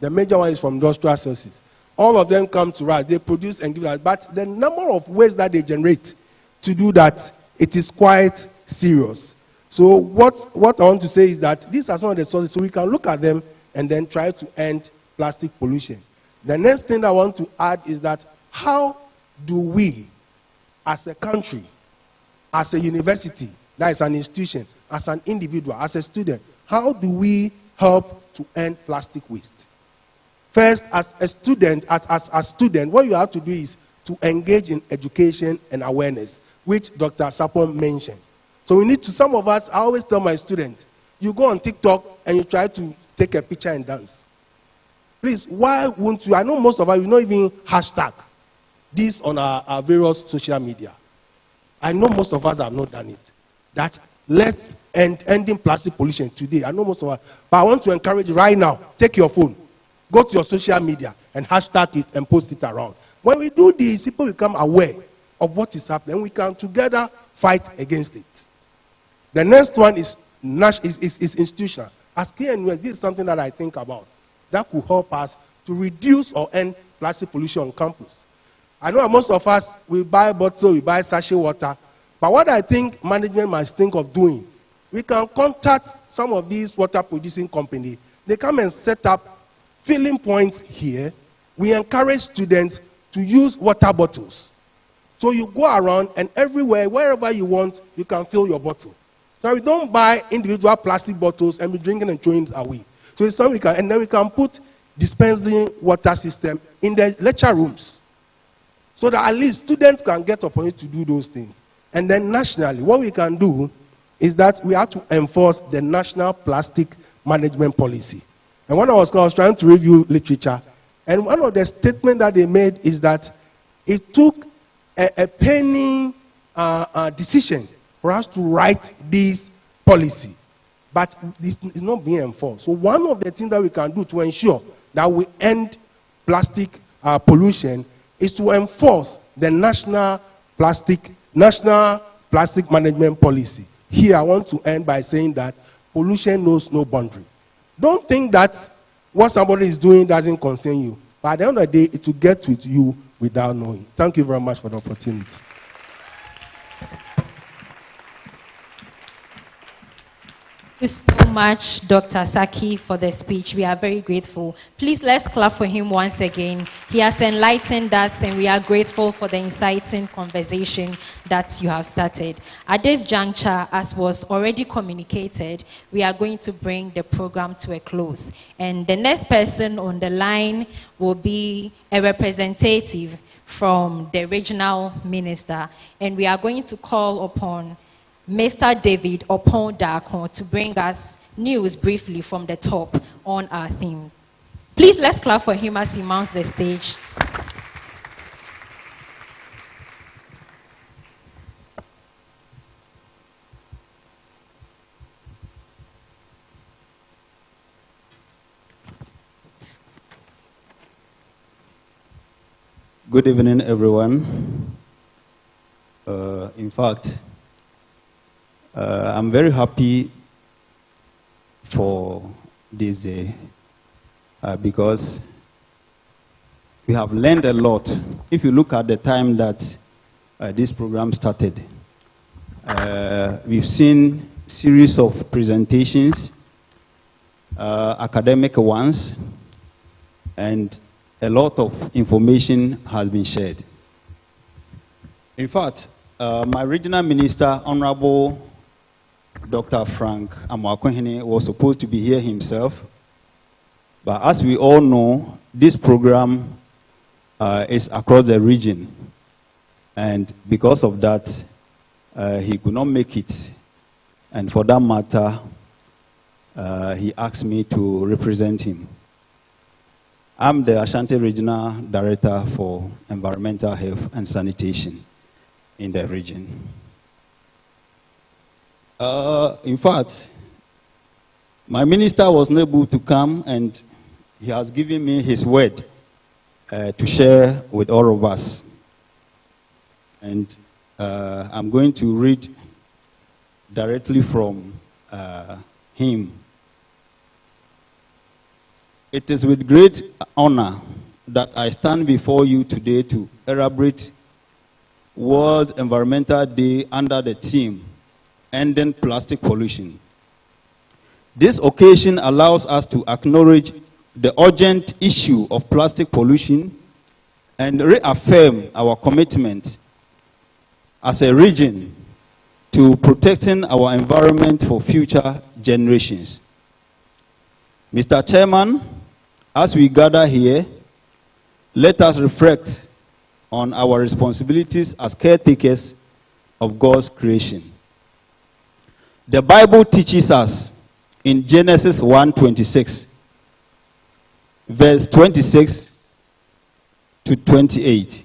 The major one is from industrial sources. All of them come to us. They produce and give us. But the number of ways that they generate to do that, it is quite serious. So what I want to say is that these are some of the sources, so we can look at them and then try to end plastic pollution. The next thing I want to add is that how do we, as a country, as a university, that is an institution, as an individual, as a student, how do we help to end plastic waste? First, as a student, as a student, what you have to do is to engage in education and awareness, which Dr. Sapon mentioned. So we need to, some of us, I always tell my students, you go on TikTok and you try to take a picture and dance. Please, why won't you? I know most of us, we not even hashtag this on our various social media. I know most of us have not done it. That let's ending plastic pollution today. I know most of us. But I want to encourage you right now, take your phone, go to your social media and hashtag it and post it around. When we do this, people become aware of what is happening. We can together fight against it. The next one is institutional. As KNUST, this is something that I think about. That could help us to reduce or end plastic pollution on campus. I know most of us, we buy bottle, we buy sachet water. But what I think management must think of doing, we can contact some of these water producing companies. They come and set up filling points here. We encourage students to use water bottles. So you go around and everywhere, wherever you want, you can fill your bottle. So we don't buy individual plastic bottles and be drinking and throwing it away. So it's something we can, and then we can put dispensing water system in the lecture rooms, so that at least students can get opportunity to do those things. And then nationally, what we can do is that we have to enforce the national plastic management policy. And when I was trying to review literature, and one of the statements that they made is that it took a penny decision for us to write this policy. But this is not being enforced. So one of the things that we can do to ensure that we end plastic pollution is to enforce the national plastic management policy. here I want to end by saying that pollution knows no boundary. Don't think that what somebody is doing doesn't concern you. But at the end of the day, it will get with you without knowing. Thank you very much for the opportunity. Thank you so much, Dr. Saki, for the speech. We are very grateful. Please, let's clap for him once again. He has enlightened us, and we are grateful for the inciting conversation that you have started. At this juncture, as was already communicated, we are going to bring the program to a close. And the next person on the line will be a representative from the regional minister. And we are going to call upon Mr. David Opon-Darkon to bring us news briefly from the top on our theme. Please, let's clap for him as he mounts the stage. Good evening, everyone. In fact, I'm very happy for this day because we have learned a lot. If you look at the time that this program started, we've seen series of presentations, academic ones, and a lot of information has been shared. In fact, my regional minister, Honorable Dr. Frank Amwakwehene, was supposed to be here himself. But as we all know, this program is across the region. And because of that, he could not make it. And for that matter, he asked me to represent him. I'm the Ashanti Regional Director for Environmental Health and Sanitation in the region. In fact, my minister was not able to come, and he has given me his word to share with all of us. And I'm going to read directly from him. It is with great honor that I stand before you today to celebrate World Environmental Day under the theme, Ending Plastic Pollution. This occasion allows us to acknowledge the urgent issue of plastic pollution and reaffirm our commitment as a region to protecting our environment for future generations. Mr. Chairman, as we gather here, let us reflect on our responsibilities as caretakers of God's creation. The Bible teaches us in Genesis 1:26, verse 26 to 28,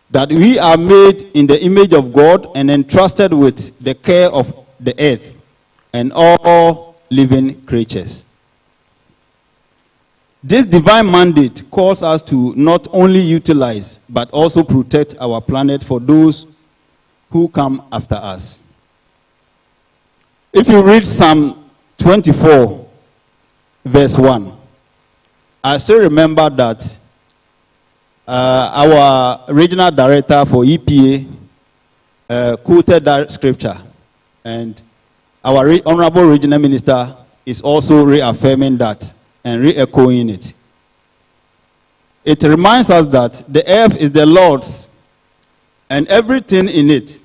that we are made in the image of God and entrusted with the care of the earth and all living creatures. This divine mandate calls us to not only utilize but also protect our planet for those who come after us. If you read Psalm 24, verse 1, I still remember that our regional director for EPA quoted that scripture, and our honorable regional minister is also reaffirming that and re-echoing it. It reminds us that the earth is the Lord's and everything in it,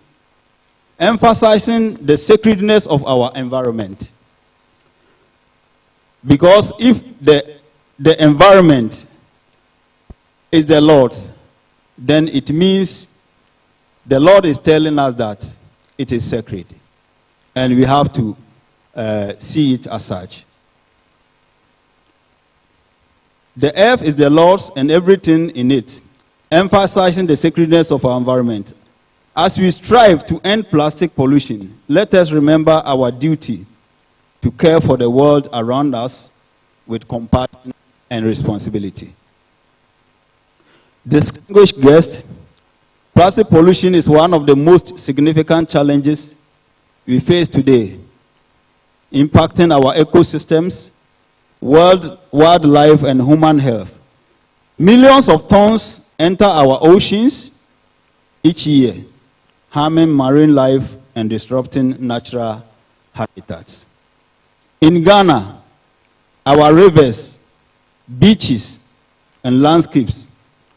emphasizing the sacredness of our environment. Because if the environment is the Lord's, then it means the Lord is telling us that it is sacred. And we have to see it as such. The earth is the Lord's and everything in it, emphasizing the sacredness of our environment. As we strive to end plastic pollution, let us remember our duty to care for the world around us with compassion and responsibility. Distinguished guests, plastic pollution is one of the most significant challenges we face today, impacting our ecosystems, wildlife, and human health. Millions of tons enter our oceans each year, harming marine life and disrupting natural habitats. In Ghana, our rivers, beaches, and landscapes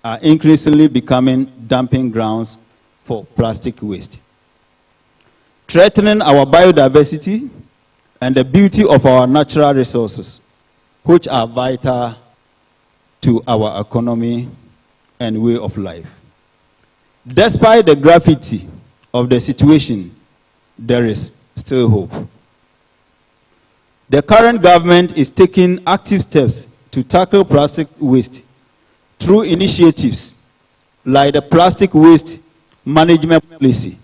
are increasingly becoming dumping grounds for plastic waste, threatening our biodiversity and the beauty of our natural resources, which are vital to our economy and way of life. Despite the gravity of the situation, there is still hope. The current government is taking active steps to tackle plastic waste through initiatives like the Plastic Waste Management Policy,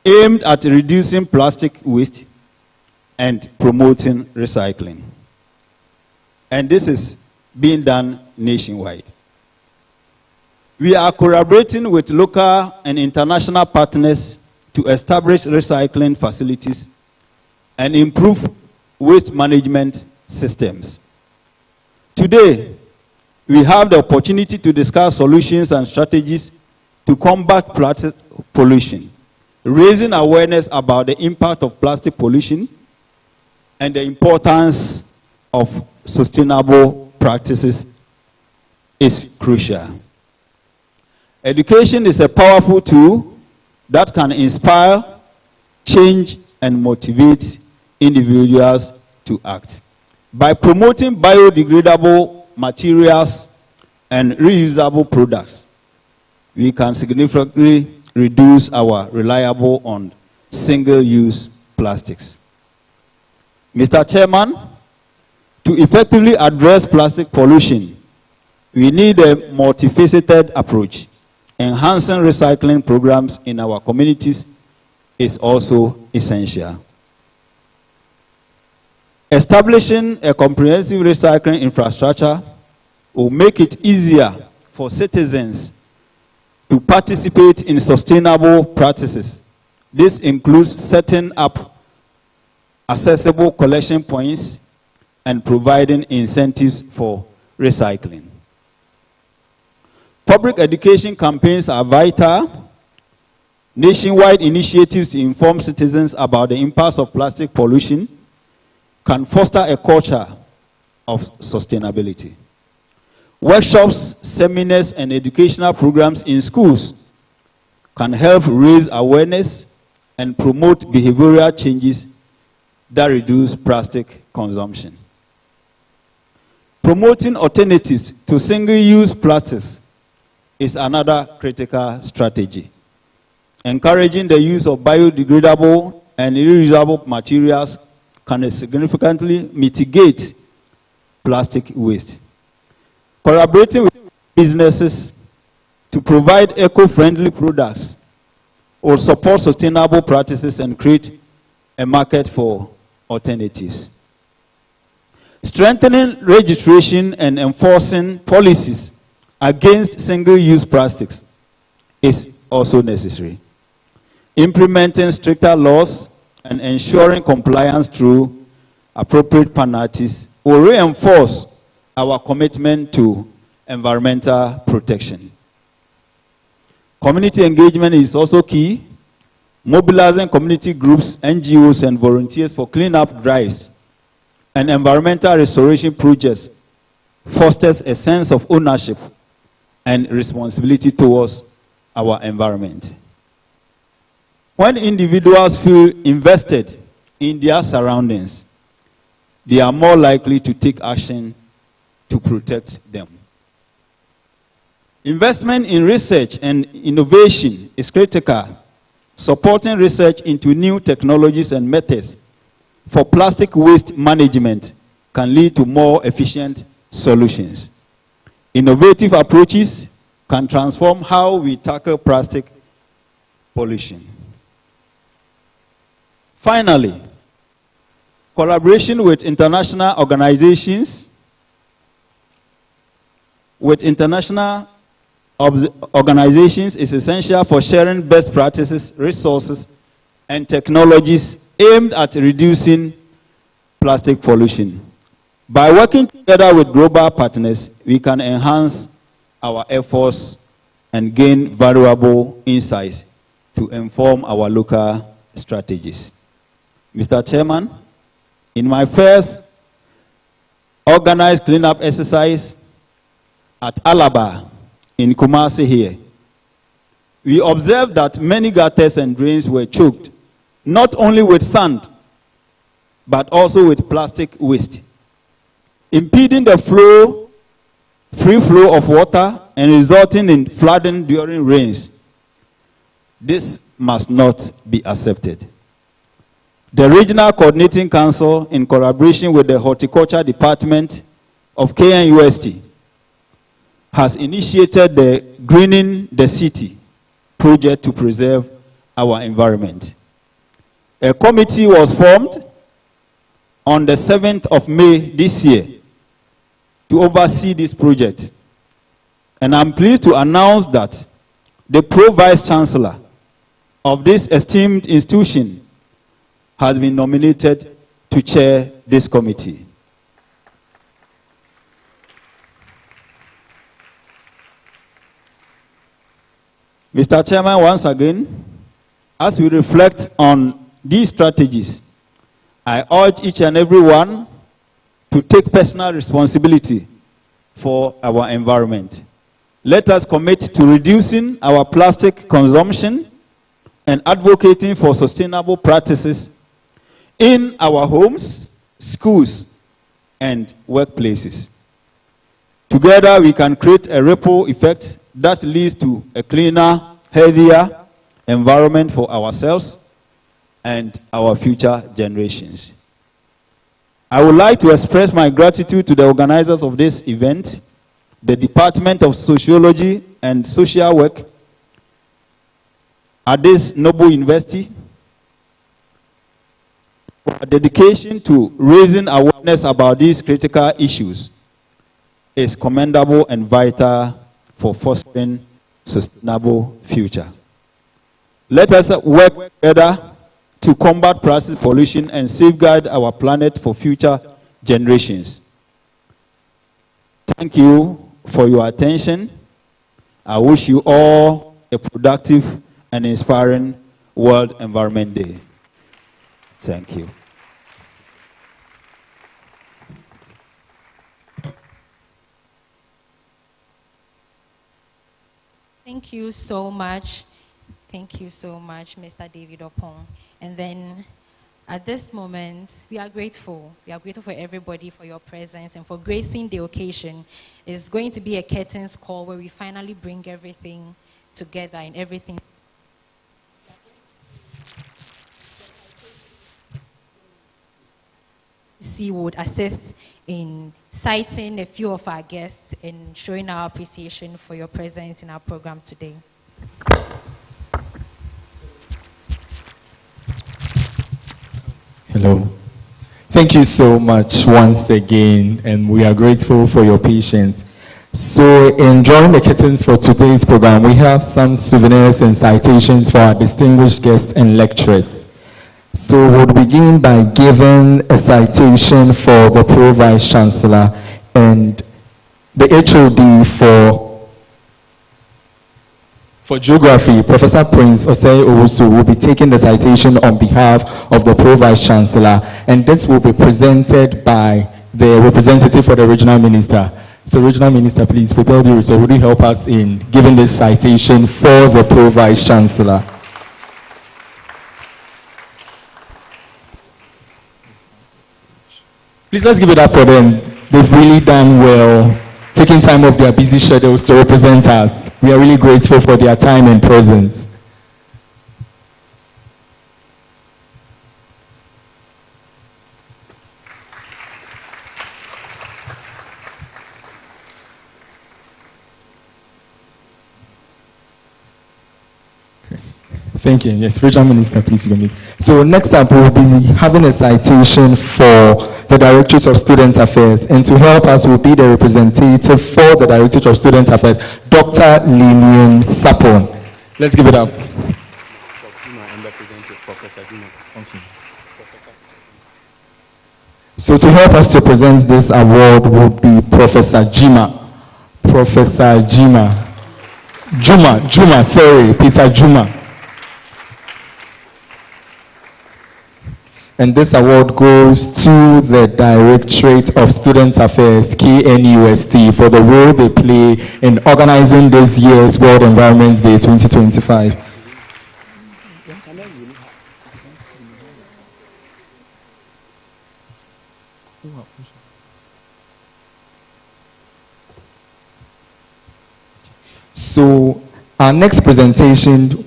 aimed at reducing plastic waste and promoting recycling. And this is being done nationwide. We are collaborating with local and international partners to establish recycling facilities and improve waste management systems. Today, we have the opportunity to discuss solutions and strategies to combat plastic pollution, raising awareness about the impact of plastic pollution and the importance of sustainable practices is crucial. Education is a powerful tool that can inspire, change, and motivate individuals to act. By promoting biodegradable materials and reusable products, we can significantly reduce our reliance on single-use plastics. Mr. Chairman, to effectively address plastic pollution, we need a multifaceted approach. Enhancing recycling programs in our communities is also essential. Establishing a comprehensive recycling infrastructure will make it easier for citizens to participate in sustainable practices. This includes setting up accessible collection points and providing incentives for recycling. Public education campaigns are vital. Nationwide initiatives to inform citizens about the impacts of plastic pollution can foster a culture of sustainability. Workshops, seminars, and educational programs in schools can help raise awareness and promote behavioral changes that reduce plastic consumption. Promoting alternatives to single-use plastics is another critical strategy. Encouraging the use of biodegradable and reusable materials can significantly mitigate plastic waste. Collaborating with businesses to provide eco-friendly products will support sustainable practices and create a market for alternatives. Strengthening registration and enforcing policies against single-use plastics is also necessary. Implementing stricter laws and ensuring compliance through appropriate penalties will reinforce our commitment to environmental protection. Community engagement is also key. Mobilizing community groups, NGOs, and volunteers for cleanup drives and environmental restoration projects fosters a sense of ownership and responsibility towards our environment. When individuals feel invested in their surroundings, they are more likely to take action to protect them. Investment in research and innovation is critical. Supporting research into new technologies and methods for plastic waste management can lead to more efficient solutions. Innovative approaches can transform how we tackle plastic pollution. Finally, collaboration with international organizations is essential for sharing best practices, resources, and technologies aimed at reducing plastic pollution. By working together with global partners, we can enhance our efforts and gain valuable insights to inform our local strategies. Mr. Chairman, in my first organized cleanup exercise at Alaba in Kumasi here, we observed that many gutters and drains were choked, not only with sand, but also with plastic waste, impeding the free flow of water and resulting in flooding during rains. This must not be accepted. The Regional Coordinating Council, in collaboration with the Horticulture Department of KNUST, has initiated the Greening the City project to preserve our environment. A committee was formed on the 7th of May this year to oversee this project. And I'm pleased to announce that the Pro-Vice Chancellor of this esteemed institution has been nominated to chair this committee. Mr. Chairman, once again, as we reflect on these strategies, I urge each and every one to take personal responsibility for our environment. Let us commit to reducing our plastic consumption and advocating for sustainable practices in our homes, schools, and workplaces. Together, we can create a ripple effect that leads to a cleaner, healthier environment for ourselves and our future generations. I would like to express my gratitude to the organizers of this event, the Department of Sociology and Social Work at this noble university, for our dedication to raising awareness about these critical issues is commendable and vital for fostering sustainable future. Let us work together to combat plastic pollution and safeguard our planet for future generations. Thank you for your attention. I wish you all a productive and inspiring World Environment Day. Thank you. Thank you so much. Thank you so much, Mr. David Opong. And then at this moment, we are grateful. We are grateful for everybody for your presence and for gracing the occasion. It's going to be a curtains call where we finally bring everything together and everything. C would assist in citing a few of our guests and showing our appreciation for your presence in our program today. Hello. Thank you so much once again, and we are grateful for your patience. So, in drawing the curtains for today's program, we have some souvenirs and citations for our distinguished guests and lecturers. So we'll begin by giving a citation for the Pro-Vice Chancellor and the HOD for Geography. Professor Prince Osei Owusu will be taking the citation on behalf of the Pro-Vice Chancellor, and this will be presented by the representative for the Regional Minister. So Regional Minister, please, with all due respect, would you help us in giving this citation for the Pro-Vice Chancellor? Please, let's give it up for them. They've really done well, taking time off their busy schedules to represent us. We are really grateful for their time and presence. Yes. Thank you. Yes, Regional Minister, please go ahead. So next up, we'll be having a citation for the Directorate of Student Affairs, and to help us will be the representative for the Directorate of Student Affairs, Dr. Lillian Sapon. Let's give it up. Okay. So to help us to present this award would be Professor Jima. Professor Jima. Juma, sorry, Peter Juma. And this award goes to the Directorate of Student Affairs, KNUST, for the role they play in organizing this year's World Environment Day 2025. So our next presentation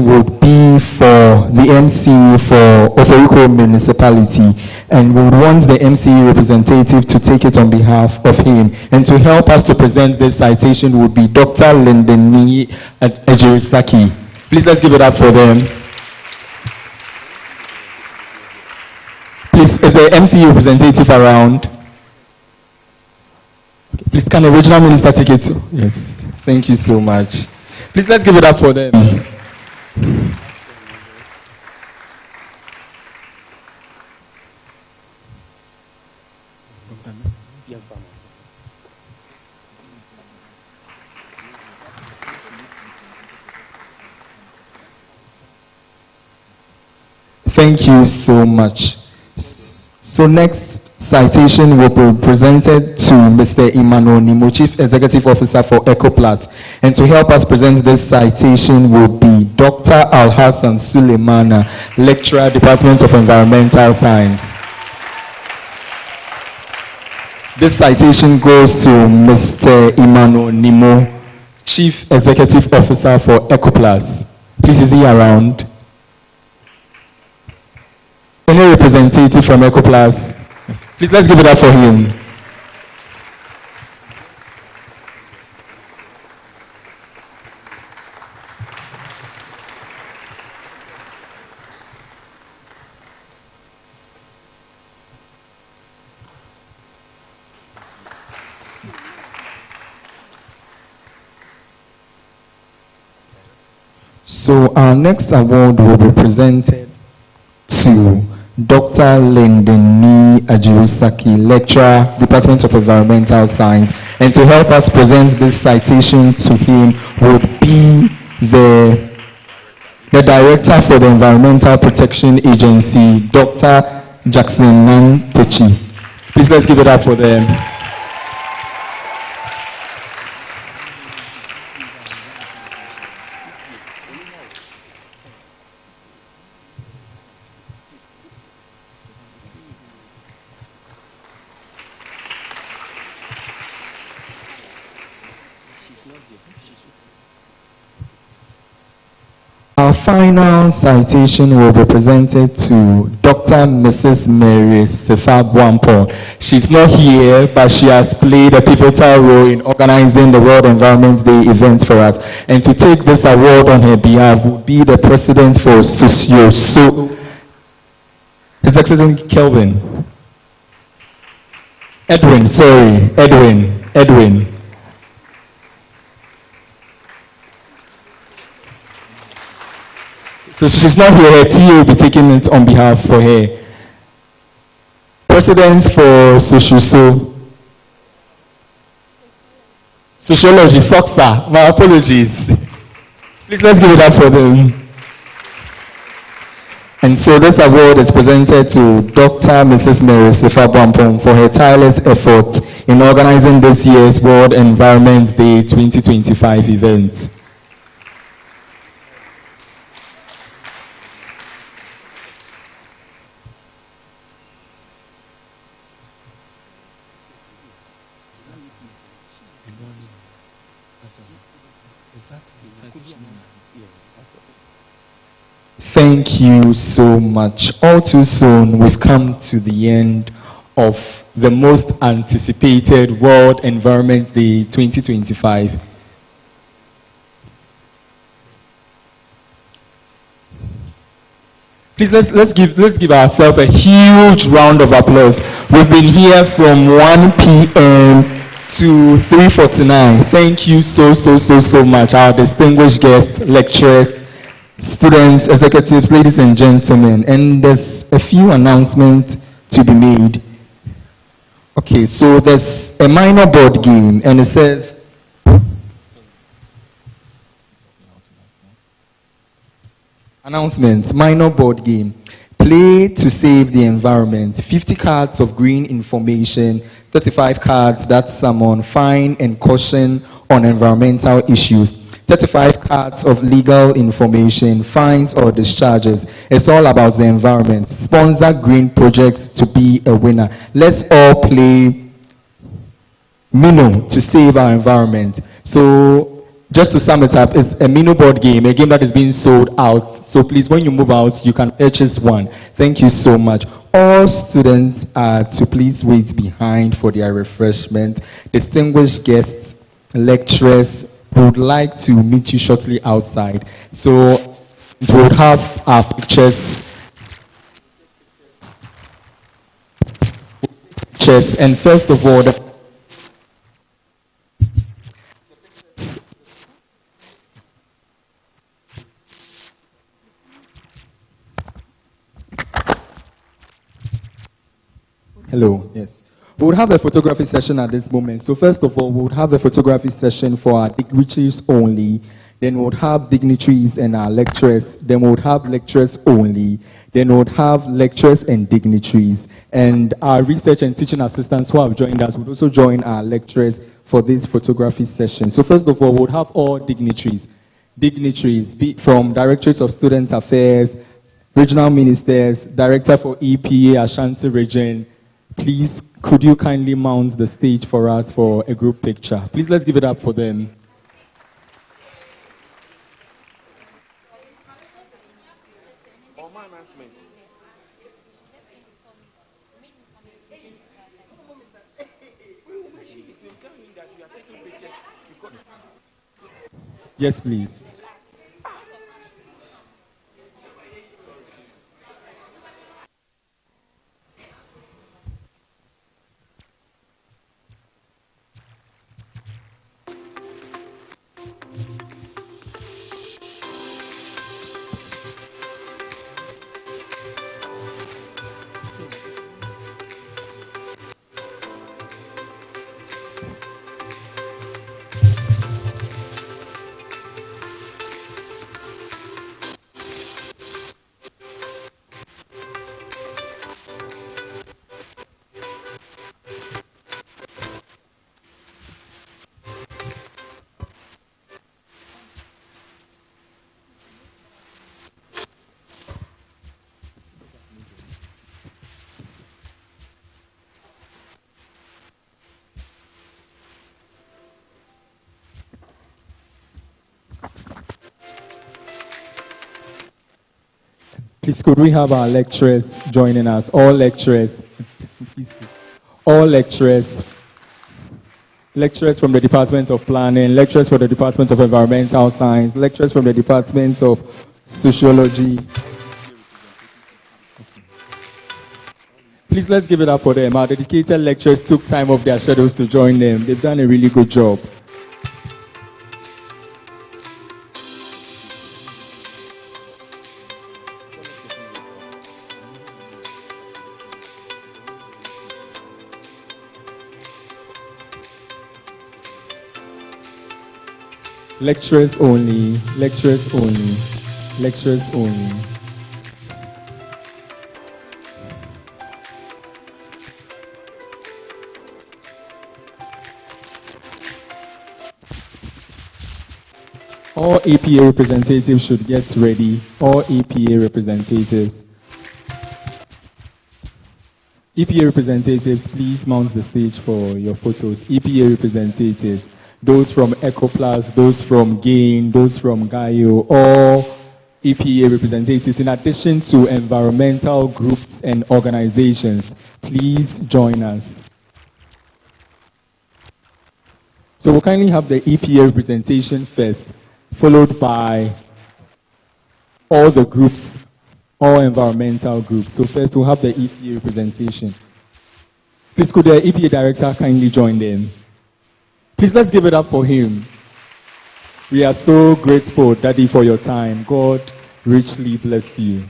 would be for the MC for Oforiko Municipality, and we would want the MC representative to take it on behalf of him. And to help us to present this citation would be Dr. Lindeni Ejirisaki. Please let's give it up for them. Please, is the MC representative around? Okay, please, can the regional minister take it? Yes, thank you so much. Please, let's give it up for them. Thank you so much. So next citation will be presented to Mr. Emmanuel Nimo, Chief Executive Officer for EchoPlus. And to help us present this citation will be Dr. Al-Hassan Suleimana, Lecturer, Department of Environmental Science. This citation goes to Mr. Emmanuel Nimo, Chief Executive Officer for EchoPlus. Please, is he around? Any representative from EchoPlus? Yes. Please, let's give it up for him. So our next award will be presented to Dr. Lindeni Ajirisaki, Lecturer, Department of Environmental Science. And to help us present this citation to him would be the Director for the Environmental Protection Agency, Dr. Jackson Nantechi. Please, let's give it up for them. Our final citation will be presented to Dr. Mrs. Mary Sefa Bwampo. She's not here, but she has played a pivotal role in organizing the World Environment Day event for us. And to take this award on her behalf would be the President for Socio. His Excellency Kelvin. Edwin. So she's not here, her TA will be taking it on behalf for her. President for Sociology, SOCSA, my apologies. Please, let's give it up for them. And so this award is presented to Dr. Mrs. Mary Sefa Bwampong for her tireless efforts in organizing this year's World Environment Day 2025 event. Thank you so much. All too soon, we've come to the end of the most anticipated World Environment Day 2025. Please, let's give ourselves a huge round of applause. We've been here from 1 p.m. to 349. Thank you so much, our distinguished guests, lecturers, students, executives, ladies and gentlemen. And there's a few announcements to be made. Okay, so there's a minor board game, and it says, announcement, minor board game. Play to save the environment. 50 cards of green information, 35 cards that summon fine and caution on environmental issues, 35 cards of legal information, fines or discharges. It's all about the environment. Sponsor green projects to be a winner. Let's all play Mino to save our environment. So just to sum it up, it's a Mino board game, a game that is being sold out. So please, when you move out, you can purchase one. Thank you so much. All students are to please wait behind for their refreshment. Distinguished guests, lecturers, would like to meet you shortly outside. So we'll have our pictures. And first of all, hello, yes. We would have a photography session at this moment. So first of all, we would have a photography session for our dignitaries only. Then we would have dignitaries and our lecturers. Then we would have lecturers only. Then we would have lecturers and dignitaries. And our research and teaching assistants who have joined us would also join our lecturers for this photography session. So first of all, we would have all dignitaries. Dignitaries from Directorates of Student Affairs, Regional Ministers, Director for EPA Ashanti Region. Please, could you kindly mount the stage for us for a group picture? Please, let's give it up for them. Yes, please. Please, could we have our lecturers joining us? All lecturers. All lecturers. Lecturers from the Department of Planning, lecturers from the Department of Environmental Science, lecturers from the Department of Sociology. Please, let's give it up for them. Our dedicated lecturers took time off their schedules to join them. They've done a really good job. Lecturers only, lecturers only, lecturers only. All EPA representatives should get ready. All EPA representatives. EPA representatives, please mount the stage for your photos. EPA representatives. Those from EchoPlus, those from GAYO, those from GAYO, all EPA representatives, in addition to environmental groups and organizations, please join us. So we'll kindly have the EPA representation first, followed by all the groups, all environmental groups. So first we'll have the EPA representation. Please could the EPA director kindly join them? Please let's give it up for him. We are so grateful, Daddy, for your time. God richly bless you.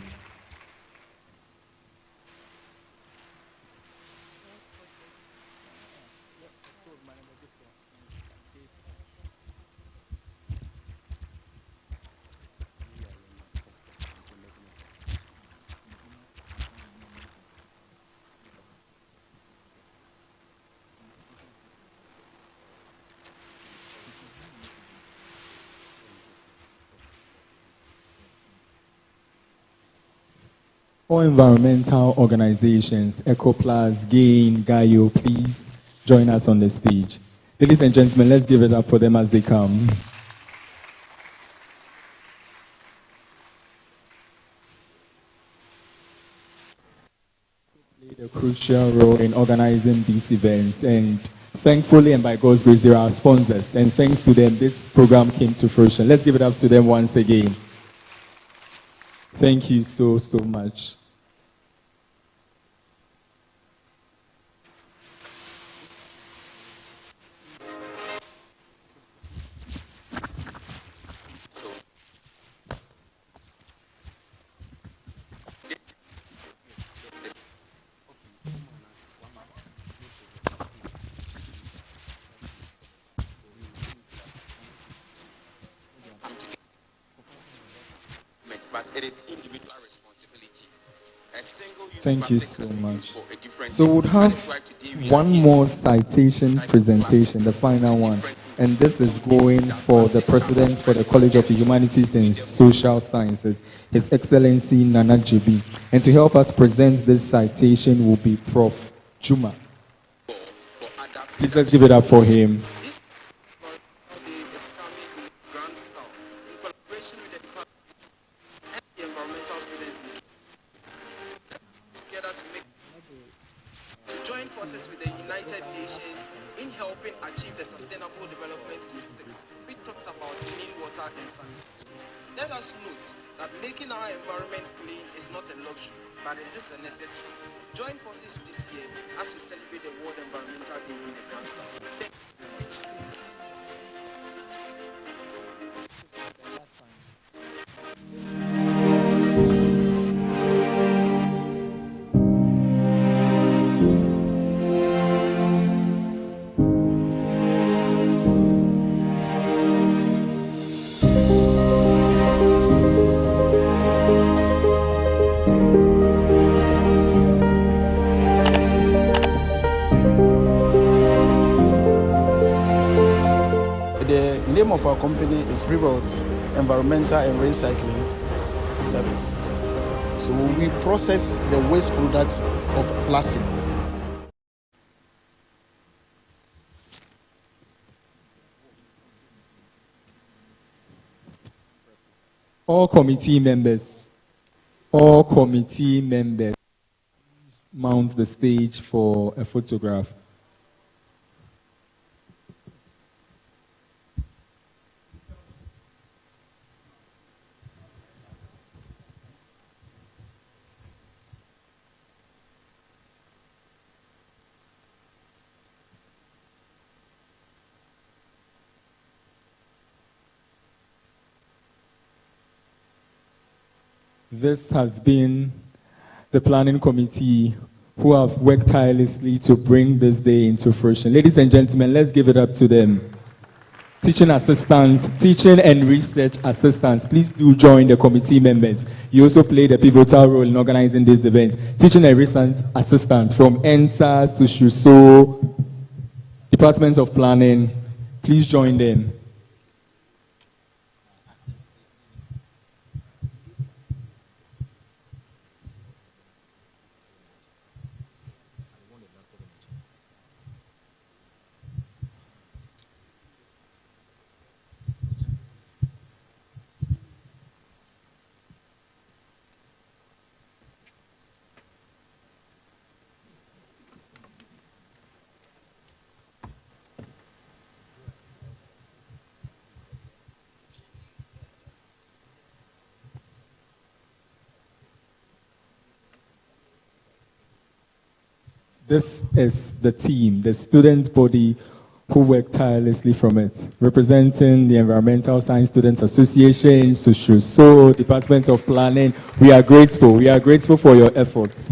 All environmental organizations, EchoPlus, GAYO, please join us on the stage. Ladies and gentlemen, let's give it up for them as they come. Played a crucial role in organizing these events, and thankfully and by God's grace, they are our sponsors, and thanks to them, this program came to fruition. Let's give it up to them once again. Thank you so much. But it is individual responsibility. Thank you so much. So we'll have one more citation presentation, the final one. And this is going for the President for the College of Humanities and Social Sciences, His Excellency Nana Jibi. And to help us present this citation will be Prof. Juma. Please let's give it up for him. Let us note that making our environment clean is not a luxury, but it is a necessity. Join forces this year as we celebrate the World Environmental Day in a grand style. Thank you very much. The name of our company is Reroute Environmental and Recycling Services. So we process the waste products of plastic. All committee members mount the stage for a photograph. This has been the planning committee who have worked tirelessly to bring this day into fruition. Ladies and gentlemen, let's give it up to them. Teaching assistants, teaching and research assistants, please do join the committee members. You also played a pivotal role in organizing this event. Teaching and research assistants from ENSA, Sushuso, Department of Planning, please join them. This is the team, the student body who work tirelessly from it, representing the Environmental Science Students Association, So, Department of Planning. We are grateful. We are grateful for your efforts.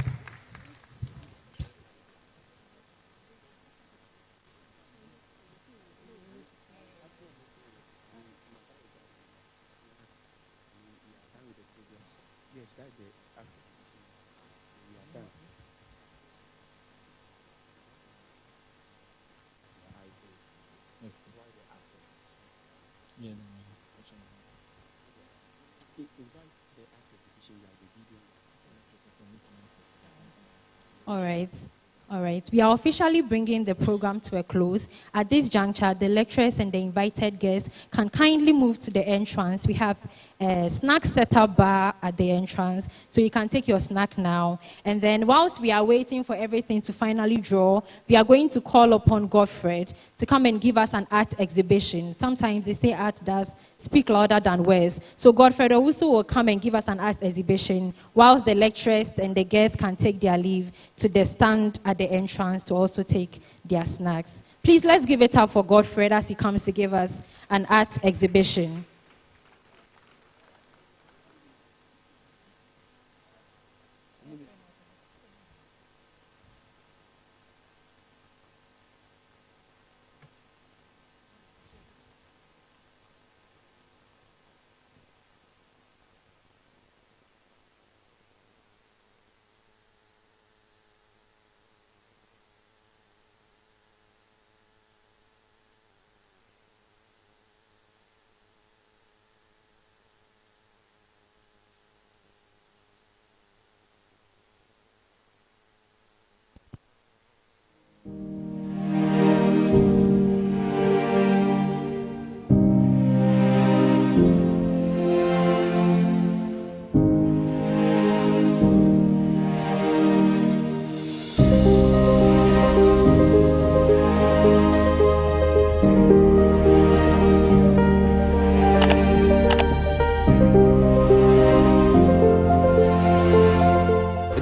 All right. We are officially bringing the program to a close. At this juncture, the lecturers and the invited guests can kindly move to the entrance. We have a snack setup bar at the entrance, so you can take your snack now. And then whilst we are waiting for everything to finally draw, we are going to call upon Godfred to come and give us an art exhibition. Sometimes they say art does speak louder than words. So Godfred also will come and give us an art exhibition whilst the lecturers and the guests can take their leave to the stand at the entrance to also take their snacks. Please, let's give it up for Godfred as he comes to give us an art exhibition.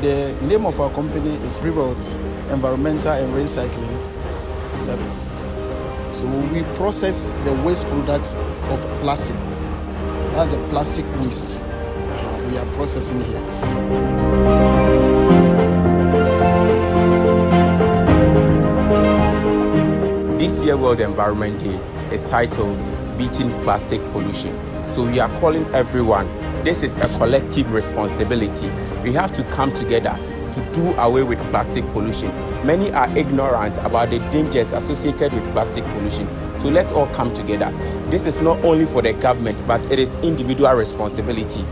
The name of our company is Reroute Environmental and Recycling Services. So we process the waste products of plastic. That's the plastic waste we are processing here. This year World Environment Day is titled Beating Plastic Pollution. So we are calling everyone. This is a collective responsibility. We have to come together to do away with plastic pollution. Many are ignorant about the dangers associated with plastic pollution. So let's all come together. This is not only for the government, but it is individual responsibility.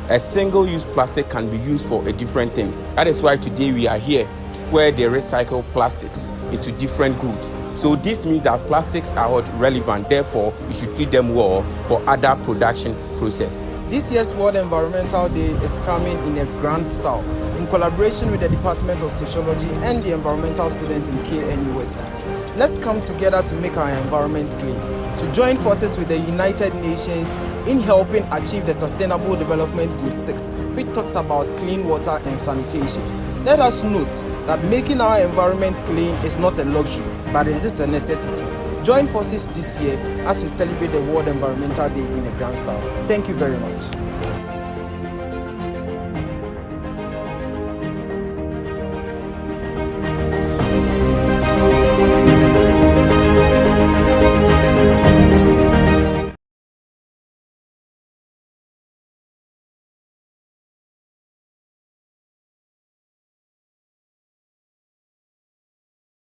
A single-use plastic can be used for a different thing. That is why today we are here, where they recycle plastics into different goods. So this means that plastics are not relevant, therefore we should treat them well for other production process. This year's World Environmental Day is coming in a grand style, in collaboration with the Department of Sociology and the environmental students in KNUST. Let's come together to make our environment clean, to join forces with the United Nations in helping achieve the Sustainable Development Goal 6, which talks about clean water and sanitation. Let us note that making our environment clean is not a luxury, but it is a necessity. Join forces this year as we celebrate the World Environmental Day in a grand style. Thank you very much.